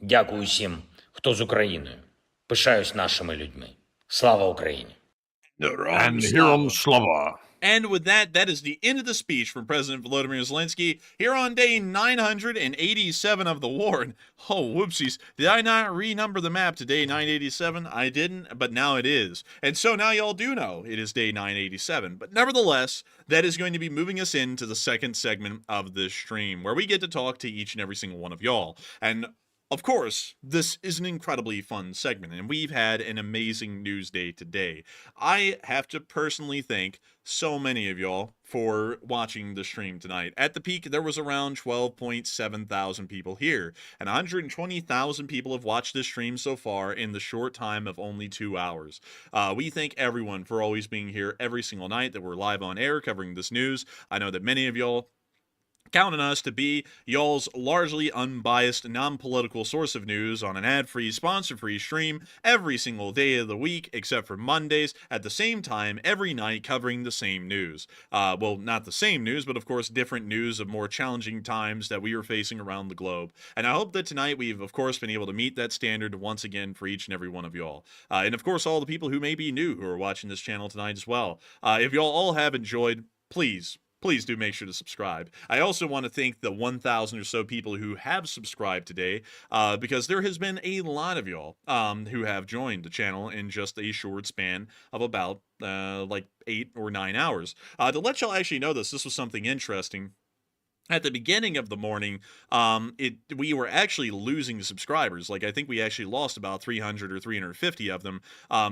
Дякую всім, хто з Україною. Пишаюсь нашими людьми. Слава Україні! And with that, that is the end of the speech from President Volodymyr Zelenskyy here on day 987 of the war. And, oh, whoopsies. Did I not renumber the map to day 987? I didn't, but now it is. And so now y'all do know it is day 987. But nevertheless, that is going to be moving us into the second segment of this stream, where we get to talk to each and every single one of y'all. And of course, this is an incredibly fun segment, and we've had an amazing news day today. I have to personally thank so many of y'all for watching the stream tonight. At the peak, there was around 12.7 thousand people here, and 120,000 people have watched this stream so far in the short time of only 2 hours. We thank everyone for always being here every single night that we're live on air covering this news. I know that many of y'all count on us to be y'all's largely unbiased, non-political source of news on an ad-free, sponsor-free stream every single day of the week, except for Mondays, at the same time, every night, covering the same news. Well, not the same news, but of course, different news of more challenging times that we are facing around the globe. And I hope that tonight we've, of course, been able to meet that standard once again for each and every one of y'all. And of course, all the people who may be new who are watching this channel tonight as well. If y'all all have enjoyed, please do make sure to subscribe. I also want to thank the 1,000 or so people who have subscribed today, because there has been a lot of y'all who have joined the channel in just a short span of about like 8 or 9 hours. To let y'all actually know this was something interesting. At the beginning of the morning, we were actually losing subscribers. Like, I think we actually lost about 300 or 350 of them,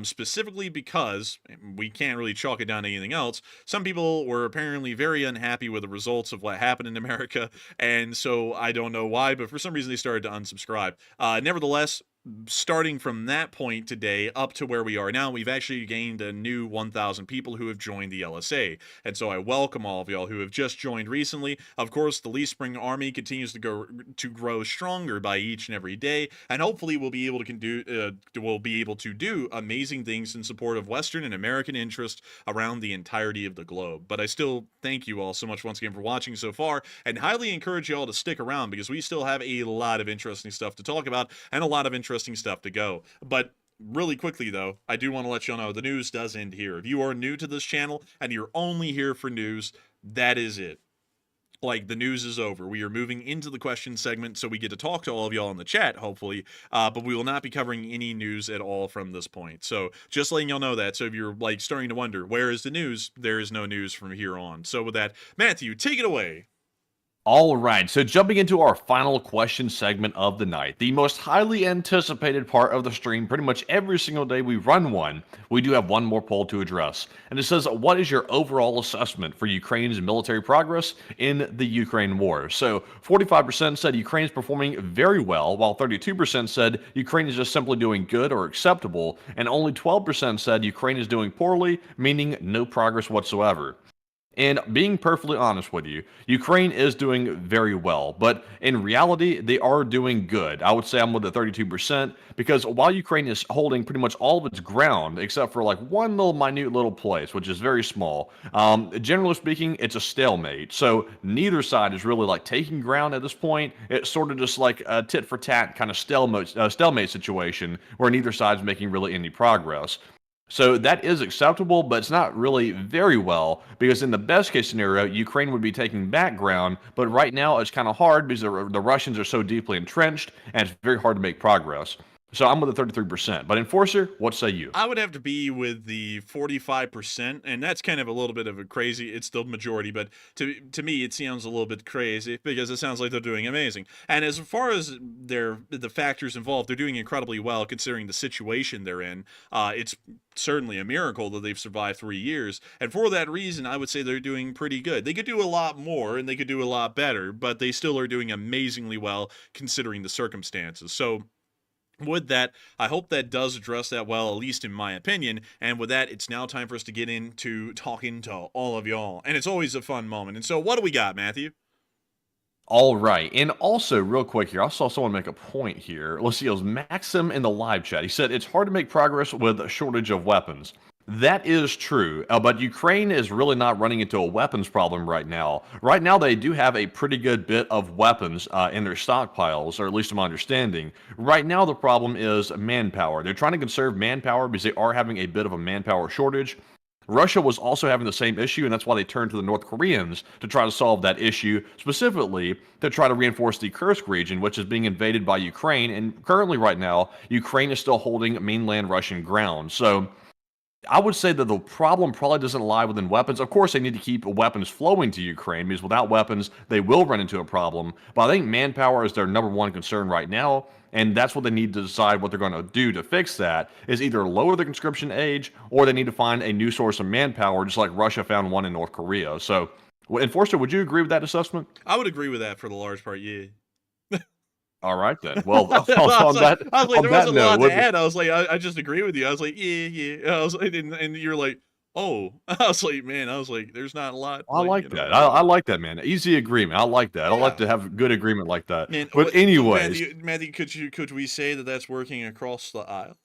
specifically because we can't really chalk it down to anything else. Some people were apparently very unhappy with the results of what happened in America, and so I don't know why, but for some reason they started to unsubscribe. Nevertheless, starting from that point today up to where we are now, we've actually gained a new 1,000 people who have joined the LSA. And so I welcome all of y'all who have just joined recently. Of course, the Lee Spring Army continues to grow stronger by each and every day, and hopefully we'll be able to do amazing things in support of Western and American interests around the entirety of the globe. But I still thank you all so much once again for watching so far, and highly encourage you all to stick around, because we still have a lot of interesting stuff to talk about and a lot of interesting stuff to go. But really quickly though, I do want to let y'all know the news does end here. If you are new to this channel and you're only here for news, that is it. Like, the news is over. We are moving into the question segment, so we get to talk to all of y'all in the chat, hopefully, but we will not be covering any news at all from this point. So just letting y'all know that. So if you're like starting to wonder, where is the news? There is no news from here on. So with that, Matthew, take it away. All right, so jumping into our final question segment of the night, the most highly anticipated part of the stream. Pretty much every single day we run one, we do have one more poll to address. And it says, what is your overall assessment for Ukraine's military progress in the Ukraine war? So 45% said Ukraine is performing very well, while 32% said Ukraine is just simply doing good or acceptable, and only 12% said Ukraine is doing poorly, meaning no progress whatsoever. And being perfectly honest with you, Ukraine is doing very well, but in reality, they are doing good. I would say I'm with the 32% because while Ukraine is holding pretty much all of its ground, except for like one little minute little place, which is very small, generally speaking, it's a stalemate. So neither side is really like taking ground at this point. It's sort of just like a tit for tat kind of stalemate situation where neither side's making really any progress. So that is acceptable, but it's not really very well because in the best case scenario, Ukraine would be taking back ground, but right now it's kind of hard because the Russians are so deeply entrenched and it's very hard to make progress. So I'm with the 33%. But Enforcer, what say you? I would have to be with the 45%, and that's kind of a little bit of a crazy. It's still majority, but to me, it sounds a little bit crazy because it sounds like they're doing amazing. And as far as the factors involved, they're doing incredibly well considering the situation they're in. It's certainly a miracle that they've survived 3 years, and for that reason, I would say they're doing pretty good. They could do a lot more, and they could do a lot better, but they still are doing amazingly well considering the circumstances. So with that, I hope that does address that well, at least in my opinion. And with that, it's now time for us to get into talking to all of y'all. And it's always a fun moment. And so what do we got, Matthew? All right. And also, real quick here, I saw someone make a point here. Let's see, it was Maxim in the live chat. He said, it's hard to make progress with a shortage of weapons. That is true, but Ukraine is really not running into a weapons problem right now. Right now, they do have a pretty good bit of weapons in their stockpiles, or at least to my understanding. Right now, the problem is manpower. They're trying to conserve manpower because they are having a bit of a manpower shortage. Russia was also having the same issue, and that's why they turned to the North Koreans to try to solve that issue, specifically to try to reinforce the Kursk region, which is being invaded by Ukraine. And currently, right now, Ukraine is still holding mainland Russian ground. So I would say that the problem probably doesn't lie within weapons. Of course, they need to keep weapons flowing to Ukraine because without weapons, they will run into a problem. But I think manpower is their number one concern right now, and that's what they need to decide what they're going to do to fix that, is either lower the conscription age or they need to find a new source of manpower, just like Russia found one in North Korea. So, Enforcer, would you agree with that assessment? I would agree with that for the large part, yeah. All right, then. Well, I was like, there wasn't a lot to note, add. I was like, I just agree with you. I was like, yeah. I was like, and you're like, oh. I was like, man, there's not a lot. I like that. I like that, man. Easy agreement. I like that. I like to have good agreement like that. Man, but anyways, Matthew, could we say that that's working across the aisle?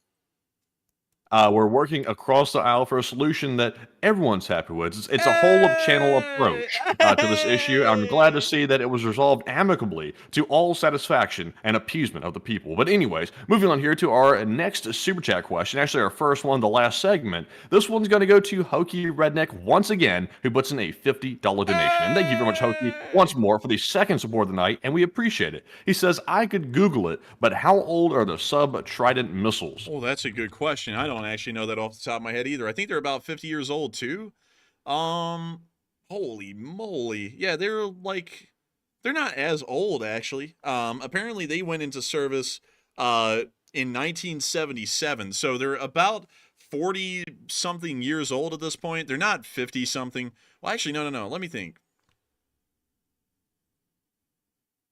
we're working across the aisle for a solution that everyone's happy with. It's a whole of channel approach to this issue. I'm glad to see that it was resolved amicably to all satisfaction and appeasement of the people. But anyways, moving on here to our next super chat question. Actually, our first one, the last segment. This one's going to go to Hokey Redneck once again, who puts in a $50 donation. And thank you very much, Hokey, once more for the second support of the night, and we appreciate it. He says, I could Google it, but how old are the sub-Trident missiles? Oh, that's a good question. I don't actually know that off the top of my head either. I think they're about 50 years old too. Holy moly. Yeah, they're not as old actually. Apparently they went into service in 1977. So they're about 40 something years old at this point. They're not 50 something. Well, actually, no. Let me think.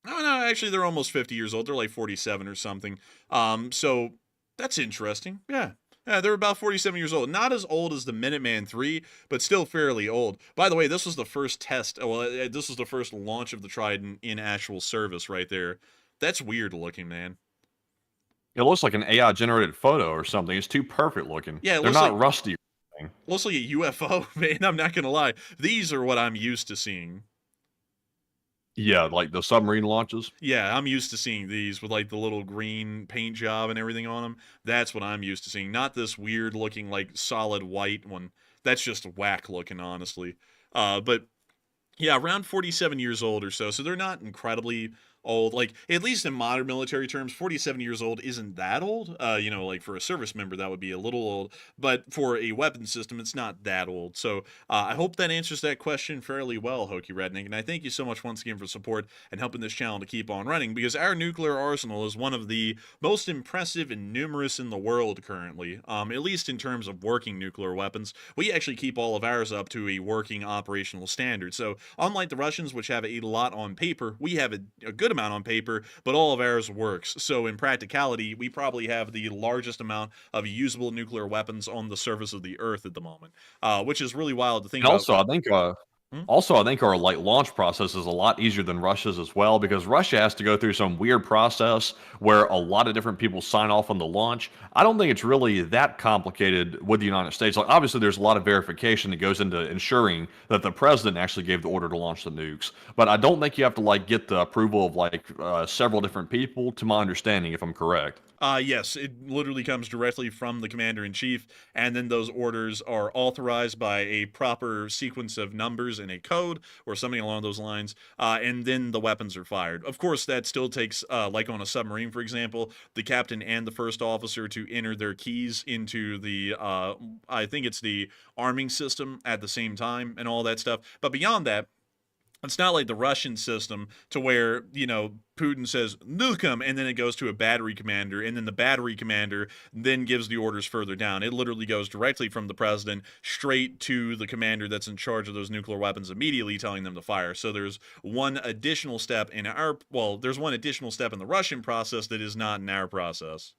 No, actually they're almost 50 years old. They're like 47 or something. So that's interesting. Yeah. Yeah, they're about 47 years old. Not as old as the Minuteman III, but still fairly old. By the way, this was the first test. Well, this was the first launch of the Trident in actual service right there. That's weird looking, man. It looks like an AI-generated photo or something. It's too perfect looking. Yeah, they're not rusty. Looks like a UFO, man. I'm not going to lie. These are what I'm used to seeing. Yeah, like the submarine launches. Yeah, I'm used to seeing these with like the little green paint job and everything on them. That's what I'm used to seeing. Not this weird looking like solid white one. That's just whack looking, honestly. But yeah, around 47 years old or so. So they're not incredibly old. Like, at least in modern military terms, 47 years old isn't that old. Like for a service member, that would be a little old. But for a weapon system, it's not that old. So I hope that answers that question fairly well, Hokey Redneck. And I thank you so much once again for support and helping this channel to keep on running, because our nuclear arsenal is one of the most impressive and numerous in the world currently, at least in terms of working nuclear weapons. We actually keep all of ours up to a working operational standard. So unlike the Russians, which have a lot on paper, we have a good amount on paper, but all of ours works. So in practicality, we probably have the largest amount of usable nuclear weapons on the surface of the Earth at the moment, which is really wild to think and about. Also, I think Also, I think our launch process is a lot easier than Russia's as well, because Russia has to go through some weird process where a lot of different people sign off on the launch. I don't think it's really that complicated with the United States. Like, obviously, there's a lot of verification that goes into ensuring that the president actually gave the order to launch the nukes. But I don't think you have to get the approval of several different people, to my understanding, if I'm correct. Yes, it literally comes directly from the commander-in-chief, and then those orders are authorized by a proper sequence of numbers in a code or something along those lines, and then the weapons are fired. Of course, that still takes, like on a submarine, for example, the captain and the first officer to enter their keys into the, I think it's the arming system at the same time and all that stuff. But beyond that, it's not like the Russian system to where, Putin says, nuke him, and then it goes to a battery commander, and then the battery commander then gives the orders further down. It literally goes directly from the president straight to the commander that's in charge of those nuclear weapons, immediately telling them to fire. So there's one additional step in there's one additional step in the Russian process that is not in our process.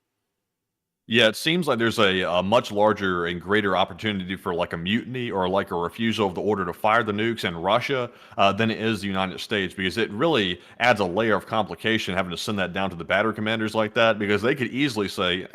Yeah, it seems like there's a much larger and greater opportunity for a mutiny or a refusal of the order to fire the nukes in Russia than it is the United States, because it really adds a layer of complication having to send that down to the battery commanders like that, because they could easily say,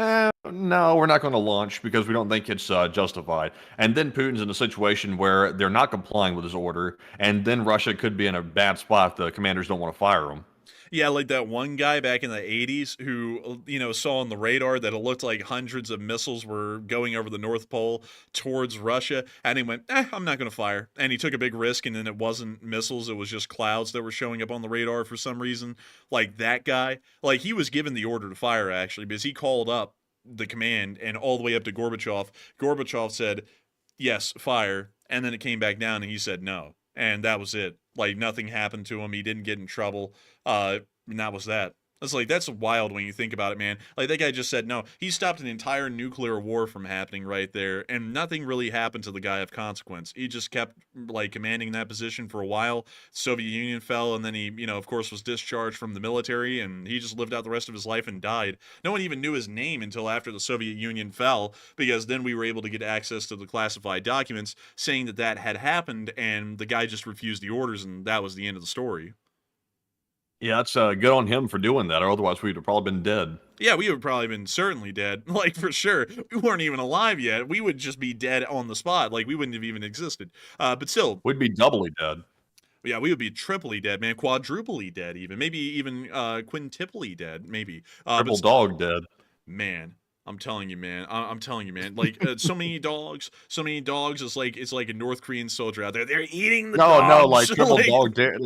no, we're not going to launch because we don't think it's justified. And then Putin's in a situation where they're not complying with his order, and then Russia could be in a bad spot if the commanders don't want to fire him. Yeah, like that one guy back in the 80s who, saw on the radar that it looked like hundreds of missiles were going over the North Pole towards Russia, and he went, I'm not going to fire. And he took a big risk, and then it wasn't missiles, it was just clouds that were showing up on the radar for some reason. Like that guy, he was given the order to fire, actually, because he called up the command and all the way up to Gorbachev. Gorbachev said, yes, fire, and then it came back down, and he said no. And that was it. Nothing happened to him. He didn't get in trouble. And that was that. It's that's wild when you think about it, man. That guy just said no. He stopped an entire nuclear war from happening right there, and nothing really happened to the guy of consequence. He just kept, commanding that position for a while. Soviet Union fell, and then he, of course, was discharged from the military, and he just lived out the rest of his life and died. No one even knew his name until after the Soviet Union fell, because then we were able to get access to the classified documents saying that had happened, and the guy just refused the orders, and that was the end of the story. Yeah, that's good on him for doing that, or otherwise we'd have probably been dead. Yeah, we would have probably been certainly dead, for sure. We weren't even alive yet. We would just be dead on the spot, we wouldn't have even existed. But still, We'd be doubly dead. yeah, we would be triply dead, man, quadruply dead, even maybe even quintuply dead, maybe. Triple dog dead. Man, I'm telling you, man. I'm telling you, man. So many dogs. It's like a North Korean soldier out there. They're eating the dogs. No, triple dog dare.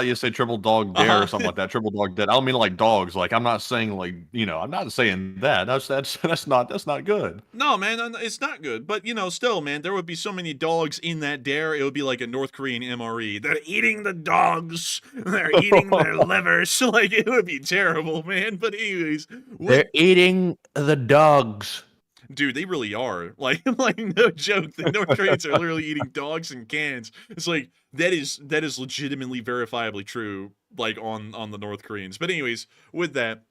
You say triple dog dare or something like that. Triple dog dead. I don't mean dogs. I'm not saying I'm not saying that. That's not good. No, man, it's not good. But still, man, there would be so many dogs in that dare. It would be like a North Korean MRE. They're eating the dogs. They're eating their livers. It would be terrible, man. But anyways, they're eating the dogs. Dude, they really are. No joke. The North Koreans are literally eating dogs in cans. It's that is legitimately verifiably true, on the North Koreans. But anyways, with that,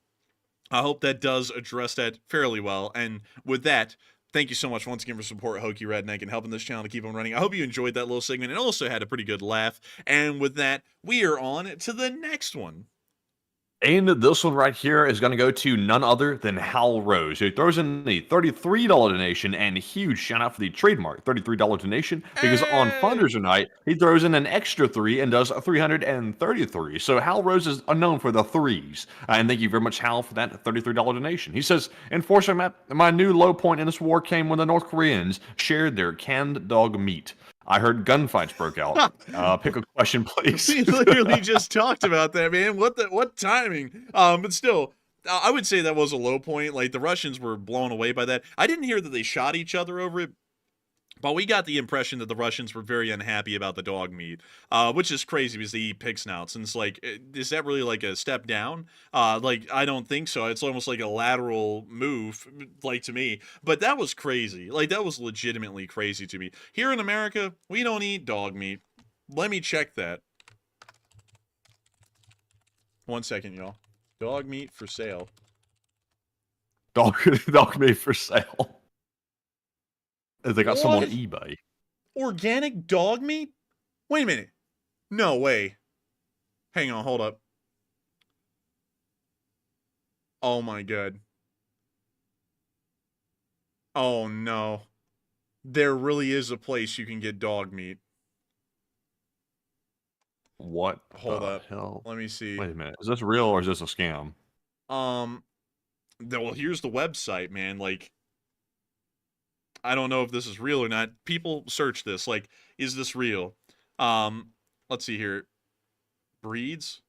I hope that does address that fairly well. And with that, thank you so much once again for support Hokey Redneck and helping this channel to keep on running. I hope you enjoyed that little segment and also had a pretty good laugh. And with that, we are on to the next one. And this one right here is going to go to none other than Hal Rose, who throws in the $33 donation, and a huge shout out for the trademark $33 donation, because on Fundraiser night, he throws in an extra 3 and does 333. So Hal Rose is known for the threes. And thank you very much, Hal, for that $33 donation. He says, Enforcer Matt, my new low point in this war came when the North Koreans shared their canned dog meat. I heard gunfights broke out. Pick a question, please. We literally just talked about that, man. What timing? But still, I would say that was a low point. The Russians were blown away by that. I didn't hear that they shot each other over it, but we got the impression that the Russians were very unhappy about the dog meat, which is crazy because they eat pig snouts. And it's is that really a step down? I don't think so. It's almost like a lateral move, to me. But that was crazy. That was legitimately crazy to me. Here in America, we don't eat dog meat. Let me check that. 1 second, y'all. Dog meat for sale. Dog meat for sale. They got some on eBay. Organic dog meat? Wait a minute. No way. Hang on, hold up. Oh my god. Oh no. There really is a place you can get dog meat. What Hold the up. hell? Let me see. Wait a minute. Is this real or is this a scam? Well, here's the website, man. Like, I don't know if this is real or not. People search this. Like, is this real? Let's see here. Breeds?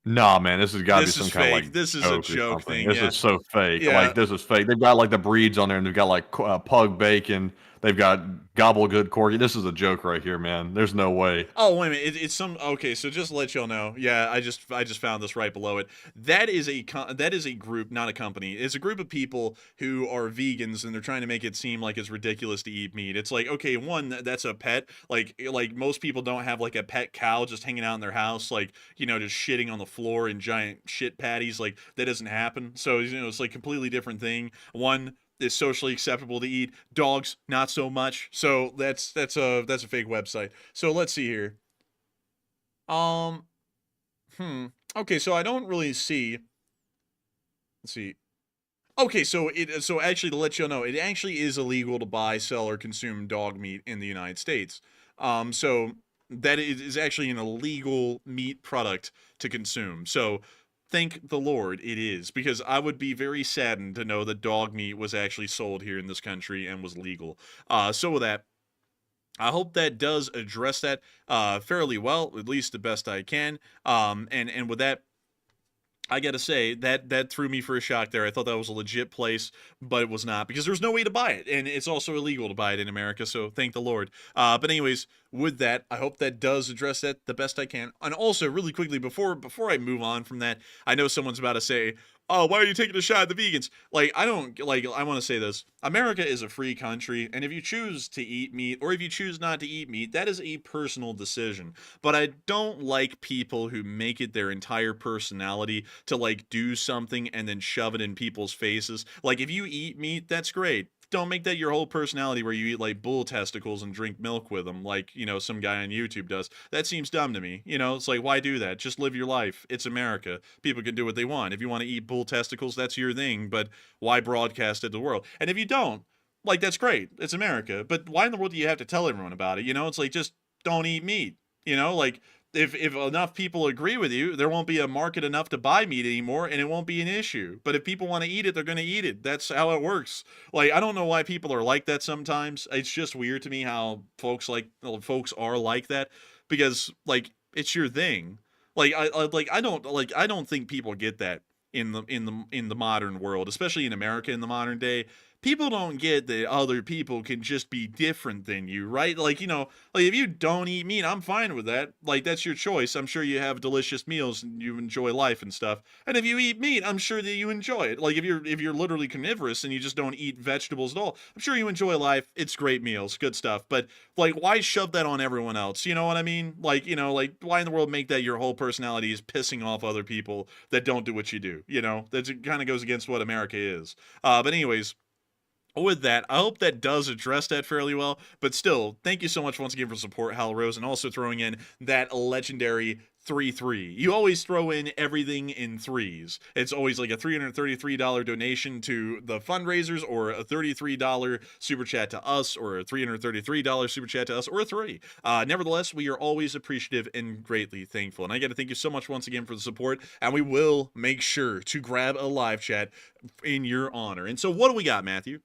Nah, man, this has got to be This some is kind of fake. like This is a joke something. thing, This yeah. is so fake. Yeah. Like this is fake. They've got like the breeds on there, and they've got like pug bacon. They've got gobblegood corgi. This is a joke right here, man. There's no way. Oh, wait a minute. It's some okay. So just to let y'all know, yeah, I just found this right below it. That is a group, not a company. It's a group of people who are vegans and they're trying to make it seem like it's ridiculous to eat meat. It's like, okay, one, that's a pet. Like most people don't have like a pet cow just hanging out in their house, like just shitting on the floor in giant shit patties. Like that doesn't happen. So it's like completely different thing. One is socially acceptable to eat. Dogs, not so much. So that's a fake website. So let's see here. Okay, so I don't really see. Let's see. Okay, so actually to let you know, it actually is illegal to buy, sell, or consume dog meat in the United States. So that is actually an illegal meat product to consume. So thank the Lord it is, because I would be very saddened to know that dog meat was actually sold here in this country and was legal. So with that, I hope that does address that fairly well, at least the best I can. And with that, I gotta say that threw me for a shock there. I thought that was a legit place, but it was not, because there's no way to buy it, and it's also illegal to buy it in America. So thank the Lord. But anyways, with that, I hope that does address that the best I can. And also, really quickly, before I move on from that, I know someone's about to say, "Oh, why are you taking a shot at the vegans?" Like, I don't like. I want to say this: America is a free country, and if you choose to eat meat or if you choose not to eat meat, that is a personal decision. But I don't like people who make it their entire personality to like do something and then shove it in people's faces. Like, if you eat meat, that's great. Don't make that your whole personality where you eat like bull testicles and drink milk with them, like some guy on YouTube does. That seems dumb to me. It's like, why do that? Just live your life. It's America. People can do what they want. If you want to eat bull testicles, that's your thing, but why broadcast it to the world? And if you don't, like, that's great. It's America. But why in the world do you have to tell everyone about it? It's like, just don't eat meat. Like, if enough people agree with you, there won't be a market enough to buy meat anymore, and it won't be an issue. But if people want to eat it, they're going to eat it. That's how it works. Like, I don't know why people are like that sometimes. It's just weird to me how folks are like that, because like, it's your thing. Like, I don't think people get that in the modern world, especially in America in the modern day. People don't get that other people can just be different than you, right? Like, like, if you don't eat meat, I'm fine with that. Like, that's your choice. I'm sure you have delicious meals and you enjoy life and stuff. And if you eat meat, I'm sure that you enjoy it. Like, if you're literally carnivorous and you just don't eat vegetables at all, I'm sure you enjoy life. It's great meals, good stuff. But like, why shove that on everyone else? You know what I mean? Like, like, why in the world make that your whole personality is pissing off other people that don't do what you do? That kind of goes against what America is. But anyways, with that, I hope that does address that fairly well. But still, thank you so much once again for support, Hal Rose, and also throwing in that legendary 3-3. You always throw in everything in threes. It's always like a $333 donation to the fundraisers, or a $33 super chat to us, or a $333 super chat to us, or a 3. Nevertheless, we are always appreciative and greatly thankful. And I got to thank you so much once again for the support, and we will make sure to grab a live chat in your honor. And so what do we got, Matthew?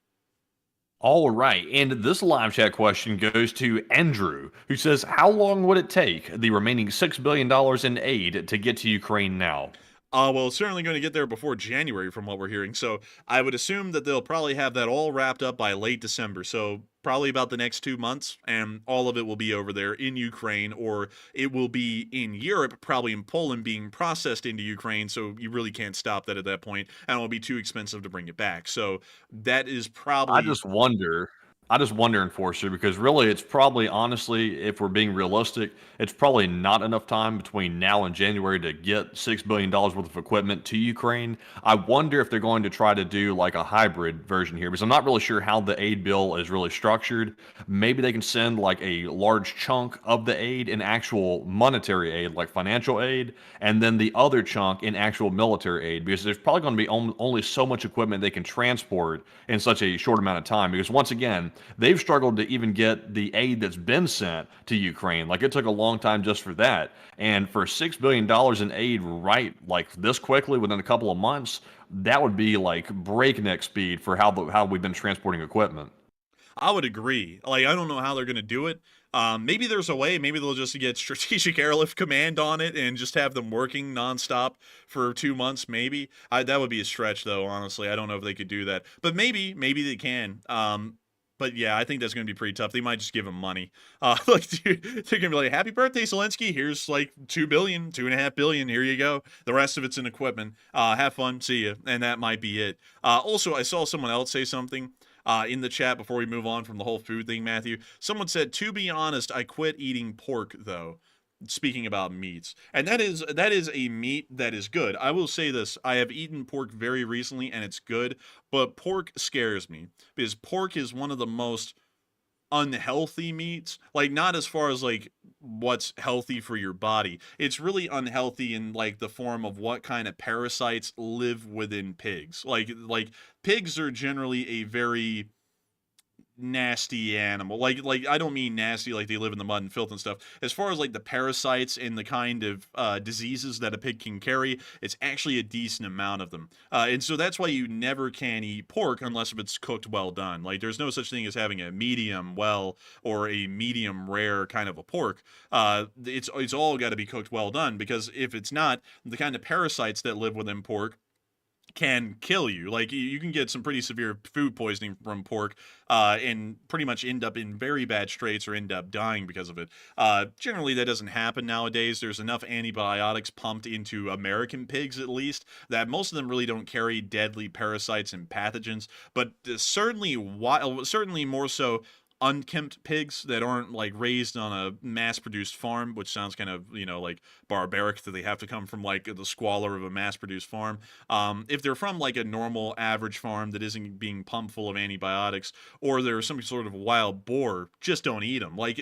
All right, and this live chat question goes to Andrew, who says, how long would it take the remaining $6 billion in aid to get to Ukraine now? Well, it's certainly going to get there before January from what we're hearing, so I would assume that they'll probably have that all wrapped up by late December, so probably about the next 2 months, and all of it will be over there in Ukraine, or it will be in Europe, probably in Poland, being processed into Ukraine, so you really can't stop that at that point, and it'll be too expensive to bring it back. So that is probably... I just wonder, I just wonder, Enforcer, because really it's probably, honestly, if we're being realistic, it's probably not enough time between now and January to get $6 billion worth of equipment to Ukraine. I wonder if they're going to try to do like a hybrid version here, because I'm not really sure how the aid bill is really structured. Maybe they can send like a large chunk of the aid in actual monetary aid, like financial aid, and then the other chunk in actual military aid, because there's probably going to be only so much equipment they can transport in such a short amount of time. Because once again, they've struggled to even get the aid that's been sent to Ukraine. Like, it took a long time just for that. And for $6 billion in aid right like this quickly within a couple of months, that would be like breakneck speed for how we've been transporting equipment. I would agree. Like, I don't know how they're going to do it. Maybe there's a way. Maybe they'll just get Strategic Airlift Command on it and just have them working nonstop for 2 months. Maybe that would be a stretch, though. Honestly, I don't know if they could do that, but maybe they can. But yeah, I think that's going to be pretty tough. They might just give him money. Like, dude, they're going to be like, "Happy birthday, Zelenskyy. Here's like $2.5 billion. Here you go. The rest of it's in equipment. Have fun. See ya." And that might be it. Also, I saw someone else say something in the chat before we move on from the whole food thing, Matthew. Someone said, "To be honest, I quit eating pork, though." Speaking about meats, and that is a meat that is good. I will say this: I have eaten pork very recently, and it's good. But pork scares me because pork is one of the most unhealthy meats. Like, not as far as like what's healthy for your body. It's really unhealthy in like the form of what kind of parasites live within pigs. Like pigs are generally a very nasty animal. Like I don't mean nasty like they live in the mud and filth and stuff. As far as like the parasites and the kind of diseases that a pig can carry, it's actually a decent amount of them. And so that's why you never can eat pork unless if it's cooked well done. Like, there's no such thing as having a medium well or a medium rare kind of a pork. It's all got to be cooked well done, because if it's not, the kind of parasites that live within pork can kill you. Like, you can get some pretty severe food poisoning from pork, and pretty much end up in very bad straits or end up dying because of it. Generally, that doesn't happen nowadays. There's enough antibiotics pumped into American pigs, at least, that most of them really don't carry deadly parasites and pathogens. But certainly more so unkempt pigs that aren't like raised on a mass-produced farm, which sounds kind of, like barbaric that they have to come from like the squalor of a mass-produced farm. If they're from like a normal average farm that isn't being pumped full of antibiotics, or there's some sort of wild boar, just don't eat them. Like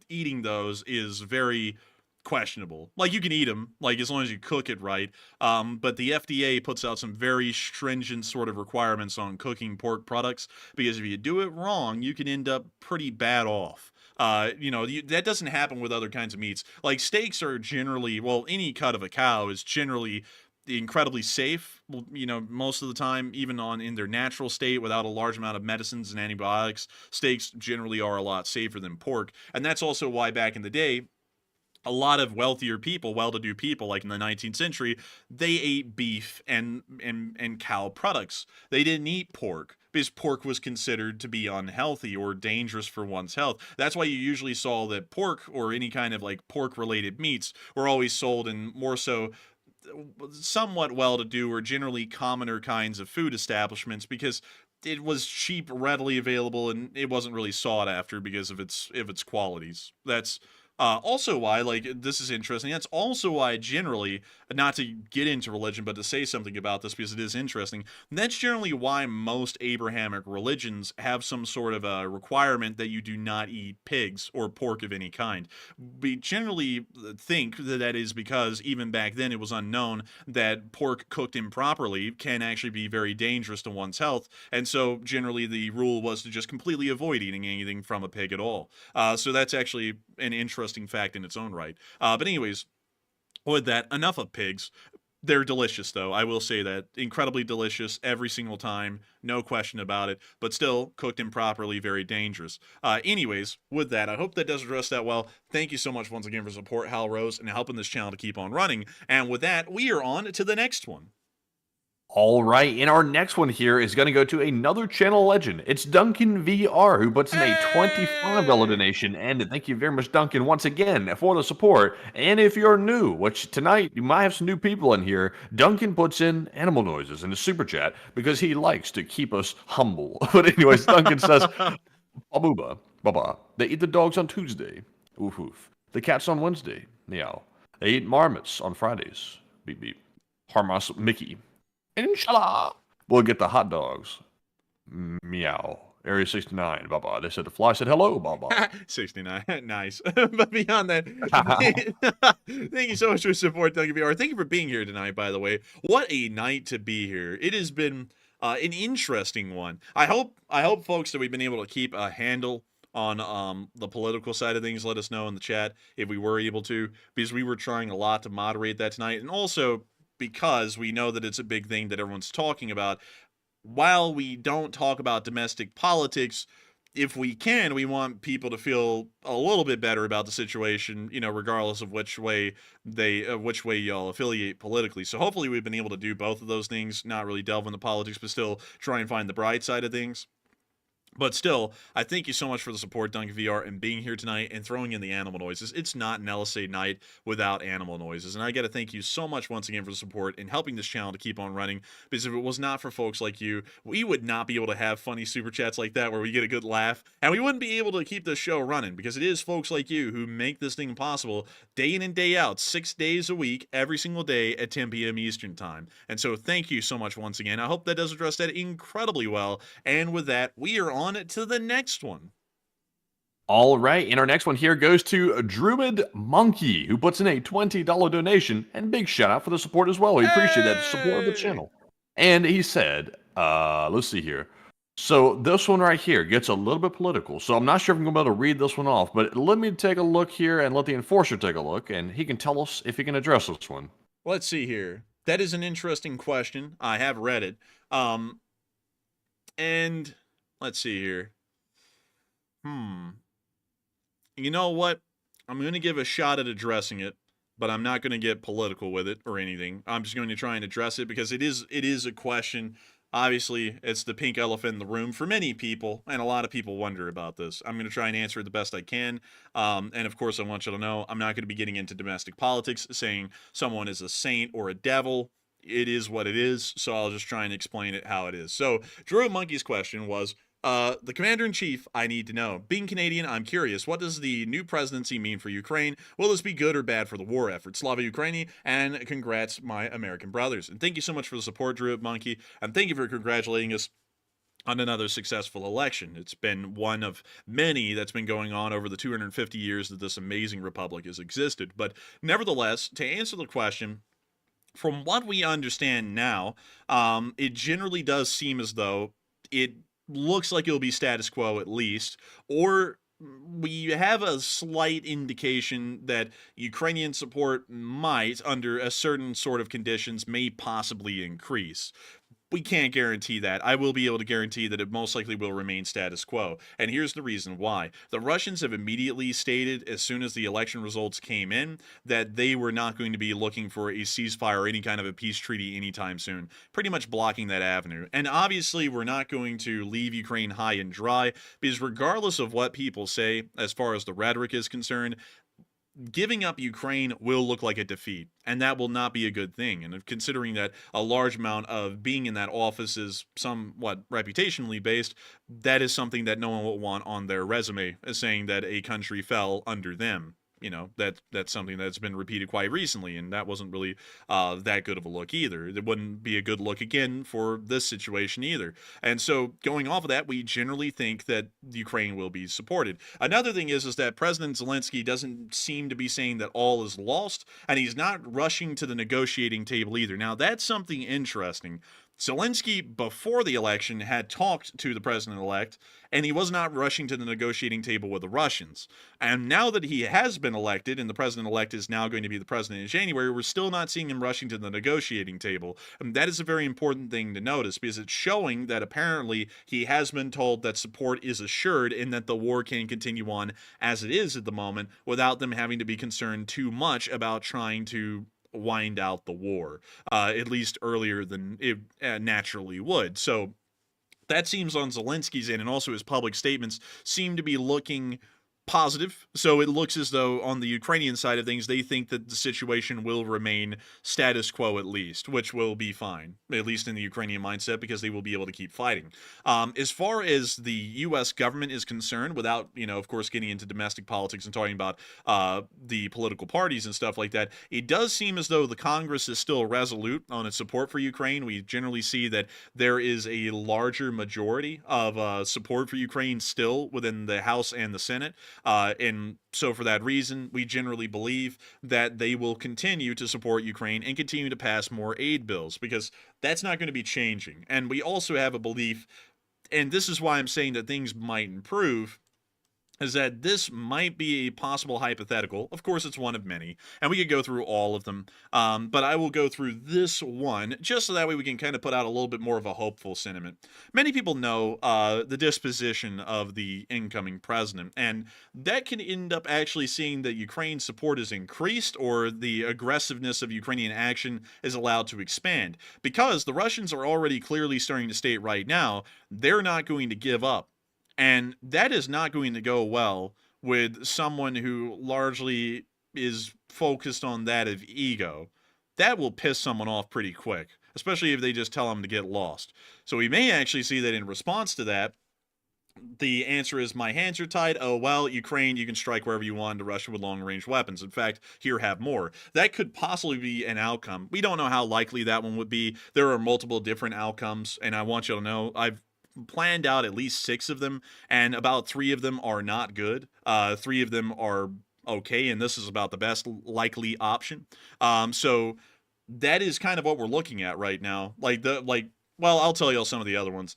eating those is very questionable. Like, you can eat them, like, as long as you cook it right. But the FDA puts out some very stringent sort of requirements on cooking pork products, because if you do it wrong, you can end up pretty bad off. That doesn't happen with other kinds of meats. Like, steaks are generally, well, any cut of a cow is generally incredibly safe, most of the time, even in their natural state without a large amount of medicines and antibiotics. Steaks generally are a lot safer than pork. And that's also why back in the day, a lot of wealthier people, well-to-do people, like in the 19th century, they ate beef and cow products. They didn't eat pork, because pork was considered to be unhealthy or dangerous for one's health. That's why you usually saw that pork, or any kind of like pork-related meats, were always sold in more so somewhat well-to-do or generally commoner kinds of food establishments, because it was cheap, readily available, and it wasn't really sought after because of its qualities. That's also why, like, this is interesting. That's also why generally, not to get into religion, but to say something about this because it is interesting, that's generally why most Abrahamic religions have some sort of a requirement that you do not eat pigs or pork of any kind. We generally think that is because even back then it was unknown that pork cooked improperly can actually be very dangerous to one's health, and so generally the rule was to just completely avoid eating anything from a pig at all. So that's actually an interesting fact in its own right. But anyways, with that, enough of pigs. They're delicious, though. I will say that. Incredibly delicious every single time. No question about it. But still, cooked improperly, very dangerous. Anyways, with that, I hope that does address that well. Thank you so much once again for support, Hal Rose, and helping this channel to keep on running. And with that, we are on to the next one. All right, and our next one here is going to go to another channel legend. It's Duncan VR, who puts in a $25 donation, and thank you very much, Duncan, once again for the support. And if you're new, which tonight you might have some new people in here, Duncan puts in animal noises in the super chat because he likes to keep us humble. But anyways, Duncan says, Babuba, baba. They eat the dogs on Tuesday. Oof oof. The cats on Wednesday. Meow. They eat marmots on Fridays. Beep beep. Harmas Mickey. Inshallah. We'll get the hot dogs. Meow. Area 69, baba. They said the fly said hello, baba. 69. Nice. But beyond that, thank you so much for your support, WBR. Thank you for being here tonight, by the way. What a night to be here. It has been an interesting one. I hope folks that we've been able to keep a handle on the political side of things. Let us know in the chat if we were able to, because we were trying a lot to moderate that tonight, and also because we know that it's a big thing that everyone's talking about. While we don't talk about domestic politics, if we can, we want people to feel a little bit better about the situation, regardless of which way y'all affiliate politically. So hopefully we've been able to do both of those things, not really delve into politics, but still try and find the bright side of things. But still, I thank you so much for the support, Duncan VR, and being here tonight and throwing in the animal noises. It's not an LSA night without animal noises. And I got to thank you so much once again for the support and helping this channel to keep on running. Because if it was not for folks like you, we would not be able to have funny super chats like that where we get a good laugh. And we wouldn't be able to keep this show running, because it is folks like you who make this thing possible day in and day out, 6 days a week, every single day at 10 p.m. Eastern Time. And so thank you so much once again. I hope that does address that incredibly well. And with that, we are on to the next one. All right, and our next one here goes to Druid Monkey, who puts in a $20 donation, and big shout out for the support as well. We appreciate that support of the channel. And he said, let's see here. So this one right here gets a little bit political. So I'm not sure if I'm going to be able to read this one off, but let me take a look here and let the enforcer take a look, and he can tell us if he can address this one. Let's see here. That is an interesting question. I have read it. And let's see here. You know what? I'm going to give a shot at addressing it, but I'm not going to get political with it or anything. I'm just going to try and address it because it is a question. Obviously, it's the pink elephant in the room for many people, and a lot of people wonder about this. I'm going to try and answer it the best I can. And of course, I want you to know I'm not going to be getting into domestic politics, saying someone is a saint or a devil. It is what it is, so I'll just try and explain it how it is. So, Drew Monkey's question was, the commander-in-chief, I need to know. Being Canadian, I'm curious, what does the new presidency mean for Ukraine? Will this be good or bad for the war effort? Slava Ukraini, and congrats, my American brothers. And thank you so much for the support, Drew Monkey, and thank you for congratulating us on another successful election. It's been one of many that's been going on over the 250 years that this amazing republic has existed. But nevertheless, to answer the question, from what we understand now, it generally does seem as though it looks like it'll be status quo at least, or we have a slight indication that Ukrainian support might, under a certain sort of conditions, may possibly increase. We can't guarantee that. I will be able to guarantee that it most likely will remain status quo. And here's the reason why. The Russians have immediately stated, as soon as the election results came in, that they were not going to be looking for a ceasefire or any kind of a peace treaty anytime soon, pretty much blocking that avenue. And obviously, we're not going to leave Ukraine high and dry, because regardless of what people say, as far as the rhetoric is concerned, giving up Ukraine will look like a defeat, and that will not be a good thing. And considering that a large amount of being in that office is somewhat reputationally based, that is something that no one will want on their resume, as saying that a country fell under them. That's something that's been repeated quite recently, and that wasn't really that good of a look either. It wouldn't be a good look again for this situation either. And so going off of that, we generally think that Ukraine will be supported. Another thing is that President Zelenskyy doesn't seem to be saying that all is lost, and he's not rushing to the negotiating table either. Now, that's something interesting. Zelenskyy, before the election, had talked to the president-elect, and he was not rushing to the negotiating table with the Russians. And now that he has been elected, and the president-elect is now going to be the president in January, we're still not seeing him rushing to the negotiating table. And that is a very important thing to notice, because it's showing that apparently he has been told that support is assured and that the war can continue on as it is at the moment without them having to be concerned too much about trying to wind out the war, at least earlier than it naturally would. So that seems on Zelensky's end, and also his public statements seem to be looking positive. So it looks as though on the Ukrainian side of things, they think that the situation will remain status quo at least, which will be fine, at least in the Ukrainian mindset, because they will be able to keep fighting. As far as the U.S. government is concerned, without, of course, getting into domestic politics and talking about the political parties and stuff like that, it does seem as though the Congress is still resolute on its support for Ukraine. We generally see that there is a larger majority of support for Ukraine still within the House and the Senate. And so for that reason, we generally believe that they will continue to support Ukraine and continue to pass more aid bills, because that's not going to be changing. And we also have a belief, and this is why I'm saying that things might improve, is that this might be a possible hypothetical. Of course, it's one of many, and we could go through all of them, but I will go through this one, just so that way we can kind of put out a little bit more of a hopeful sentiment. Many people know the disposition of the incoming president, and that can end up actually seeing that Ukraine's support is increased, or the aggressiveness of Ukrainian action is allowed to expand, because the Russians are already clearly starting to state right now they're not going to give up. And that is not going to go well with someone who largely is focused on that of ego. That will piss someone off pretty quick, especially if they just tell them to get lost. So we may actually see that in response to that, the answer is, my hands are tied. Oh, well, Ukraine, you can strike wherever you want to Russia with long-range weapons. In fact, here, have more. That could possibly be an outcome. We don't know how likely that one would be. There are multiple different outcomes, and I want you to know I've planned out at least 6 of them, and about 3 of them are not good. 3 of them are okay, and this is about the best likely option. So that is kind of what we're looking at right now. Well, I'll tell you some of the other ones.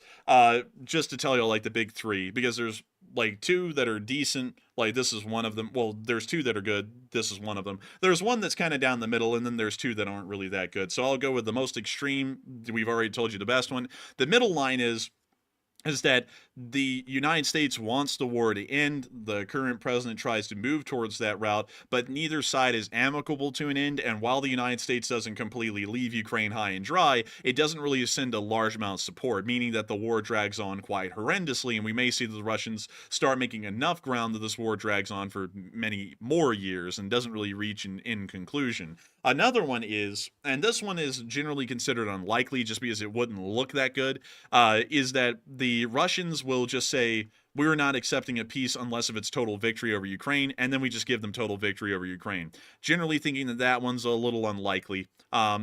Just to tell you like the big 3, because there's like 2 that are decent. Like this is one of them. Well, there's 2 that are good. This is one of them. There's one that's kind of down the middle, and then there's 2 that aren't really that good. So I'll go with the most extreme. We've already told you the best one. The middle line is that the United States wants the war to end. The current president tries to move towards that route, but neither side is amicable to an end. And while the United States doesn't completely leave Ukraine high and dry, it doesn't really send a large amount of support, meaning that the war drags on quite horrendously. And we may see that the Russians start making enough ground that this war drags on for many more years and doesn't really reach an end conclusion. Another one is, and this one is generally considered unlikely just because it wouldn't look that good, is that the Russians will just say, we're not accepting a peace unless if it's total victory over Ukraine, and then we just give them total victory over Ukraine. Generally thinking that that one's a little unlikely,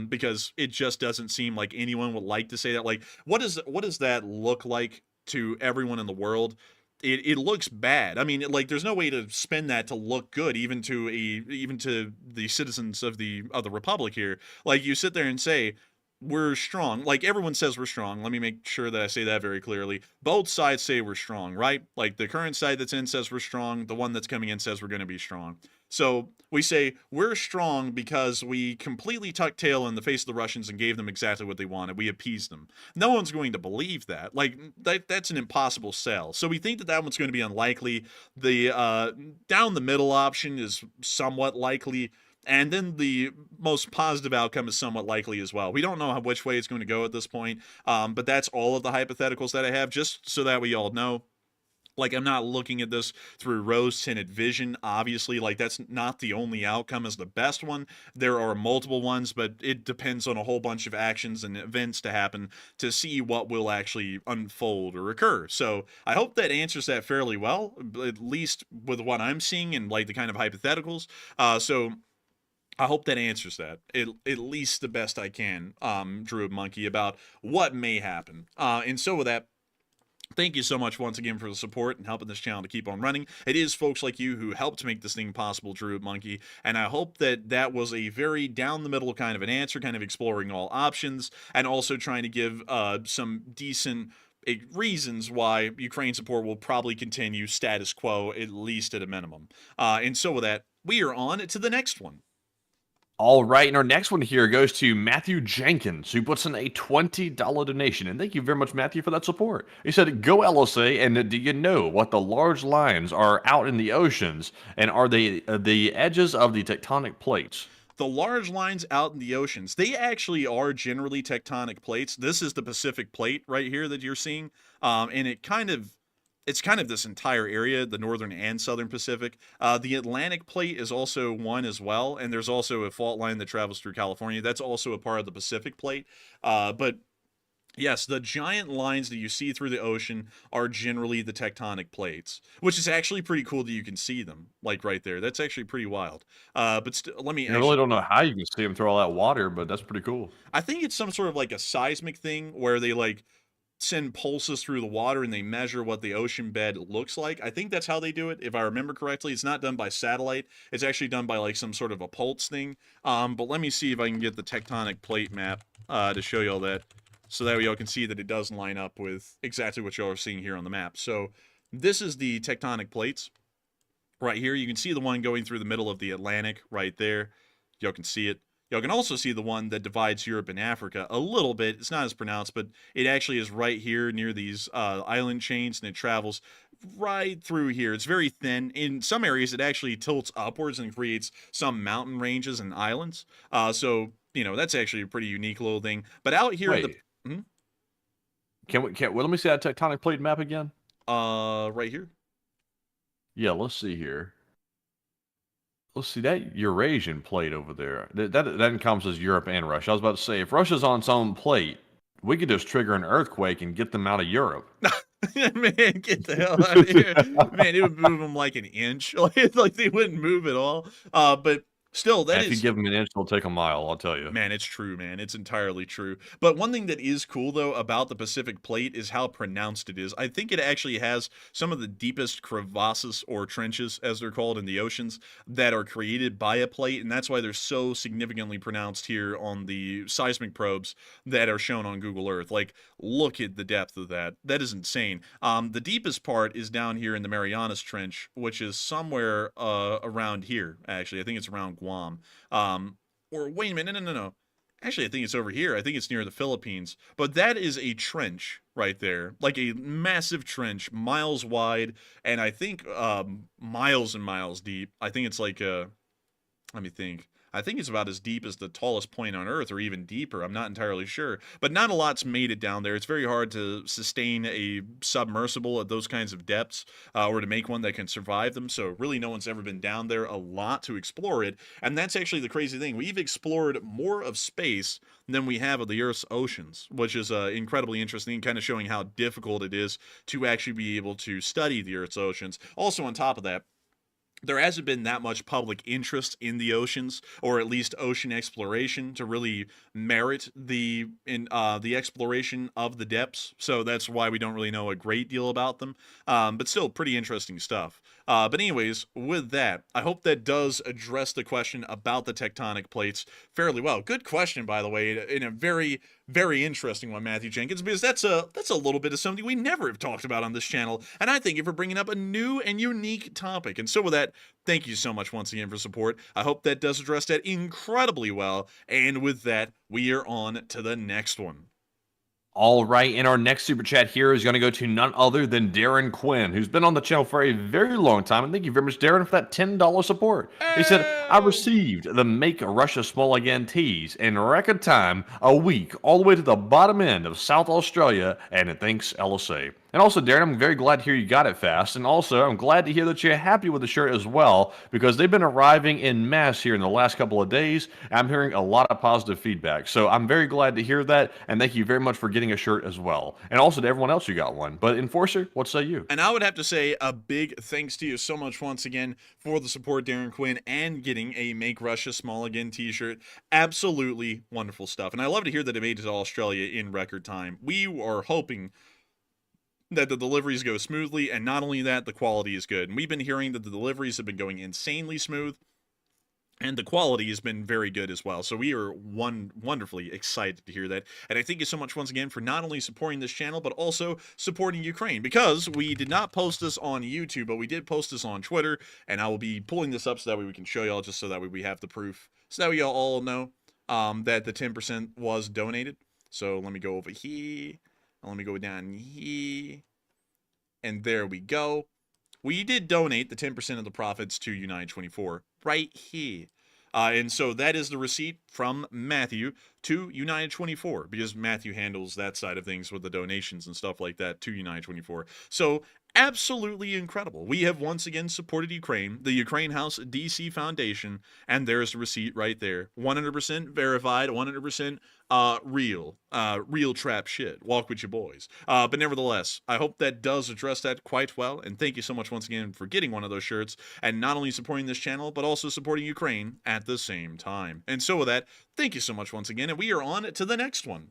because it just doesn't seem like anyone would like to say that. Like, what does that look like to everyone in the world? It looks bad. I mean, like, there's no way to spin that to look good, even to the citizens of the republic here. Like, you sit there and say, we're strong. Like, everyone says we're strong. Let me make sure that I say that very clearly. Both sides say we're strong, right? Like, the current side that's in says we're strong. The one that's coming in says we're going to be strong. So we say we're strong because we completely tucked tail in the face of the Russians and gave them exactly what they wanted. We appeased them. No one's going to believe that. Like, that's an impossible sell. So we think that that one's going to be unlikely. The down the middle option is somewhat likely. And then the most positive outcome is somewhat likely as well. We don't know which way it's going to go at this point, but that's all of the hypotheticals that I have, just so that we all know. Like, I'm not looking at this through rose-tinted vision, obviously. Like, that's not the only outcome as the best one. There are multiple ones, but it depends on a whole bunch of actions and events to happen to see what will actually unfold or occur. So I hope that answers that fairly well, at least with what I'm seeing and, like, the kind of hypotheticals. So I hope that answers that, at least the best I can, Druid Monkey, about what may happen. And so with that, thank you so much once again for the support and helping this channel to keep on running. It is folks like you who helped make this thing possible, Druid Monkey, and I hope that that was a very down-the-middle kind of an answer, kind of exploring all options, and also trying to give some decent reasons why Ukraine support will probably continue status quo, at least at a minimum. And so with that, we are on to the next one. All right, and our next one here goes to Matthew Jenkins, who puts in a $20 donation. And thank you very much, Matthew, for that support. He said, go LSA, and do you know what the large lines are out in the oceans? And are they the edges of the tectonic plates? The large lines out in the oceans, they actually are generally tectonic plates. This is the Pacific plate right here that you're seeing. And it kind of it's kind of this entire area, the northern and southern Pacific. The Atlantic plate is also one as well, and there's also a fault line that travels through California. That's also a part of the Pacific plate. But yes, the giant lines that you see through the ocean are generally the tectonic plates, which is actually pretty cool that you can see them, like right there. That's actually pretty wild. But let me I really don't know how you can see them through all that water, but that's pretty cool. I think it's some sort of like a seismic thing where they like send pulses through the water and they measure what the ocean bed looks like. I think that's how they do it, if I remember correctly. It's not done by satellite. It's actually done by like some sort of a pulse thing. But let me see if I can get the tectonic plate map to show y'all that, so that way y'all can see that it does line up with exactly what y'all are seeing here on the map. So this is the tectonic plates right here. You can see the one going through the middle of the Atlantic right there. Y'all can see it. Y'all can also see the one that divides Europe and Africa a little bit. It's not as pronounced, but it actually is right here near these island chains, and it travels right through here. It's very thin. In some areas, it actually tilts upwards and creates some mountain ranges and islands. So, you know, that's actually a pretty unique little thing. But out here... Wait. Let me see that tectonic plate map again? Right here. Yeah, let's see here. Let's see that Eurasian plate over there. That encompasses Europe and Russia. I was about to say, if Russia's on its own plate, we could just trigger an earthquake and get them out of Europe. Man, get the hell out of here. Man, it would move them like an inch. Like they wouldn't move at all. But still, that if you give them an inch, they'll take a mile, I'll tell you. Man, it's true, man. It's entirely true. But one thing that is cool, though, about the Pacific Plate is how pronounced it is. I think it actually has some of the deepest crevasses, or trenches, as they're called in the oceans, that are created by a plate, and that's why they're so significantly pronounced here on the seismic probes that are shown on Google Earth. Like, look at the depth of that. That is insane. The deepest part is down here in the Marianas Trench, which is somewhere around here, actually. I think it's around Guam. Or wait a minute, no. Actually, I think it's over here. I think it's near the Philippines. But that is a trench right there. Like a massive trench, miles wide, and I think miles and miles deep. I think it's like, let me think. I think it's about as deep as the tallest point on Earth, or even deeper. I'm not entirely sure. But not a lot's made it down there. It's very hard to sustain a submersible at those kinds of depths, or to make one that can survive them. So really no one's ever been down there a lot to explore it. And that's actually the crazy thing. We've explored more of space than we have of the Earth's oceans, which is incredibly interesting, kind of showing how difficult it is to actually be able to study the Earth's oceans. Also, on top of that, there hasn't been that much public interest in the oceans, or at least ocean exploration, to really merit the exploration of the depths. So that's why we don't really know a great deal about them. But still, pretty interesting stuff. But anyways, with that, I hope that does address the question about the tectonic plates fairly well. Good question, by the way, in a very, very interesting one, Matthew Jenkins, because that's a little bit of something we never have talked about on this channel, and I thank you for bringing up a new and unique topic. And so with that, thank you so much once again for support. I hope that does address that incredibly well, and with that, we are on to the next one. All right, and our next super chat here is going to go to none other than Darren Quinn, who's been on the channel for a very long time. And thank you very much, Darren, for that $10 support. He said, I received the Make Russia Small Again tees in record time, a week, all the way to the bottom end of South Australia, and it thanks LSA. And also, Darren, I'm very glad to hear you got it fast. And also, I'm glad to hear that you're happy with the shirt as well, because they've been arriving in mass here in the last couple of days. I'm hearing a lot of positive feedback. So I'm very glad to hear that. And thank you very much for getting a shirt as well. And also to everyone else who got one. But Enforcer, what say you? And I would have to say a big thanks to you so much once again for the support, Darren Quinn, and getting a Make Russia Small Again t-shirt. Absolutely wonderful stuff. And I love to hear that it made it to Australia in record time. We are hoping that the deliveries go smoothly, and not only that, the quality is good. And we've been hearing that the deliveries have been going insanely smooth, and the quality has been very good as well. So we are wonderfully excited to hear that. And I thank you so much once again for not only supporting this channel, but also supporting Ukraine. Because we did not post this on YouTube, but we did post this on Twitter. And I will be pulling this up so that way we can show y'all, just so that way we have the proof. So that way y'all all know that the 10% was donated. So let me go over here. Let me go down here. And there we go. We did donate the 10% of the profits to United 24 right here. And so that is the receipt from Matthew to United 24, because Matthew handles that side of things with the donations and stuff like that to United 24. So absolutely incredible. We have once again supported Ukraine, the Ukraine House DC Foundation, and there's the receipt right there. 100% verified, 100% real trap shit. Walk with your boys. But nevertheless, I hope that does address that quite well, and thank you so much once again for getting one of those shirts, and not only supporting this channel, but also supporting Ukraine at the same time. And so with that, thank you so much once again, and we are on to the next one.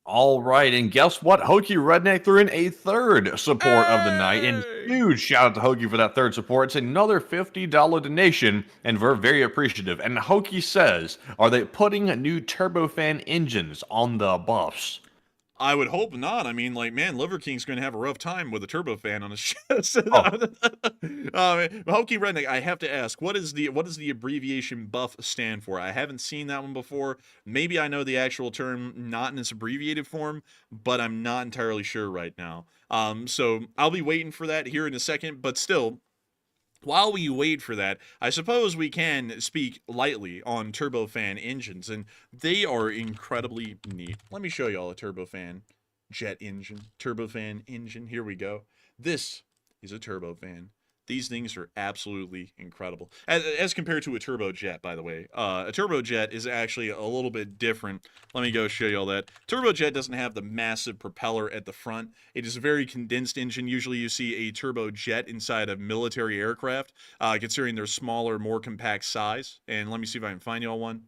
All right, and guess what? Hokie Redneck threw in a third support of the night, and huge shout out to Hokie for that third support. It's another $50 donation, and we're very appreciative. And Hokie says, are they putting new turbofan engines on the buffs? I would hope not. I mean, like, man, Liver King's going to have a rough time with a turbofan on his chest. Hokie Redneck, I have to ask, what does the abbreviation buff stand for? I haven't seen that one before. Maybe I know the actual term, not in its abbreviated form, but I'm not entirely sure right now. So I'll be waiting for that here in a second, but still, while we wait for that, I suppose we can speak lightly on turbofan engines, and they are incredibly neat. Let me show you all a turbofan jet engine, turbofan engine. Here we go. This is a turbofan. These things are absolutely incredible. As compared to a turbojet, by the way. A turbojet is actually a little bit different. Let me go show you all that. Turbojet doesn't have the massive propeller at the front. It is a very condensed engine. Usually you see a turbojet inside of military aircraft, considering their smaller, more compact size. And let me see if I can find y'all one.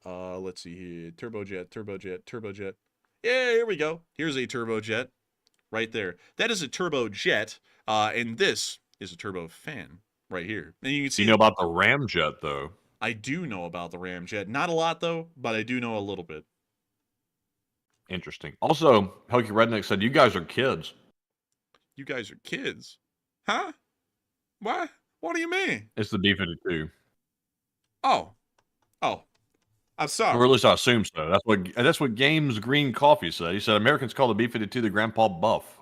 Let's see here. Turbojet. Yeah, here we go. Here's a turbojet right there. That is a turbojet, and this is a turbofan right here. And you can see. You know about the ramjet, though. I do know about the ramjet. Not a lot, though, but I do know a little bit. Interesting. Also, Hokie Redneck said, you guys are kids. You guys are kids? Huh? What? What do you mean? It's the B-52. Oh. I'm sorry. Or at least I assume so. That's what Games Green Coffee said. He said Americans call the B-52 the Grandpa Buff.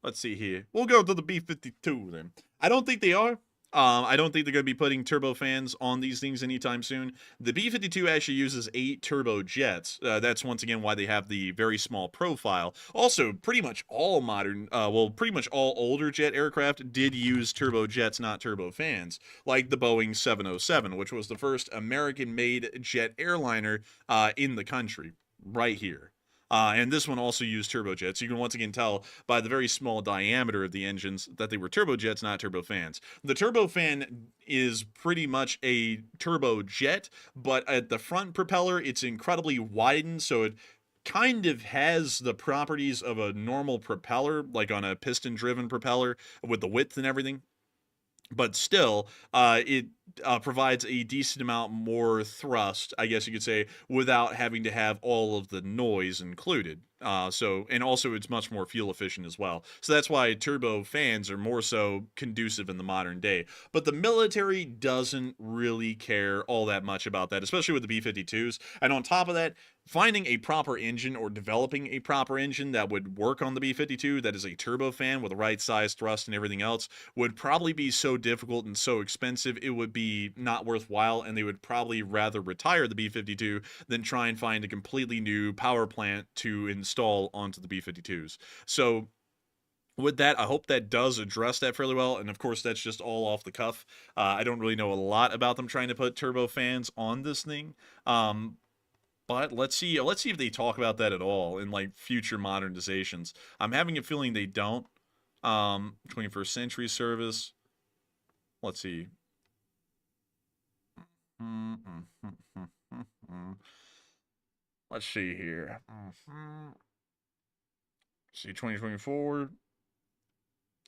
Let's see here. We'll go to the B-52 then. I don't think they are. I don't think they're going to be putting turbofans on these things anytime soon. The B-52 actually uses 8 turbojets. That's once again why they have the very small profile. Also, pretty much all pretty much all older jet aircraft did use turbojets, not turbofans, like the Boeing 707, which was the first American-made jet airliner in the country, right here. And this one also used turbojets. You can once again tell by the very small diameter of the engines that they were turbojets, not turbofans. The turbofan is pretty much a turbojet, but at the front propeller, it's incredibly widened, so it kind of has the properties of a normal propeller, like on a piston-driven propeller with the width and everything. But still, it provides a decent amount more thrust, I guess you could say, without having to have all of the noise included. And also it's much more fuel efficient as well. So that's why turbo fans are more so conducive in the modern day. But the military doesn't really care all that much about that, especially with the B-52s. And on top of that, finding a proper engine or developing a proper engine that would work on the B-52 that is a turbofan with the right size thrust and everything else would probably be so difficult and so expensive it would be not worthwhile, and they would probably rather retire the B-52 than try and find a completely new power plant to install onto the B-52s. So with that, I hope that does address that fairly well, and of course that's just all off the cuff. I don't really know a lot about them trying to put turbofans on this thing. But let's see if they talk about that at all in like future modernizations. I'm having a feeling they don't. 21st century service. Let's see. Let's see here. See 2024.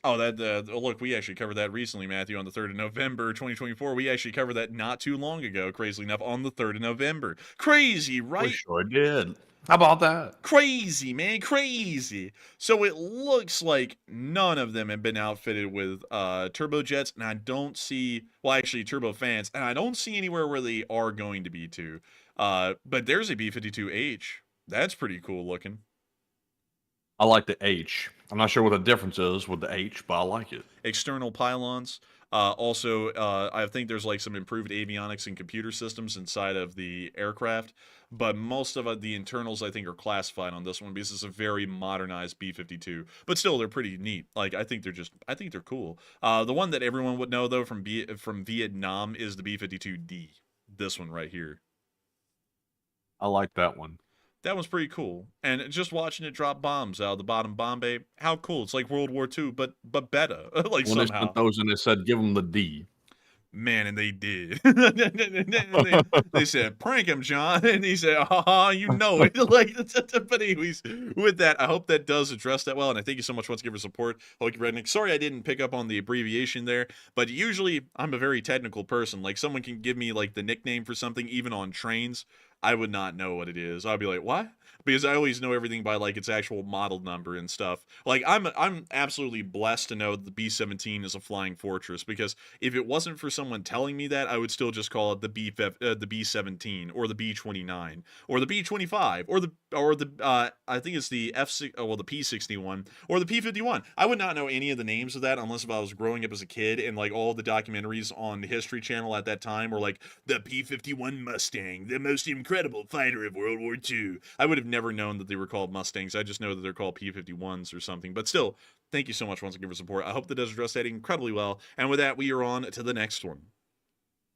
Oh, look, we actually covered that recently, Matthew, on the 3rd of November, 2024. We actually covered that not too long ago, crazily enough, on the 3rd of November. Crazy, right? We sure did. How about that? Crazy, man, crazy. So it looks like none of them have been outfitted with turbojets, and I don't see, well, actually, turbofans, and I don't see anywhere where they are going to be too. But there's a B-52H. That's pretty cool looking. I like the H. I'm not sure what the difference is with the H, but I like it. External pylons. Also, I think there's like some improved avionics and computer systems inside of the aircraft, but most of the internals I think are classified on this one because it's a very modernized B-52. But still, they're pretty neat. Like I think they're cool. The one that everyone would know though from Vietnam is the B-52D. This one right here. I like that one. That was pretty cool. And just watching it drop bombs out of the bottom bomb bay, how cool. It's like World War II, but better. Like When they somehow. spent those and they said, give them the D. Man, and they did. They said, prank him, John. And he said, you know it. Like, but anyways, with that, I hope that does address that well. And I thank you so much once again for support. Hokie Redneck. Sorry I didn't pick up on the abbreviation there, but usually I'm a very technical person. Like, someone can give me, like, the nickname for something, even on trains. I would not know what it is. I'd be like, what? Because I always know everything by like its actual model number and stuff. Like I'm absolutely blessed to know that the B-17 is a flying fortress, because if it wasn't for someone telling me that, I would still just call it the B-17 or the B-29 or the B-25 or the I think it's the the P-61 or the P-51. I would not know any of the names of that unless if I was growing up as a kid and like all the documentaries on the History Channel at that time were like the P-51 Mustang, the most incredible fighter of World War II. I would have never known that they were called Mustangs. I just know that they're called P-51s or something. But still, thank you so much once again for support. I hope that does address that incredibly well. And with that, we are on to the next one.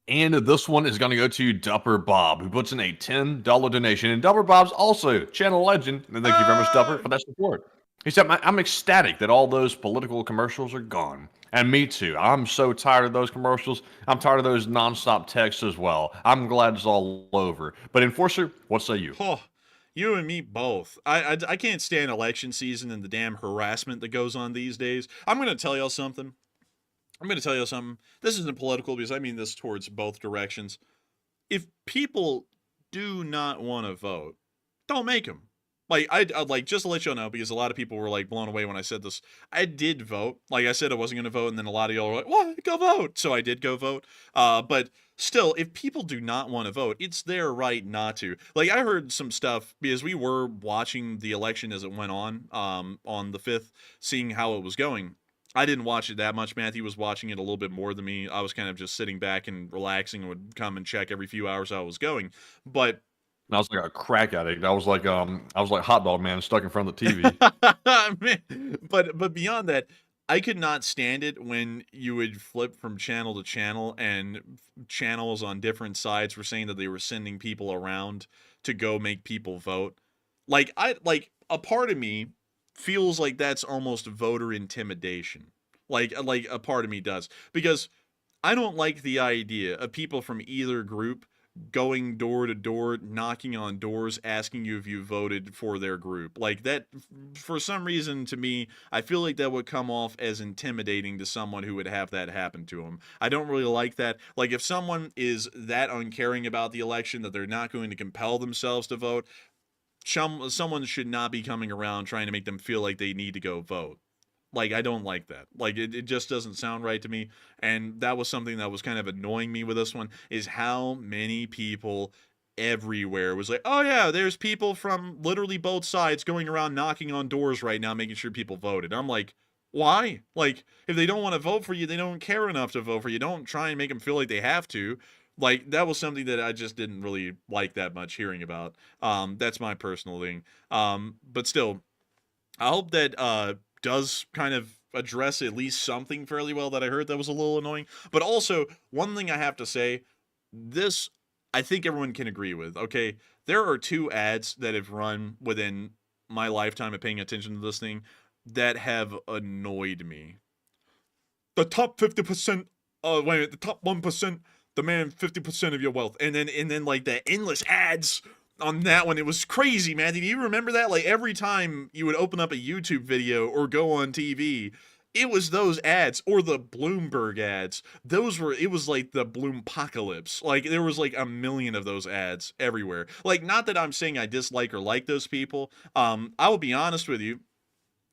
And this one is going to go to Dupper Bob, who puts in a $10 donation. And Dupper Bob's also channel legend. And thank you very much, Dupper, for that support. He said, I'm ecstatic that all those political commercials are gone. And me too. I'm so tired of those commercials. I'm tired of those nonstop texts as well. I'm glad it's all over. But Enforcer, what say you? Oh, you and me both. I can't stand election season and the damn harassment that goes on these days. I'm going to tell y'all something. This isn't political because I mean this towards both directions. If people do not want to vote, don't make them. Like, I'd like, just to let y'all know, because a lot of people were, like, blown away when I said this. I did vote. Like I said, I wasn't going to vote, and then a lot of y'all were like, what? Go vote! So I did go vote. But still, if people do not want to vote, it's their right not to. Like, I heard some stuff, because we were watching the election as it went on the 5th, seeing how it was going. I didn't watch it that much. Matthew was watching it a little bit more than me. I was kind of just sitting back and relaxing and would come and check every few hours how it was going. But I was like a crack addict. I was like Hot Dog Man stuck in front of the TV. Man, but beyond that, I could not stand it when you would flip from channel to channel and channels on different sides were saying that they were sending people around to go make people vote. Like a part of me feels like that's almost voter intimidation. Like a part of me does, because I don't like the idea of people from either group going door to door, knocking on doors, asking you if you voted for their group. Like that, for some reason, to me, I feel like that would come off as intimidating to someone who would have that happen to them. I don't really like that. Like, if someone is that uncaring about the election that they're not going to compel themselves to vote, someone should not be coming around trying to make them feel like they need to go vote. Like, I don't like that. Like, it just doesn't sound right to me. And that was something that was kind of annoying me with this one, is how many people everywhere was like, oh yeah, there's people from literally both sides going around knocking on doors right now, making sure people voted. I'm like, why? Like, if they don't want to vote for you, they don't care enough to vote for you. Don't try and make them feel like they have to. Like, that was something that I just didn't really like that much hearing about. That's my personal thing. But still, I hope that does kind of address at least something fairly well that I heard that was a little annoying. But also, one thing I have to say, this I think everyone can agree with. Okay, there are 2 ads that have run within my lifetime of paying attention to this thing that have annoyed me. The top 50%, the top 1% demand 50% of your wealth. And then like the endless ads on that one, it was crazy, man. Do you remember that? Like, every time you would open up a YouTube video or go on TV, it was those ads, or the Bloomberg ads. It was like the Bloompocalypse. Like, there was like a million of those ads everywhere. Like, not that I'm saying I dislike or like those people. I will be honest with you.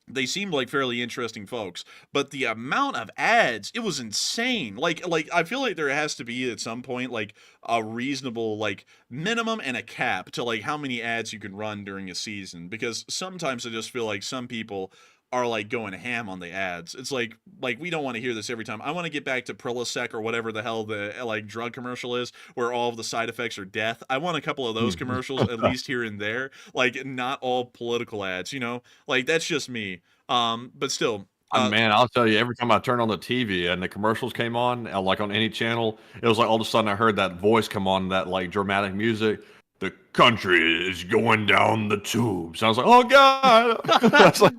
They seemed like fairly interesting folks, but the amount of ads, it was insane. Like I feel like there has to be at some point like a reasonable like minimum and a cap to like how many ads you can run during a season, because sometimes I just feel like some people are like going ham on the ads. It's like we don't want to hear this every time. I want to get back to Prilosec or whatever the hell the like drug commercial is, where all of the side effects are death. I want a couple of those commercials at least here and there, like not all political ads, you know? Like that's just me. But still, Man, I'll tell you, every time I turned on the TV and the commercials came on, like on any channel, it was like all of a sudden I heard that voice come on, that like dramatic music. The country is going down the tubes. I was like, oh God, I was like,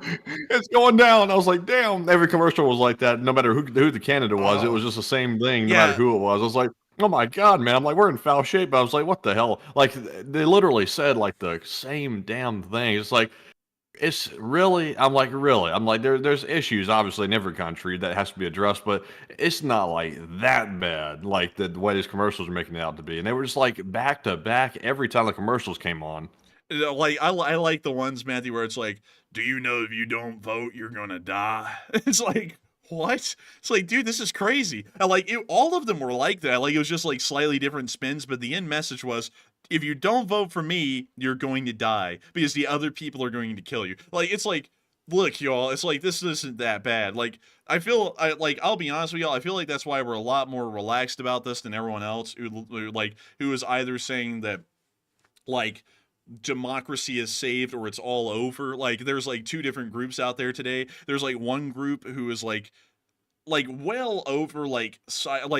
it's going down. I was like, damn. Every commercial was like that. No matter who the candidate was, it was just the same thing. No matter who it was. I was like, oh my God, man. I'm like, we're in foul shape. I was like, what the hell? Like they literally said like the same damn thing. It's like. It's really, I'm like, there's issues obviously in every country that has to be addressed, but it's not like that bad, like the way these commercials are making it out to be. And they were just like back to back every time the commercials came on. like I like the ones, Matthew, where it's like, do you know if you don't vote, you're gonna die? It's like, what? It's like, dude, this is crazy. And like all of them were like that. Like it was just like slightly different spins, but the end message was, if you don't vote for me, you're going to die because the other people are going to kill you. Like it's like, look, y'all, it's like this isn't that bad. Like I'll be honest with y'all, I feel like that's why we're a lot more relaxed about this than everyone else who is either saying that like democracy is saved or it's all over. Like there's like two different groups out there today. There's like one group who is like well over like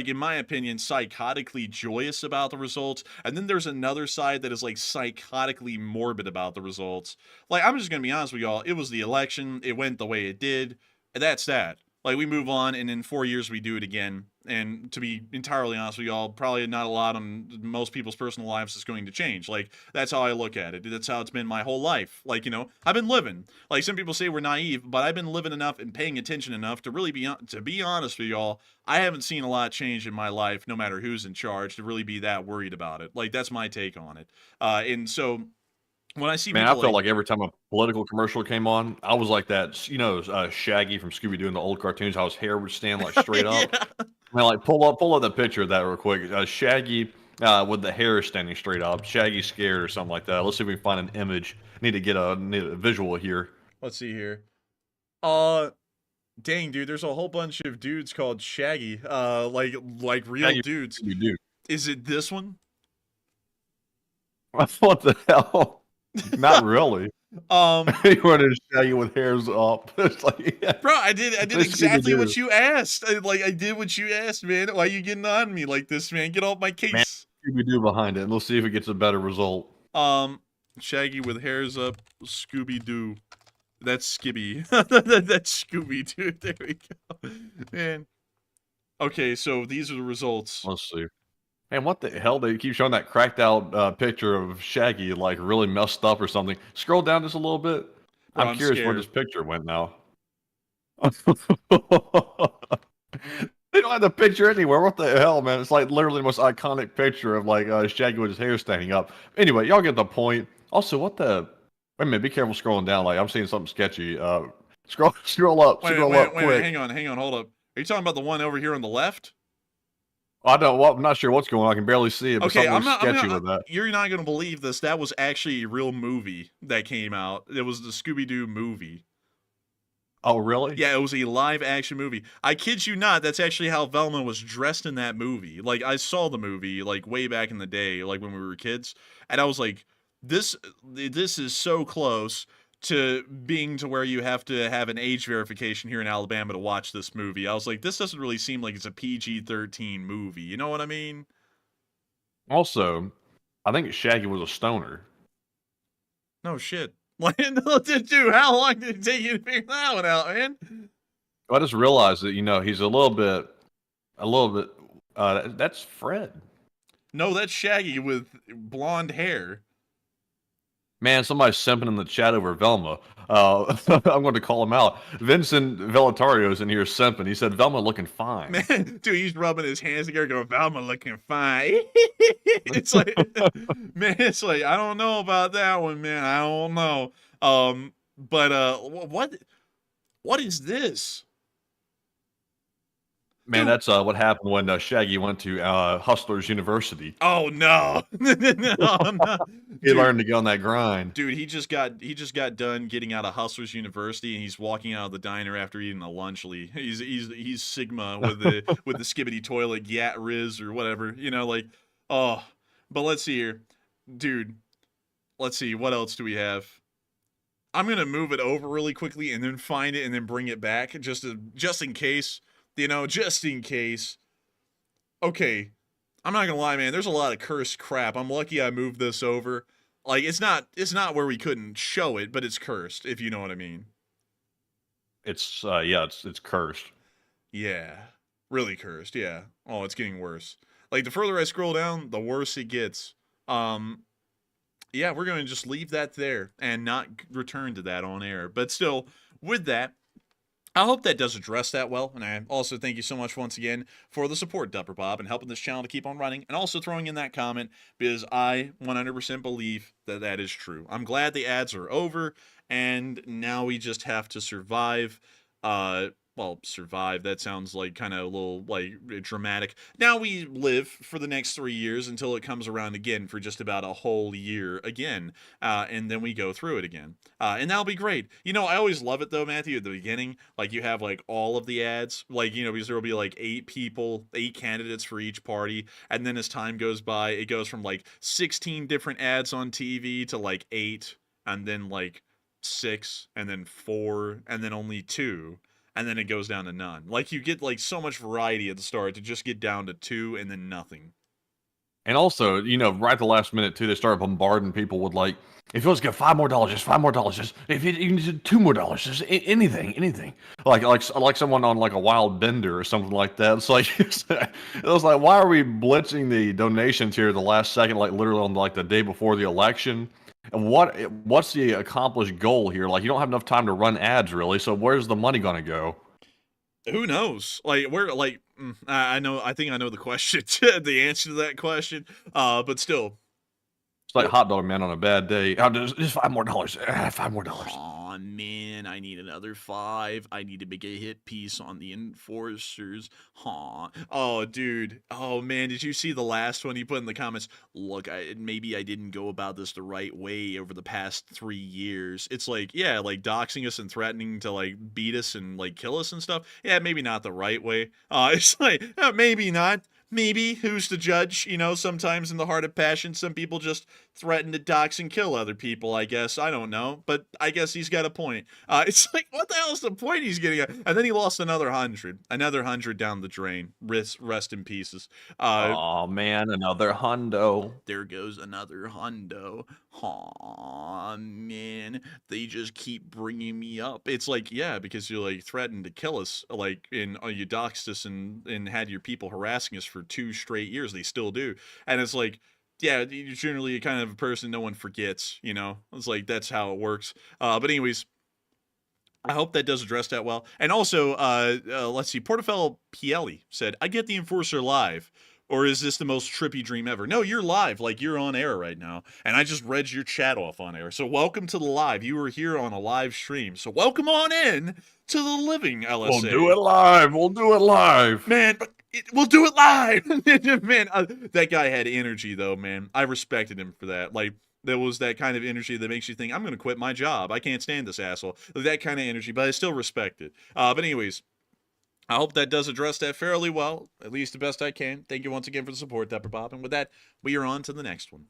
in my opinion psychotically joyous about the results, and then there's another side that is like psychotically morbid about the results. Like I'm just gonna be honest with y'all, it was the election, it went the way it did, and that's that. Like we move on, and in 4 years we do it again. And to be entirely honest with y'all, probably not a lot on most people's personal lives is going to change. Like that's how I look at it. That's how it's been my whole life. Like, you know, I've been living. Like some people say we're naive, but I've been living enough and paying attention enough to really be honest with y'all. I haven't seen a lot change in my life, no matter who's in charge, to really be that worried about it. Like that's my take on it. And so when I see I felt like every time a political commercial came on, I was like that, you know, Shaggy from Scooby-Doo in the old cartoons, how his hair would stand like straight up. Man, like pull up the picture of that real quick. Shaggy with the hair standing straight up. Shaggy scared or something like that. Let's see if we can find an image. Need a visual here. Let's see here. Dang, dude, there's a whole bunch of dudes called Shaggy. Like real Shaggy dudes. Scooby-Doo. Is it this one? What the hell? Not really. He wanted Shaggy with hairs up. It's like, yeah. Bro, I did exactly what you asked. I did what you asked, man. Why are you getting on me like this, man? Get off my case. Man, Scooby-Doo behind it, and let's see if it gets a better result. Shaggy with hairs up, Scooby-Doo. That's Skibby. That's Scooby-Doo. There we go. Man. Okay, so these are the results. Let's see. Man, what the hell? They keep showing that cracked out picture of Shaggy, like really messed up or something. Scroll down just a little bit. Bro, I'm curious scared. where this picture went now. They don't have the picture anywhere. What the hell, man? It's like literally the most iconic picture of like Shaggy with his hair standing up. Anyway, y'all get the point. Also, what the? Wait a minute. Be careful scrolling down. Like I'm seeing something sketchy. Scroll up. Quick. Hang on. Hold up. Are you talking about the one over here on the left? I don't. Well, I'm not sure what's going on. I can barely see it. But Okay, something sketchy with that. You're not going to believe this. That was actually a real movie that came out. It was the Scooby-Doo movie. Oh, really? Yeah, it was a live action movie. I kid you not, that's actually how Velma was dressed in that movie. Like, I saw the movie, like, way back in the day, like, when we were kids, and I was like, this is so close to being to where you have to have an age verification here in Alabama to watch this movie. I was like, this doesn't really seem like it's a PG-13 movie. You know what I mean? Also, I think Shaggy was a stoner. No shit. Like, dude, how long did it take you to figure that one out, man? I just realized that, you know, he's a little bit, that's Fred. No, that's Shaggy with blonde hair. Man, somebody's simping in the chat over Velma. I'm going to call him out. Vincent Velatario's in here simping. He said, Velma looking fine. Man, dude, he's rubbing his hands together going, Velma looking fine. It's like, man, it's like, I don't know about that one, man. I don't know. But what is this? Man, that's what happened when Shaggy went to Hustlers University. Oh no. No. He learned to get on that grind. Dude, he just got done getting out of Hustlers University, and he's walking out of the diner after eating a lunchly. He's Sigma with the skibbity toilet Gat Riz or whatever, like, oh. But let's see here, dude. Let's see, what else do we have? I'm gonna move it over really quickly and then find it and then bring it back just in case, just in case. Okay, I'm not gonna lie, man. There's a lot of cursed crap. I'm lucky I moved this over. Like, it's not where we couldn't show it, but it's cursed, if you know what I mean. It's it's cursed. Yeah, really cursed. Yeah. Oh, it's getting worse. Like, the further I scroll down, the worse it gets. Yeah, we're going to just leave that there and not return to that on air. But still, with that, I hope that does address that well. And I also thank you so much once again for the support, Dupper Bob, and helping this channel to keep on running, and also throwing in that comment, because I 100% believe that that is true. I'm glad the ads are over, and now we just have to survive. Well, survive, that sounds like kind of a little, like, dramatic. Now we live for the next 3 years until it comes around again for just about a whole year again, and then we go through it again. And that'll be great. I always love it, though, Matthew, at the beginning. Like, you have, like, all of the ads, like, because there will be, like, 8 candidates for each party, and then as time goes by, it goes from, like, 16 different ads on TV to, like, 8, and then, like, 6, and then 4, and then only 2. And then it goes down to none. Like, you get, like, so much variety at the start to just get down to 2 and then nothing. And also, right at the last minute, too, they start bombarding people with, like, if you want to get $5 more, just $5 more, just if you need $2 more, just anything. Like someone on, like, a wild bender or something like that. It's like, it was like, why are we blitzing the donations here the last second, like, literally on, like, the day before the election? And what's the accomplished goal here? Like, you don't have enough time to run ads, really, so where's the money gonna go? Who knows? Like, I think I know the question, the answer to that question, but still. It's like Hot Dog Man on a bad day. Just $5 more. $5 more. Aw, man, I need another 5. I need to make a hit piece on the enforcers. Oh, dude. Oh, man, did you see the last one he put in the comments? Look, maybe I didn't go about this the right way over the past 3 years. It's like, yeah, like doxing us and threatening to, like, beat us and, like, kill us and stuff. Yeah, maybe not the right way. It's like, maybe not. Maybe, who's to judge? Sometimes in the heart of passion, some people just threaten to dox and kill other people, I guess. I don't know, but I guess he's got a point. It's like, what the hell is the point he's getting at? And then he lost another 100 down the drain. Rest in pieces. Oh man, another hundo. There goes another hundo. Aw, man, they just keep bringing me up. It's like, yeah, because you, like, threatened to kill us, like, you doxed us and had your people harassing us for 2 straight years. They still do. And it's like, yeah, you're generally a kind of a person no one forgets, It's like, that's how it works. But anyways, I hope that does address that well. And also, let's see, Portofel Pielli said, I get the Enforcer live. Or is this the most trippy dream ever? No, you're live. Like, you're on air right now. And I just read your chat off on air. So welcome to the live. You were here on a live stream. So welcome on in to the living LSA. We'll do it live. Man, we'll do it live. Man, that guy had energy, though, man. I respected him for that. Like, there was that kind of energy that makes you think, I'm going to quit my job. I can't stand this asshole. That kind of energy, but I still respect it. But anyways, I hope that does address that fairly well, at least the best I can. Thank you once again for the support, Dapper Bob. And with that, we are on to the next one.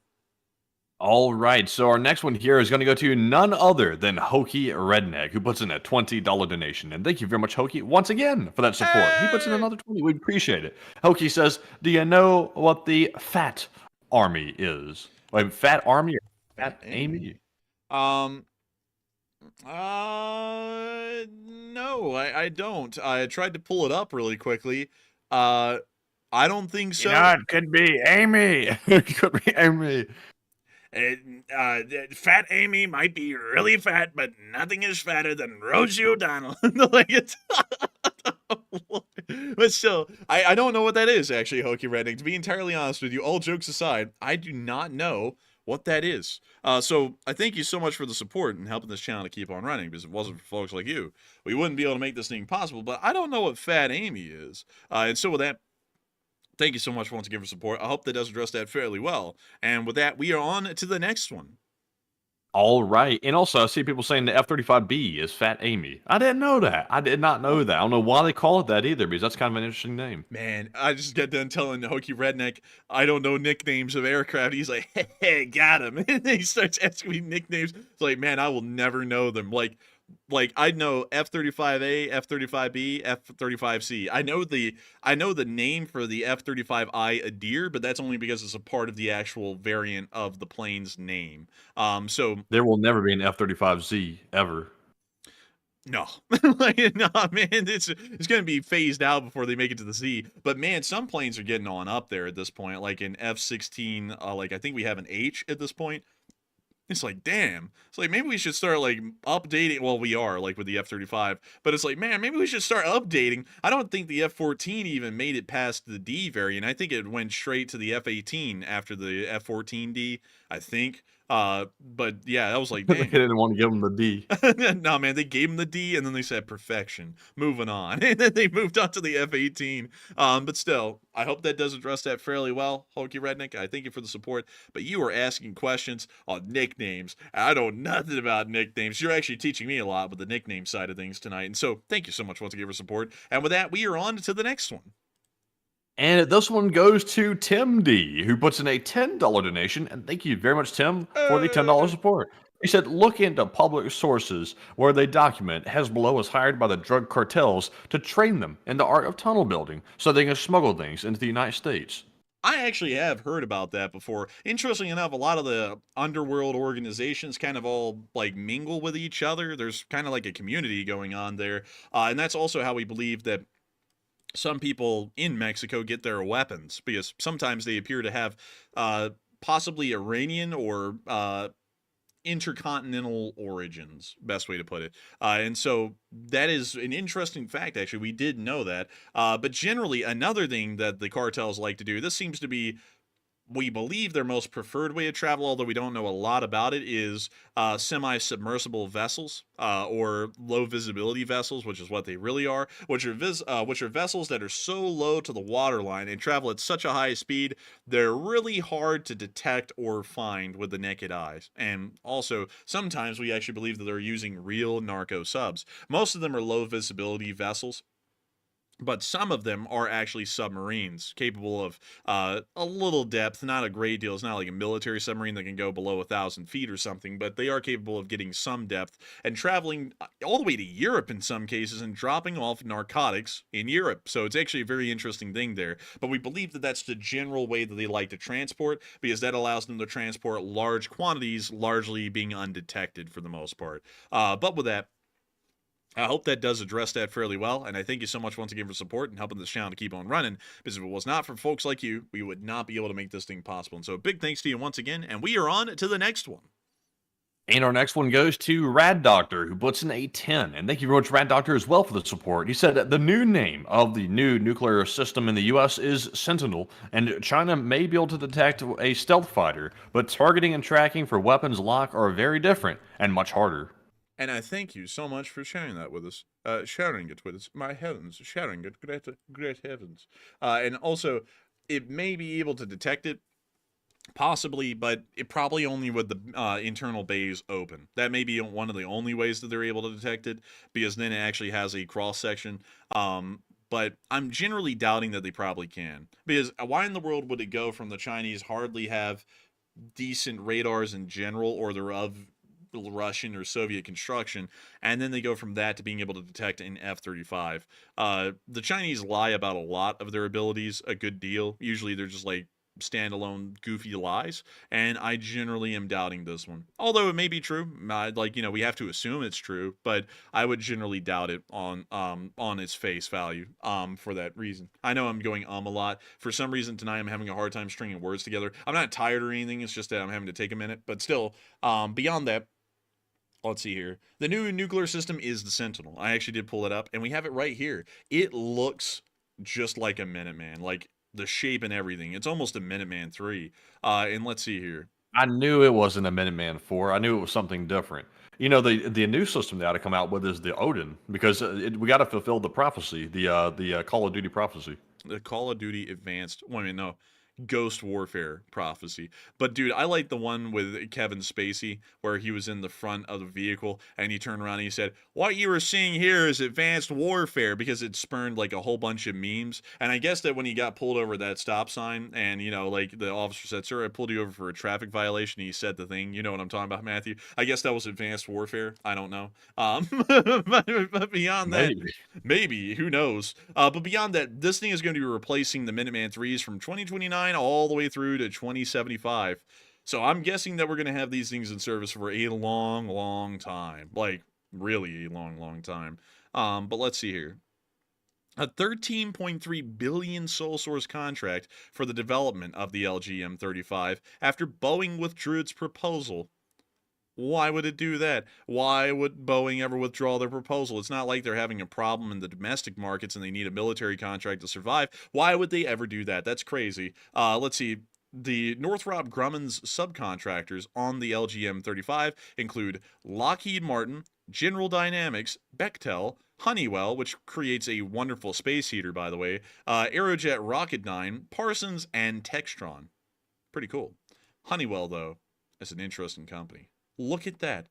All right, so our next one here is going to go to none other than Hokey Redneck, who puts in a $20 donation. And thank you very much, Hokey, once again for that support. He puts in another 20. We appreciate it. Hokey says, do you know what the Fat Army is? Wait, Fat Army or Fat Amy? No, I don't. I tried to pull it up really quickly. I don't think so. It could be Amy. It could be Amy. Fat Amy might be really fat, but nothing is fatter than Rosie O'Donnell. Like, it's but still, I don't know what that is, actually, Hokey Redneck. To be entirely honest with you, all jokes aside, I do not know what that is. So I thank you so much for the support and helping this channel to keep on running, because if it wasn't for folks like you, we wouldn't be able to make this thing possible. But I don't know what Fat Amy is. And so with that, thank you so much once again for support. I hope that does address that fairly well. And with that, we are on to the next one. All right. And also, I see people saying the F-35B is Fat Amy. I didn't know that. I did not know that. I don't know why they call it that either, because that's kind of an interesting name. Man, I just got done telling the Hokey Redneck I don't know nicknames of aircraft. He's like, hey, got him. And then he starts asking me nicknames. It's like, man, I will never know them. Like I know F-35A, F-35B, F-35C. I know the name for the F-35I Adir, but that's only because it's a part of the actual variant of the plane's name. So There will never be an F-35Z ever. no, like, no, man, it's gonna be phased out before they make it to the sea. But man, some planes are getting on up there at this point. Like in F-16, like I think we have an H at this point. It's like, damn. It's like, maybe we should start, like, updating. Well, we are, like, with the F-35. But it's like, man, maybe we should start updating. I don't think the F-14 even made it past the D variant. I think it went straight to the F-18 after the F-14D, I think. But, yeah, that was like, They dang. didn't want to give them the D. No, man, they gave him the D, and then they said perfection. Moving on. And then they moved on to the F-18. But still, I hope that does address that fairly well, Hokey Redneck. I thank you for the support. But you are asking questions on nicknames. I know nothing about nicknames. You're actually teaching me a lot with the nickname side of things tonight. And so, thank you so much once again for support. And with that, we are on to the next one. And this one goes to Tim D, who puts in a $10 donation. And thank you very much, Tim, for the $10 support. He said, look into public sources where they document Hezbollah was hired by the drug cartels to train them in the art of tunnel building so they can smuggle things into the United States. I actually have heard about that before. Interestingly enough, a lot of the underworld organizations kind of all like mingle with each other. There's kind of like a community going on there. And that's also how we believe that some people in Mexico get their weapons, because sometimes they appear to have possibly Iranian or intercontinental origins, best way to put it. And so that is an interesting fact, actually. We did know that. But generally, another thing that the cartels like to do, this seems to be, we believe, their most preferred way of travel, although we don't know a lot about it, is semi-submersible vessels, or low-visibility vessels, which is what they really are, which are vessels that are so low to the waterline and travel at such a high speed, they're really hard to detect or find with the naked eyes. And also, sometimes we actually believe that they're using real narco subs. Most of them are low-visibility vessels, but some of them are actually submarines capable of a little depth, not a great deal. It's not like a military submarine that can go below 1,000 feet or something, but they are capable of getting some depth and traveling all the way to Europe in some cases and dropping off narcotics in Europe. So it's actually a very interesting thing there. But we believe that that's the general way that they like to transport, because that allows them to transport large quantities, largely being undetected for the most part. But with that, I hope that does address that fairly well, and I thank you so much once again for support and helping this channel to keep on running, because if it was not for folks like you, we would not be able to make this thing possible. And so big thanks to you once again, and we are on to the next one. And our next one goes to Rad Doctor, who puts in a 10. And thank you very much, Rad Doctor, as well, for the support. He said that the new name of the new nuclear system in the U.S. is Sentinel, and China may be able to detect a stealth fighter, but targeting and tracking for weapons lock are very different and much harder. And I thank you so much for sharing that with us. Sharing it with us. My heavens, sharing it. Great heavens. And also, it may be able to detect it, possibly, but it probably only with the internal bays open. That may be one of the only ways that they're able to detect it, because then it actually has a cross-section. But I'm generally doubting that they probably can. Because why in the world would it go from the Chinese hardly have decent radars in general, or they're of Russian or Soviet construction, and then they go from that to being able to detect an F-35. The Chinese lie about a lot of their abilities a good deal. Usually they're just like standalone goofy lies, and I generally am doubting this one. Although it may be true, we have to assume it's true, but I would generally doubt it on its face value for that reason. I know I'm going a lot. For some reason tonight I'm having a hard time stringing words together. I'm not tired or anything, it's just that I'm having to take a minute, but still, beyond that, let's see here. The new nuclear system is the Sentinel. I actually did pull it up, and we have it right here. It looks just like a Minuteman, like the shape and everything. It's almost a Minuteman 3. And let's see here. I knew it wasn't a Minuteman 4. I knew it was something different. You know, the new system they ought to come out with is the Odin, because we got to fulfill the prophecy, the Call of Duty prophecy. The Call of Duty Advanced. Wait a minute, no. Ghost Warfare Prophecy. But dude, I like the one with Kevin Spacey where he was in the front of the vehicle and he turned around and he said, "What you were seeing here is advanced warfare," because it spurned like a whole bunch of memes. And I guess that when he got pulled over that stop sign and like the officer said, "Sir, I pulled you over for a traffic violation," he said the thing. You know what I'm talking about, Matthew? I guess that was advanced warfare. I don't know. But beyond that, maybe, who knows? But beyond that, this thing is going to be replacing the Minuteman 3s from 2029 all the way through to 2075. So I'm guessing that we're going to have these things in service for a long, long time. Like, really a long, long time. But let's see here. A 13.3 billion sole source contract for the development of the LGM-35 after Boeing withdrew its proposal. Why would it do that? Why would Boeing ever withdraw their proposal? It's not like they're having a problem in the domestic markets and they need a military contract to survive. Why would they ever do that? That's crazy. Let's see. The Northrop Grumman's subcontractors on the LGM-35 include Lockheed Martin, General Dynamics, Bechtel, Honeywell, which creates a wonderful space heater, by the way, Aerojet Rocketdyne, Parsons, and Textron. Pretty cool. Honeywell, though, is an interesting company. Look at that.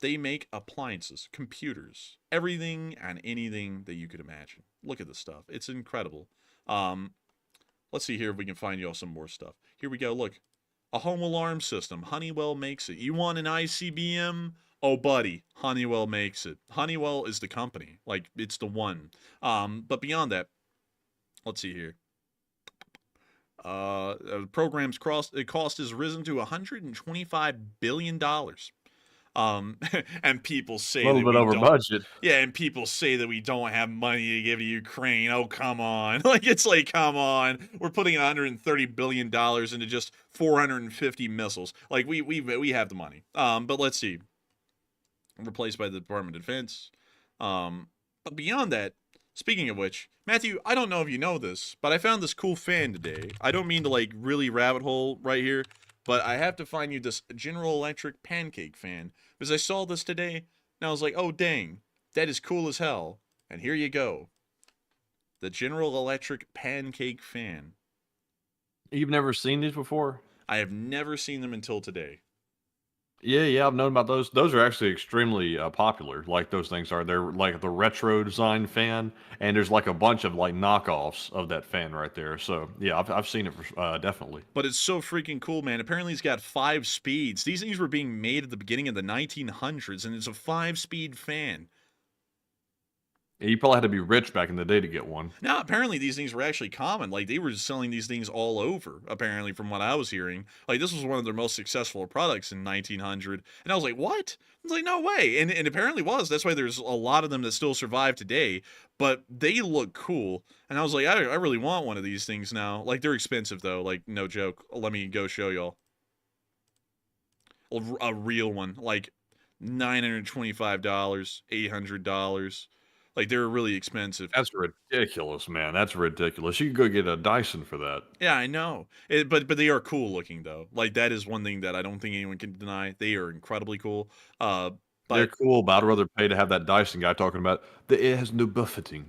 They make appliances, computers, everything and anything that you could imagine. Look at this stuff. It's incredible. Let's see here if we can find y'all some more stuff. Here we go. Look. A home alarm system. Honeywell makes it. You want an ICBM? Oh, buddy. Honeywell makes it. Honeywell is the company. Like, it's the one. But beyond that, let's see here. Program's cost has risen to $125 billion. And people say A little bit over budget. Yeah, and people say that we don't have money to give to Ukraine. Oh, come on. Like, it's like, come on. We're putting $130 billion into just 450 missiles. Like, we have the money. But let's see. Replaced by the Department of Defense. But beyond that, speaking of which, Matthew, I don't know if you know this, but I found this cool fan today. I don't mean to, like, really rabbit hole right here, but I have to find you this General Electric pancake fan, because I saw this today, and I was like, oh, dang, that is cool as hell. And here you go. The General Electric pancake fan. You've never seen these before? I have never seen them until today. Yeah, I've known about those. Those are actually extremely popular. Like those things are. They're like the retro design fan, and there's like a bunch of like knockoffs of that fan right there. So yeah, I've seen it definitely. But it's so freaking cool, man. Apparently, it's got 5 speeds. These things were being made at the beginning of the 1900s, and it's a 5-speed fan. You probably had to be rich back in the day to get one. Now, apparently these things were actually common. Like, they were selling these things all over, apparently, from what I was hearing. Like, this was one of their most successful products in 1900. And I was like, what? I was like, no way. And apparently was. That's why there's a lot of them that still survive today. But they look cool. And I was like, I really want one of these things now. Like, they're expensive, though. Like, no joke. Let me go show y'all. A real one. Like, $925, $800. Like, they're really expensive. That's ridiculous, man. That's ridiculous. You could go get a Dyson for that. Yeah, I know. But they are cool looking, though. Like, that is one thing that I don't think anyone can deny. They are incredibly cool. They're But cool, but I'd rather pay to have that Dyson guy talking about the air has no buffeting.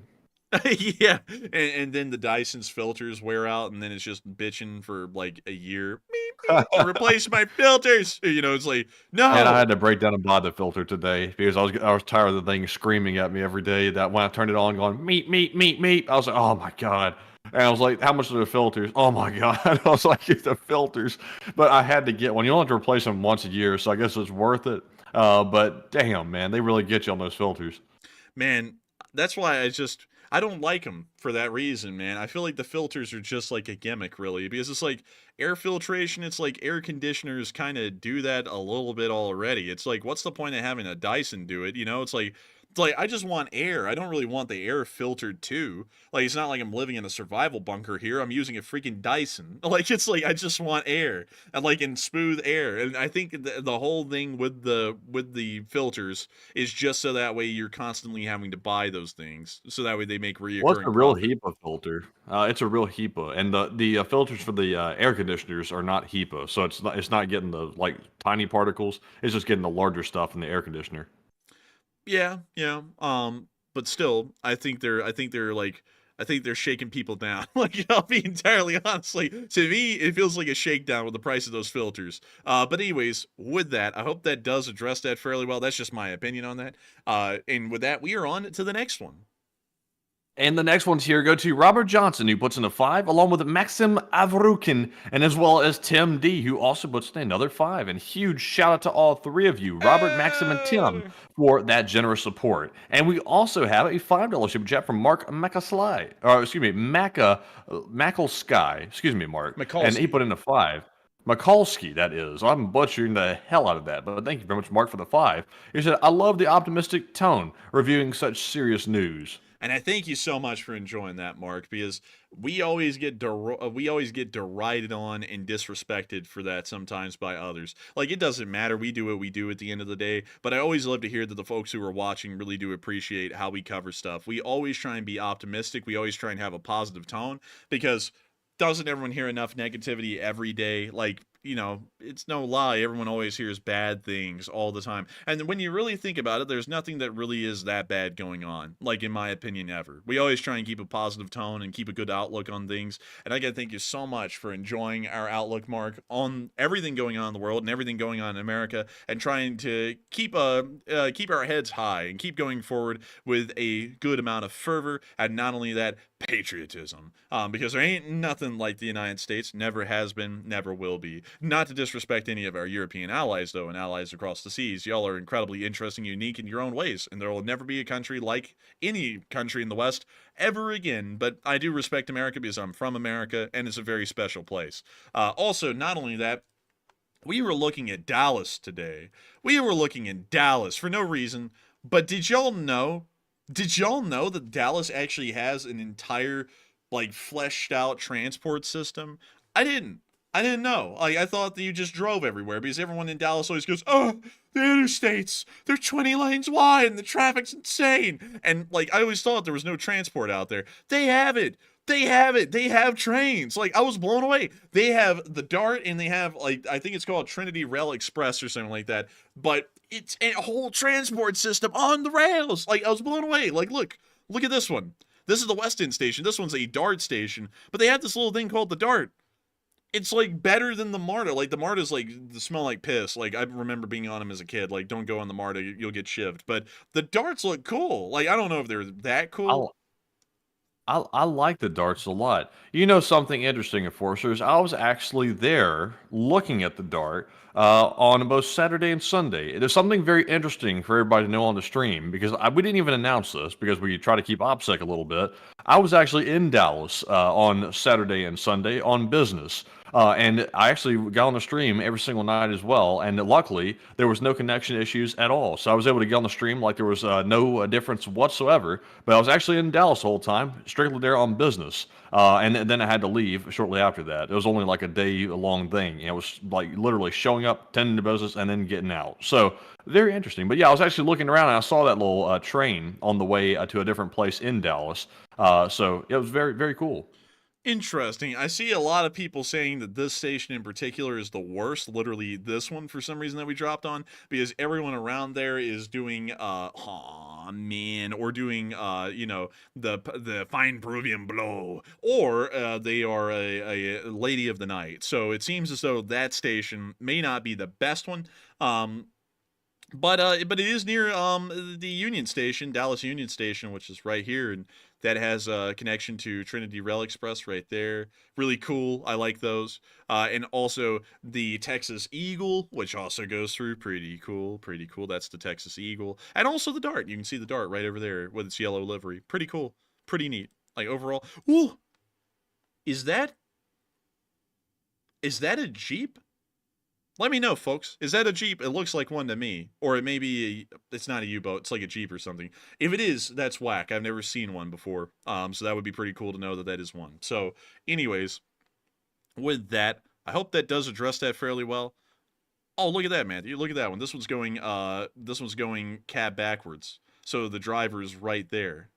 yeah, and then the Dyson's filters wear out, and then it's just bitching for like a year. Beep, beep, replace my filters. It's like, no. And I had to break down and buy the filter today because I was tired of the thing screaming at me every day. That when I turned it on, going meep meep meep meep, I was like, oh my god. And I was like, how much are the filters? Oh my god. I was like, the filters. But I had to get one. You only have to replace them once a year, so I guess it's worth it. But damn, man, they really get you on those filters. Man, that's why I don't like them for that reason, man. I feel like the filters are just like a gimmick, really, because it's like air filtration. It's like air conditioners kind of do that a little bit already. It's like, what's the point of having a Dyson do it? It's like It's like, I just want air. I don't really want the air filtered too. Like, it's not like I'm living in a survival bunker here. I'm using a freaking Dyson. Like, it's like, I just want air. And like, in smooth air. And I think the whole thing with the filters is just so that way you're constantly having to buy those things. So that way they make Well, it's a reoccurring real profit. HEPA filter. It's a real HEPA, and the filters for the air conditioners are not HEPA, so it's not getting the like tiny particles. It's just getting the larger stuff in the air conditioner. Yeah, yeah. But still, I think they're shaking people down. Like, I'll be entirely honestly. To me, it feels like a shakedown with the price of those filters. But anyways, with that, I hope that does address that fairly well. That's just my opinion on that. And with that, we are on to the next one. And the next ones here go to Robert Johnson, who puts in a 5, along with Maxim Avrukin, and as well as Tim D, who also puts in another 5. And huge shout out to all three of you, Robert, Maxim, and Tim, for that generous support. And we also have a $5 super chat from Mark Macasly, or excuse me, Macklesky. Excuse me, Mark. McCallsky. And he put in a 5. Mikulski, that is. I'm butchering the hell out of that, but thank you very much, Mark, for the 5. He said, I love the optimistic tone reviewing such serious news. And I thank you so much for enjoying that, Mark, because we always get derided on and disrespected for that sometimes by others. Like, it doesn't matter. We do what we do at the end of the day. But I always love to hear that the folks who are watching really do appreciate how we cover stuff. We always try and be optimistic. We always try and have a positive tone, because doesn't everyone hear enough negativity every day? Like, you know, it's no lie. Everyone always hears bad things all the time. And when you really think about it, there's nothing that really is that bad going on, like, in my opinion, ever. We always try and keep a positive tone and keep a good outlook on things. And I gotta thank you so much for enjoying our outlook, Mark, on everything going on in the world and everything going on in America, and trying to keep our heads high and keep going forward with a good amount of fervor, and not only that, patriotism. Because there ain't nothing like the United States, never has been, never will be. Not to disrespect any of our European allies, though, and allies across the seas. Y'all are incredibly interesting, unique in your own ways, and there will never be a country like any country in the West ever again. But I do respect America because I'm from America, and it's a very special place. Also, not only that, we were looking at Dallas today. We were looking in Dallas for no reason, but did y'all know that Dallas actually has an entire, like, fleshed out transport system? I didn't know. Like, I thought that you just drove everywhere, because everyone in Dallas always goes, oh, the interstates, they're 20 lanes wide and the traffic's insane. And, like, I always thought there was no transport out there. They have it. They have trains. Like, I was blown away. They have the DART, and they have, like, I think it's called Trinity Rail Express or something like that. But it's a whole transport system on the rails. Like, I was blown away. Like, look at this one. This is the West End station. This one's a DART station. But they have this little thing called the DART. It's, like, better than the MARTA. Like, the MARTA's, like, they smell like piss. Like, I remember being on them as a kid. Like, don't go on the MARTA, you'll get shivved. But the DARTs look cool. Like, I don't know if they're that cool. I like the darts a lot. You know something interesting, Enforcers? I was actually there looking at the dart on both Saturday and Sunday. There's something very interesting for everybody to know on the stream, because we didn't even announce this because we try to keep OPSEC a little bit. I was actually in Dallas on Saturday and Sunday on business. And I actually got on the stream every single night as well, and luckily there was no connection issues at all. So I was able to get on the stream like there was no difference whatsoever. But I was actually in Dallas the whole time, strictly there on business. And then I had to leave shortly after that. It was only like a day-long thing. It was like literally showing up, tending to business, and then getting out. So very interesting. But yeah, I was actually looking around and I saw that little train on the way to a different place in Dallas. So it was very, very cool. Interesting. I see a lot of people saying that this station in particular is the worst, literally this one for some reason that we dropped on, because everyone around there is doing aw man, or doing you know, the fine Peruvian blow, or they are a lady of the night. So it seems as though that station may not be the best one. But it is near the Union Station, Dallas Union Station, which is right here, and that has a connection to Trinity Rail Express right there. Really cool. I like those. And also the Texas Eagle, which also goes through. Pretty cool. Pretty cool. That's the Texas Eagle. And also the DART. You can see the DART right over there with its yellow livery. Pretty cool. Pretty neat. Like, overall. Ooh! Is that a Jeep? Let me know, folks. Is that a Jeep? It looks like one to me. Or it may be, it's not a U-boat. It's like a Jeep or something. If it is, that's whack. I've never seen one before. So that would be pretty cool to know that that is one. So, anyways, with that, I hope that does address that fairly well. Oh, look at that, man. Look at that one. This one's going cab backwards. So the driver is right there.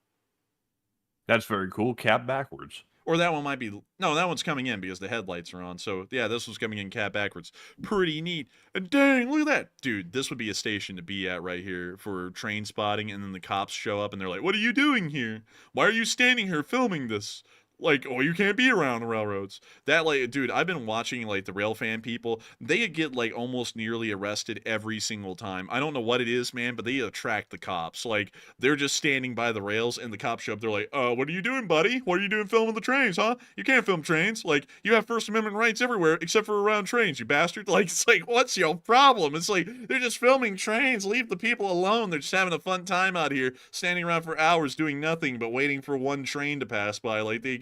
That's very cool. Cab backwards. Or that one might be... No, that one's coming in because the headlights are on. So, yeah, this one's coming in cab backwards. Pretty neat. And dang, look at that. Dude, this would be a station to be at right here for train spotting, and then the cops show up and they're like, what are you doing here? Why are you standing here filming this? Like, oh, you can't be around the railroads. That, like, dude, I've been watching, like, the rail fan people. They get, like, almost nearly arrested every single time. I don't know what it is, man, but they attract the cops. Like, they're just standing by the rails, and the cops show up. They're like, what are you doing, buddy? What are you doing filming the trains, huh? You can't film trains. Like, you have First Amendment rights everywhere except for around trains, you bastard. Like, it's like, what's your problem? It's like, they're just filming trains. Leave the people alone. They're just having a fun time out here, standing around for hours doing nothing but waiting for one train to pass by. Like, they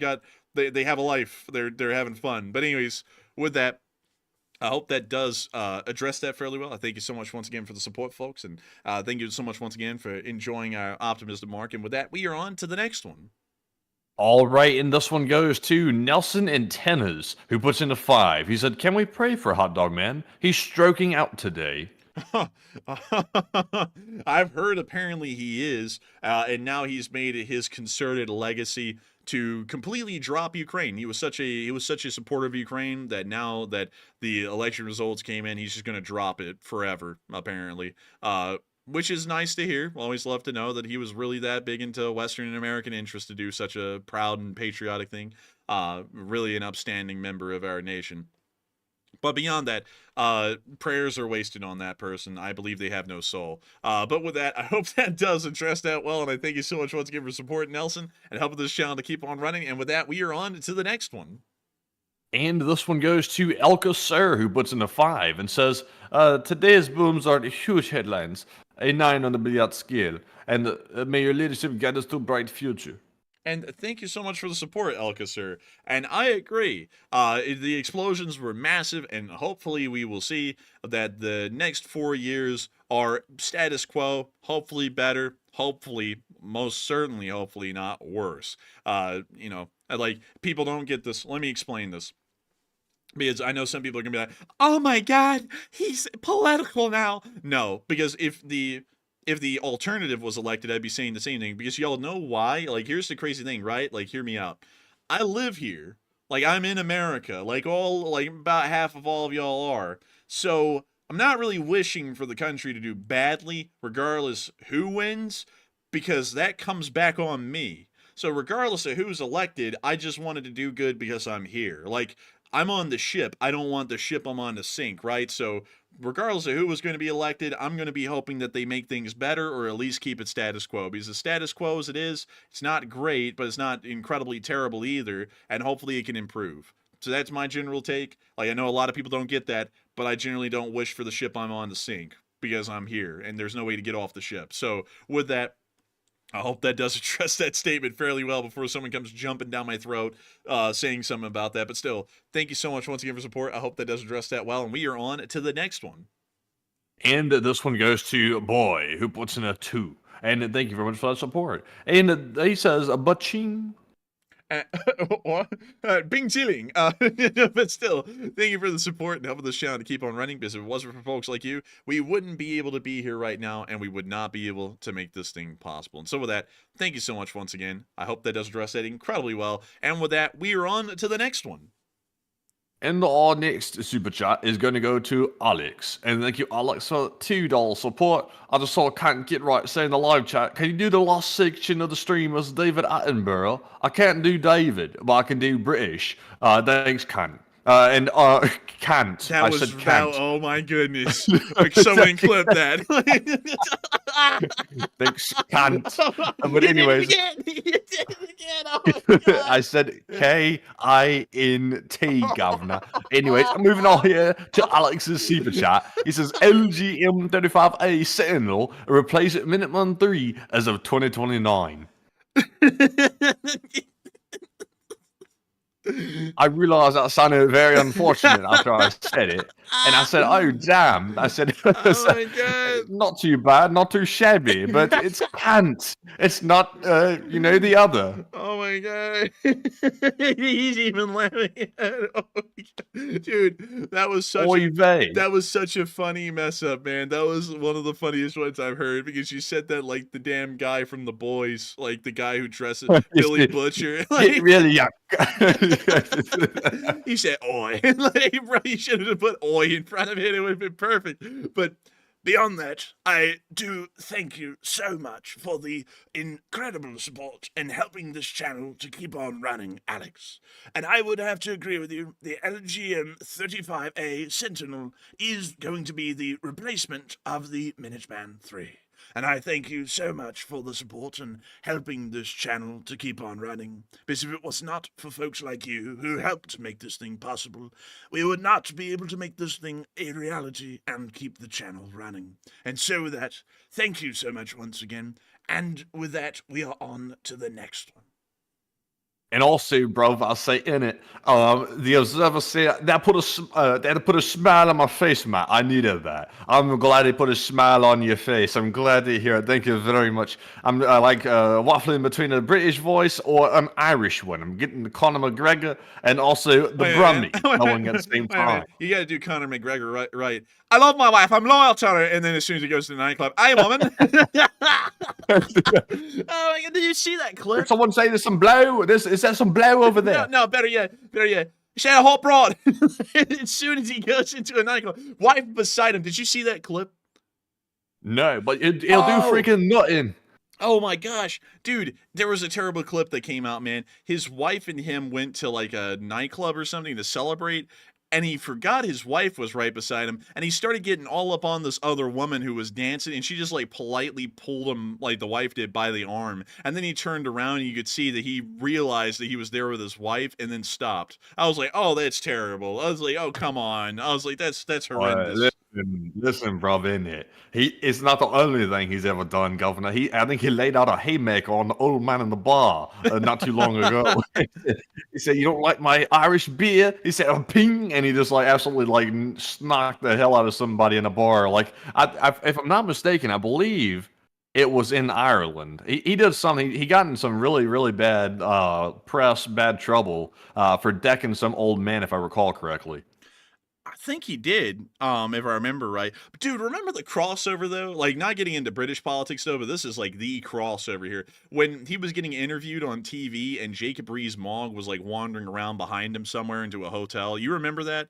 have a life. They're having fun. But anyways, with that, I hope that does address that fairly well. I thank you so much once again for the support, folks, and thank you so much once again for enjoying our optimism mark. And with that, we are on to the next one. All right, and this one goes to Nelson Antennas, who puts in a 5. He said, "Can we pray for Hot Dog Man? He's stroking out today." I've heard apparently he is, and now he's made it his concerted legacy to completely drop Ukraine. He was such a supporter of Ukraine that now that the election results came in, he's just going to drop it forever, apparently. Which is nice to hear. Always love to know that he was really that big into Western and American interests to do such a proud and patriotic thing. Really an upstanding member of our nation. But beyond that, prayers are wasted on that person. I believe they have no soul. But with that, I hope that does address that well, and I thank you so much once again for supporting Nelson and helping this channel to keep on running. And with that, we are on to the next one. And this one goes to Elka Sir, who puts in a 5 and says, "Today's booms are the huge headlines, a 9 on the billiard scale, and may your leadership guide us to a bright future." And thank you so much for the support, Elka, sir. And I agree. The explosions were massive, and hopefully we will see that the next 4 years are status quo, hopefully better, hopefully, most certainly, hopefully not worse. Like, people don't get this. Let me explain this. Because I know some people are going to be like, oh my God, he's political now. No, because if the alternative was elected, I'd be saying the same thing, because y'all know why. Like, here's the crazy thing, right? Like, hear me out. I live here. Like, I'm in America. Like, about half of all of y'all are. So, I'm not really wishing for the country to do badly, regardless who wins, because that comes back on me. So, regardless of who's elected, I just wanted to do good because I'm here. Like, I'm on the ship. I don't want the ship I'm on to sink, right? So, regardless of who was going to be elected, I'm going to be hoping that they make things better, or at least keep it status quo. Because the status quo as it is, it's not great, but it's not incredibly terrible either, and hopefully it can improve. So that's my general take. Like, I know a lot of people don't get that, but I generally don't wish for the ship I'm on to sink, because I'm here, and there's no way to get off the ship. So, with that, I hope that does address that statement fairly well before someone comes jumping down my throat saying something about that. But still, thank you so much once again for support. I hope that does address that well. And we are on to the next one. And this one goes to Boy, who puts in a 2. And thank you very much for that support. And he says, "Baching." Bing chilling. But still, thank you for the support and helping this channel to keep on running, because if it wasn't for folks like you, we wouldn't be able to be here right now, and we would not be able to make this thing possible. And so with that, thank you so much once again. I hope that does address that incredibly well. And with that, we are on to the next one. And our next super chat is going to go to Alex. And thank you, Alex, for $2 support. I just saw can't get right saying the live chat. Can you do the last section of the stream as David Attenborough? I can't do David, but I can do British. Thanks, Kant. Can't. That I was said can't. oh my goodness. Like, someone clip that. Thanks, can't. But anyways, You did it again. Oh my God. I said K-I-N-T, governor. Anyways, moving on here to Alex's super chat. He says LGM-35A Sentinel replace Minuteman 3 as of 2029. I realised that sounded very unfortunate after I said it. And I said, "Oh damn!" I said, Oh my god. "Not too bad, not too shabby, but it's cant. It's not, the other." Oh my god. He's even laughing at it. Oh my god. Dude, Oy vey. that was such a funny mess up, man. That was one of the funniest ones I've heard because you said that like the damn guy from The Boys, like the guy who dresses Billy Butcher. Like, Really, yeah. he said oi. Like, bro, you should have put oi in front of it. It would have been perfect. But beyond that, I do thank you so much for the incredible support in helping this channel to keep on running, Alex. And I would have to agree with you, the LGM-35A Sentinel is going to be the replacement of the Minuteman III. And I thank you so much for the support and helping this channel to keep on running. Because if it was not for folks like you who helped make this thing possible, we would not be able to make this thing a reality and keep the channel running. And so with that, thank you so much once again. And with that, we are on to the next one. And also, bro, I'll say in it, the observer said that put a smile on my face, Matt. I needed that. I'm glad they put a smile on your face. I'm glad to hear it. Thank you very much. I'm like waffling between a British voice or an Irish one. I'm getting the Conor McGregor and also the Brummy going at the same time. You got to do Conor McGregor right. I love my wife. I'm loyal to her. And then as soon as he goes to the nightclub, hey, woman. Oh my god! Did you see that clip? Did someone say there's some blow? Is there some blow over there? No, better yet. She had a hot broad. As soon as he goes into a nightclub, wife beside him. Did you see that clip? No, but it'll do freaking nothing. Oh my gosh, dude, there was a terrible clip that came out, man. His wife and him went to like a nightclub or something to celebrate, and he forgot his wife was right beside him, and he started getting all up on this other woman who was dancing, and she just like politely pulled him, like the wife did, by the arm. And then he turned around and you could see that he realized that he was there with his wife and then stopped. I was like, oh, that's terrible. I was like, oh, come on. I was like, that's horrendous. Listen, bro, in it. It's not the only thing he's ever done, Governor. I think he laid out a haymaker on the old man in the bar not too long ago. He said, "You don't like my Irish beer?" He said, "Oh, ping," and he just like absolutely like knocked the hell out of somebody in a bar. Like, if I'm not mistaken, I believe it was in Ireland. He did something. He got in some really, really bad press, bad trouble for decking some old man, if I recall correctly. I think he did, if I remember right. But dude, remember the crossover though? Like, not getting into British politics though, but this is like the crossover here. When he was getting interviewed on TV and Jacob Rees-Mogg was like wandering around behind him somewhere into a hotel. You remember that?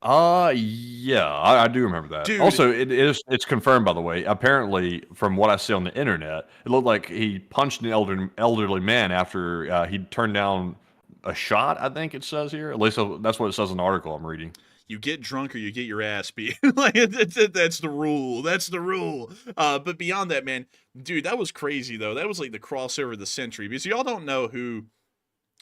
Yeah, I do remember that. Dude. Also, it's confirmed, by the way. Apparently, from what I see on the internet, it looked like he punched an elderly man after he turned down a shot, I think it says here. At least that's what it says in the article I'm reading. You get drunk or you get your ass beat. Like, that's the rule. That's the rule. But beyond that, man, dude, that was crazy, though. That was like the crossover of the century. Because y'all don't know who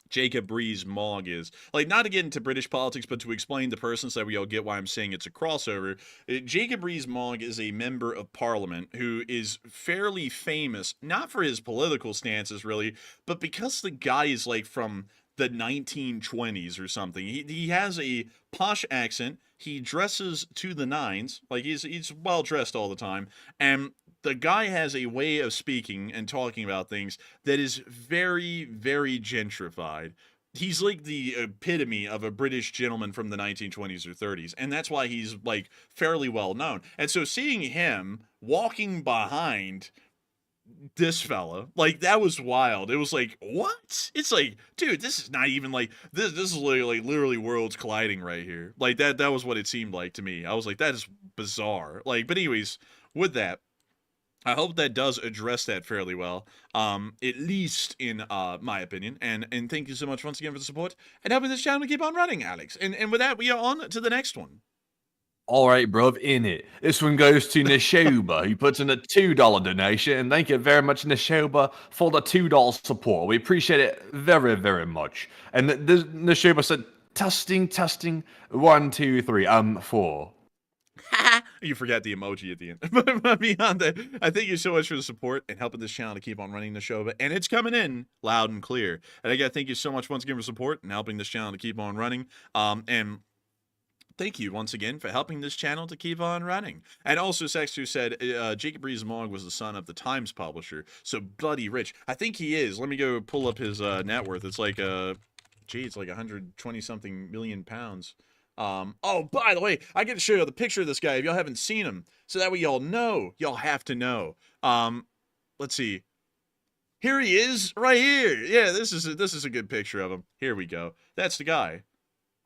Jacob Rees-Mogg is. Like, not to get into British politics, but to explain the person so that we all get why I'm saying it's a crossover. Jacob Rees-Mogg is a member of parliament who is fairly famous, not for his political stances, really, but because the guy is, like, from the 1920s or something. He has a posh accent. He dresses to the nines. Like, he's well dressed all the time. And the guy has a way of speaking and talking about things that is very, very gentrified. He's like the epitome of a British gentleman from the 1920s or 30s. And that's why he's like fairly well known. And so seeing him walking behind this fella, like, that was wild. It was like, what? It's like, dude, this is not even like this is literally worlds colliding right here. Like, that was what it seemed like to me. I was like, that is bizarre. Like, but anyways, with that, I hope that does address that fairly well, at least in my opinion. And thank you so much once again for the support and helping this channel to keep on running, Alex. And with that, we are on to the next one. All right, bruv, in it. This one goes to Nishoba, who puts in a $2 donation, and thank you very much, Nishoba, for the $2 support. We appreciate it very, very much. And Nishoba said, testing, 1, 2, 3, 4. You forgot the emoji at the end. But beyond that, I thank you so much for the support and helping this channel to keep on running the show. And it's coming in loud and clear. And I got to thank you so much once again for support and helping this channel to keep on running. And thank you once again for helping this channel to keep on running. And also, Sex2 said Jacob Rees-Mogg was the son of the Times publisher, so bloody rich. I think he is. Let me go pull up his net worth. It's like it's like 120 something million pounds. Oh, by the way, I get to show you the picture of this guy if y'all haven't seen him, so that way y'all know. Y'all have to know. Let's see. Here he is, right here. Yeah, this is a good picture of him. Here we go. That's the guy.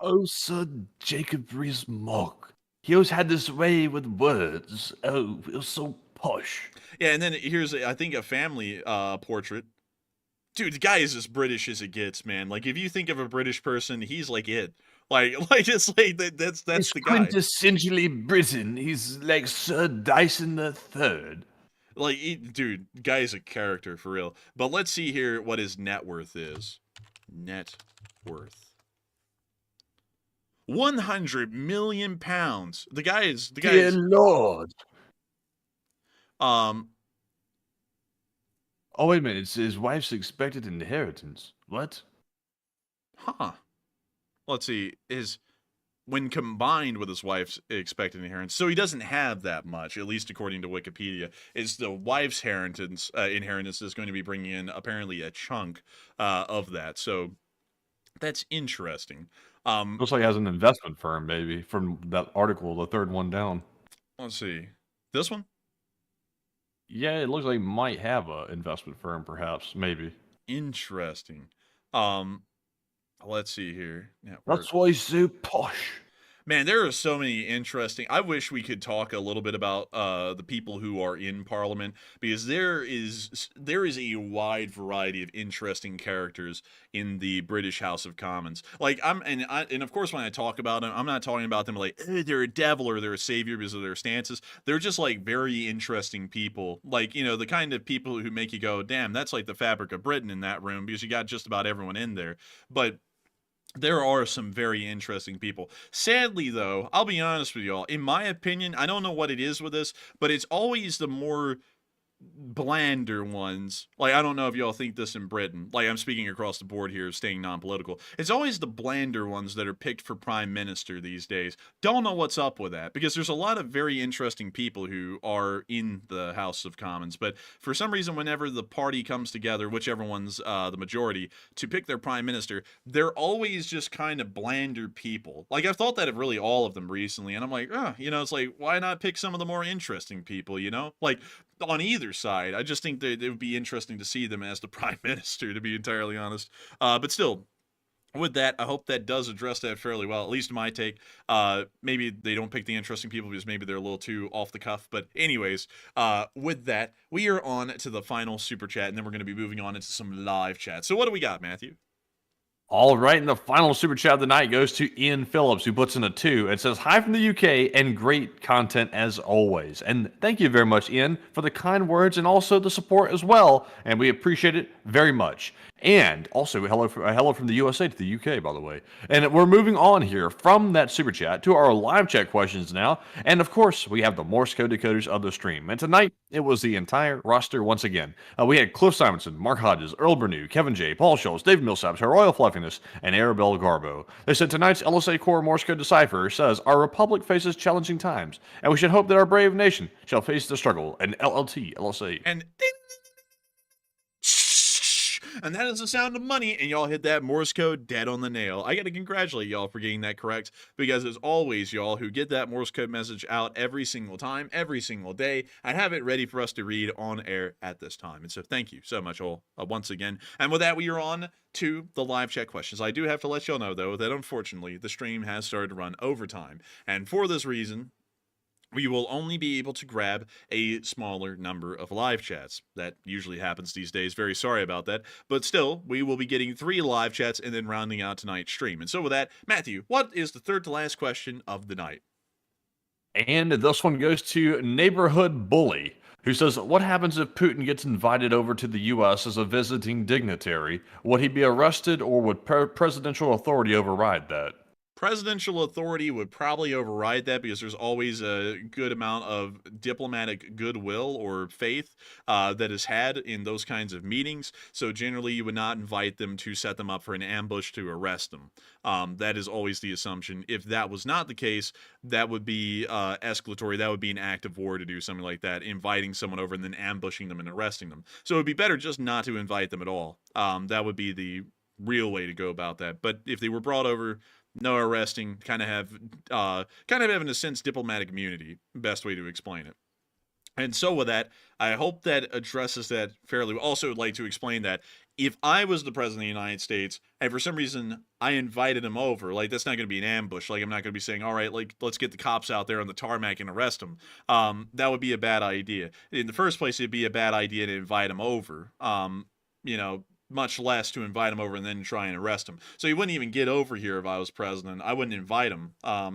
Oh, Sir Jacob Rees-Mogg. He always had this way with words. Oh, it was so posh. Yeah, and then here's, I think, a family portrait. Dude, the guy is as British as it gets, man. Like, if you think of a British person, he's like it. Like it's like that's He's the guy. Quintessentially Britain. He's like Sir Dyson III. Like, dude, guy is a character for real. But let's see here what his net worth is. Net worth. 100 million pounds. The guy is Dear Lord. Oh, wait a minute. It's his wife's expected inheritance. What? Huh. Let's see. When combined with his wife's expected inheritance, so he doesn't have that much, at least according to Wikipedia. It's the wife's inheritance is going to be bringing in apparently a chunk of that. So that's interesting. Looks like he has an investment firm, maybe, from that article, the third one down. Let's see. This one? Yeah, it looks like he might have an investment firm, perhaps, maybe. Interesting. Let's see here. That's why he's so posh. Man, there are so many interesting. I wish we could talk a little bit about the people who are in Parliament, because there is a wide variety of interesting characters in the British House of Commons. Like and of course when I talk about them, I'm not talking about them like they're a devil or they're a savior because of their stances. They're just like very interesting people. Like, you know, the kind of people who make you go, damn, that's like the fabric of Britain in that room, because you got just about everyone in there. But there are some very interesting people. Sadly, though, I'll be honest with y'all. In my opinion, I don't know what it is with this, but it's always the more blander ones. Like, I don't know if y'all think this in Britain. Like, I'm speaking across the board here, staying non-political. It's always the blander ones that are picked for prime minister these days. Don't know what's up with that, because there's a lot of very interesting people who are in the House of Commons, but for some reason, whenever the party comes together, whichever one's the majority, to pick their prime minister, they're always just kind of blander people. Like, I've thought that of really all of them recently, and I'm like, you know, it's like, why not pick some of the more interesting people, you know? Like, on either side, I just think that it would be interesting to see them as the prime minister, to be entirely honest. But still, with that, I hope that does address that fairly well, at least my take. Maybe they don't pick the interesting people because maybe they're a little too off the cuff. But anyways, with that, we are on to the final super chat, and then we're going to be moving on into some live chat. So what do we got, Matthew? All right, and the final super chat of the night goes to Ian Phillips, who puts in a 2. It says, hi from the UK, and great content as always. And thank you very much, Ian, for the kind words and also the support as well, and we appreciate it very much. And also, hello from the USA to the UK, by the way. And we're moving on here from that super chat to our live chat questions now. And of course, we have the Morse code decoders of the stream. And tonight, it was the entire roster once again. We had Cliff Simonson, Mark Hodges, Earl Bernew, Kevin J., Paul Schultz, Dave Millsaps, Her Royal Fluffiness, and Arabelle Garbo. They said tonight's LSA Core Morse code decipher says our republic faces challenging times, and we should hope that our brave nation shall face the struggle. And LLT, LSA. And ding! And that is the sound of money, and y'all hit that Morse code dead on the nail. I gotta congratulate y'all for getting that correct, because as always, y'all who get that Morse code message out every single time, every single day, I have it ready for us to read on air at this time. And so thank you so much all once again. And with that, we are on to the live chat questions. I do have to let y'all know, though, that unfortunately, the stream has started to run overtime. And for this reason, we will only be able to grab a smaller number of live chats. That usually happens these days. Very sorry about that. But still, we will be getting 3 live chats and then rounding out tonight's stream. And so with that, Matthew, what is the third to last question of the night? And this one goes to Neighborhood Bully, who says, what happens if Putin gets invited over to the U.S. as a visiting dignitary? Would he be arrested, or would presidential authority override that? Presidential authority would probably override that because there's always a good amount of diplomatic goodwill or faith that is had in those kinds of meetings. So generally, you would not invite them to set them up for an ambush to arrest them. That is always the assumption. If that was not the case, that would be escalatory. That would be an act of war to do something like that, inviting someone over and then ambushing them and arresting them. So it would be better just not to invite them at all. That would be the real way to go about that. But if they were brought over, no arresting, kind of have in a sense diplomatic immunity, best way to explain it. And so with that, I hope that addresses that fairly well. Also would like to explain that if I was the president of the United States and for some reason I invited him over, like that's not going to be an ambush. Like I'm not going to be saying, all right, like let's get the cops out there on the tarmac and arrest him. That would be a bad idea. In the first place, it'd be a bad idea to invite him over. Much less to invite him over and then try and arrest him. So he wouldn't even get over here if I was president. I wouldn't invite him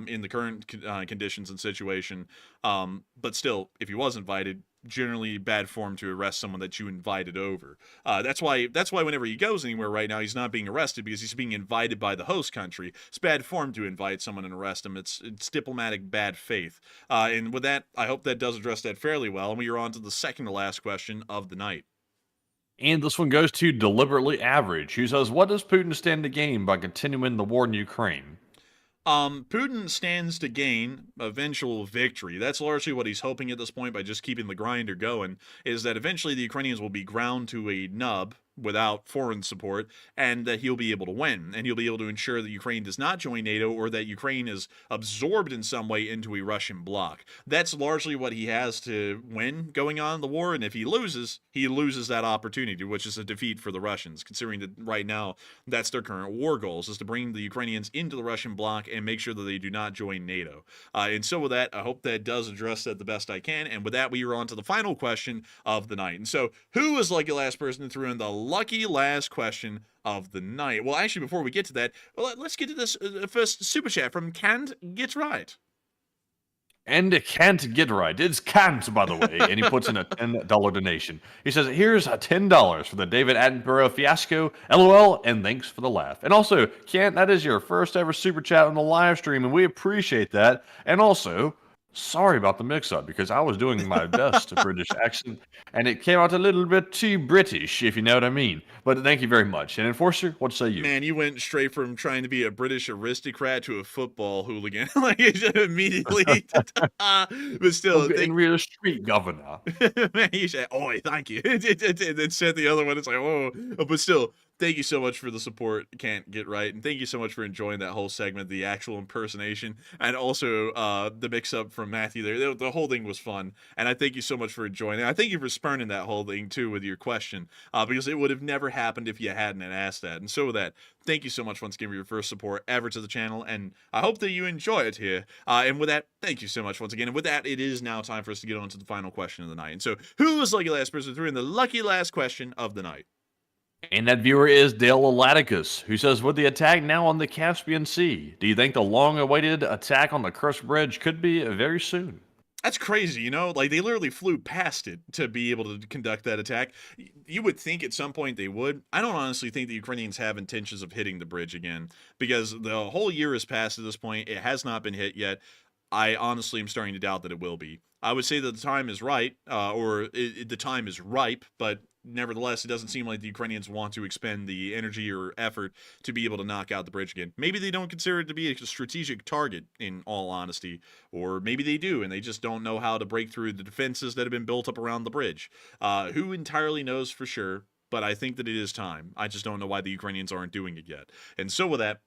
in the current conditions and situation. But still, if he was invited, generally bad form to arrest someone that you invited over. That's why whenever he goes anywhere right now, he's not being arrested because he's being invited by the host country. It's bad form to invite someone and arrest him. It's diplomatic bad faith. And with that, I hope that does address that fairly well. And we are on to the second to last question of the night. And this one goes to Deliberately Average, who says, what does Putin stand to gain by continuing the war in Ukraine? Putin stands to gain eventual victory. That's largely what he's hoping at this point by just keeping the grinder going, is that eventually the Ukrainians will be ground to a nub without foreign support, and that he'll be able to win, and he'll be able to ensure that Ukraine does not join NATO or that Ukraine is absorbed in some way into a Russian bloc. That's largely what he has to win going on in the war, and if he loses that opportunity, which is a defeat for the Russians, considering that right now that's their current war goals, is to bring the Ukrainians into the Russian bloc and make sure that they do not join NATO. And so with that, I hope that does address that the best I can, and with that, we are on to the final question of the night. And so, who was like the last person who threw in the lucky last question of the night? Well, actually, before we get to that, let's get to this first super chat from Can't Get Right. And it can't get right. It's can't, by the way. And he puts in a $10 donation. He says, here's $10 for the David Attenborough fiasco. LOL, and thanks for the laugh. And also, Kent, that is your first ever super chat on the live stream, and we appreciate that. And also, sorry about the mix-up, because I was doing my best British accent, and it came out a little bit too British, if you know what I mean. But thank you very much. And Enforcer, what say you? Man, you went straight from trying to be a British aristocrat to a football hooligan. Like, immediately. But still. And we're a street governor. Man, you said, oi, thank you. And then said the other one, it's like, oh. But still, thank you so much for the support, Can't Get Right. And thank you so much for enjoying that whole segment, the actual impersonation, and also the mix-up from Matthew there. The whole thing was fun. And I thank you so much for enjoying it. I thank you for spurning that whole thing, too, with your question, because it would have never happened if you hadn't asked that. And so with that, thank you so much once again for your first support ever to the channel, and I hope that you enjoy it here. And with that, thank you so much once again. And with that, it is now time for us to get on to the final question of the night. And so, who was lucky last person who threw in the lucky last question of the night? And that viewer is Dale Laticus, who says, with the attack now on the Caspian Sea, do you think the long-awaited attack on the Kursk Bridge could be very soon? That's crazy, you know? Like, they literally flew past it to be able to conduct that attack. You would think at some point they would. I don't honestly think the Ukrainians have intentions of hitting the bridge again, because the whole year has passed at this point. It has not been hit yet. I honestly am starting to doubt that it will be. I would say that the time is right, the time is ripe, but nevertheless, it doesn't seem like the Ukrainians want to expend the energy or effort to be able to knock out the bridge again. Maybe they don't consider it to be a strategic target, in all honesty, or maybe they do, and they just don't know how to break through the defenses that have been built up around the bridge. Who entirely knows for sure, but I think that it is time. I just don't know why the Ukrainians aren't doing it yet. And so with that,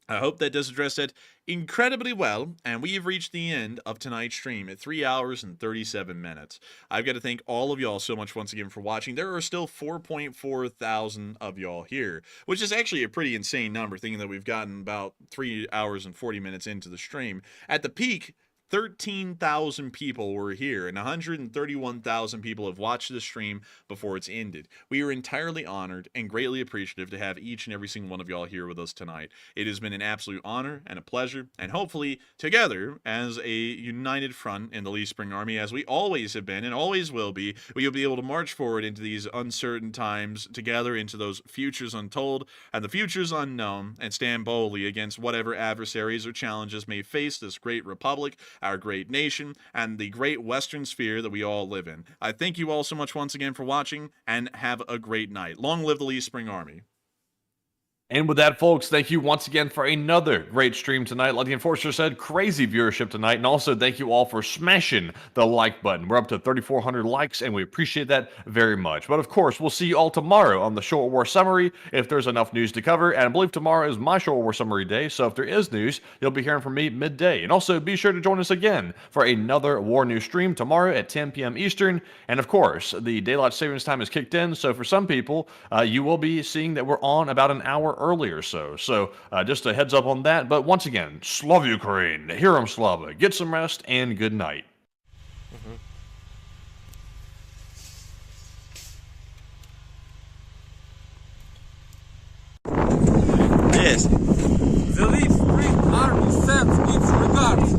I hope that does address that incredibly well, and we have reached the end of tonight's stream at 3 hours and 37 minutes. I've got to thank all of y'all so much once again for watching. There are still 4.4 thousand of y'all here, which is actually a pretty insane number, thinking that we've gotten about 3 hours and 40 minutes into the stream. At the peak, 13,000 people were here, and 131,000 people have watched the stream before it's ended. We are entirely honored and greatly appreciative to have each and every single one of y'all here with us tonight. It has been an absolute honor and a pleasure, and hopefully together as a united front in the Lee Spring Army, as we always have been and always will be, we will be able to march forward into these uncertain times together, into those futures untold and the futures unknown, and stand boldly against whatever adversaries or challenges may face this great republic, our great nation, and the great Western sphere that we all live in. I thank you all so much once again for watching, and have a great night. Long live the Lee Spring Army. And with that, folks, thank you once again for another great stream tonight. Like the Enforcer said, crazy viewership tonight. And also, thank you all for smashing the like button. We're up to 3,400 likes, and we appreciate that very much. But of course, we'll see you all tomorrow on the Short War Summary if there's enough news to cover. And I believe tomorrow is my Short War Summary day, so if there is news, you'll be hearing from me midday. And also, be sure to join us again for another War News stream tomorrow at 10 p.m. Eastern. And of course, the Daylight Savings Time is kicked in, so for some people, you will be seeing that we're on about an hour earlier. So just a heads up on that. But once again, Slav Ukraine, Hiram Slava, get some rest, and good night. Yes. The Lee Spring Army sends its regards.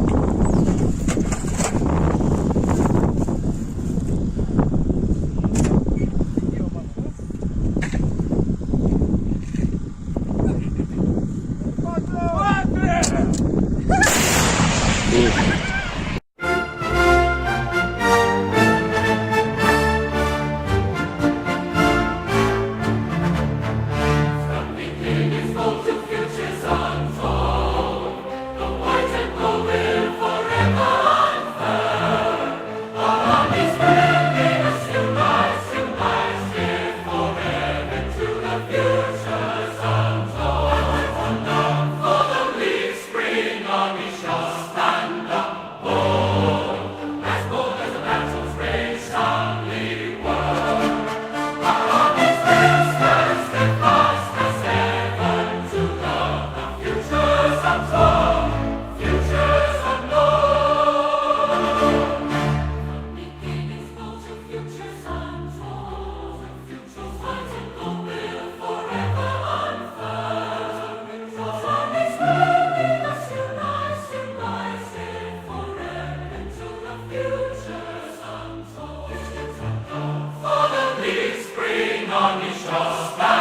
Army shall stand.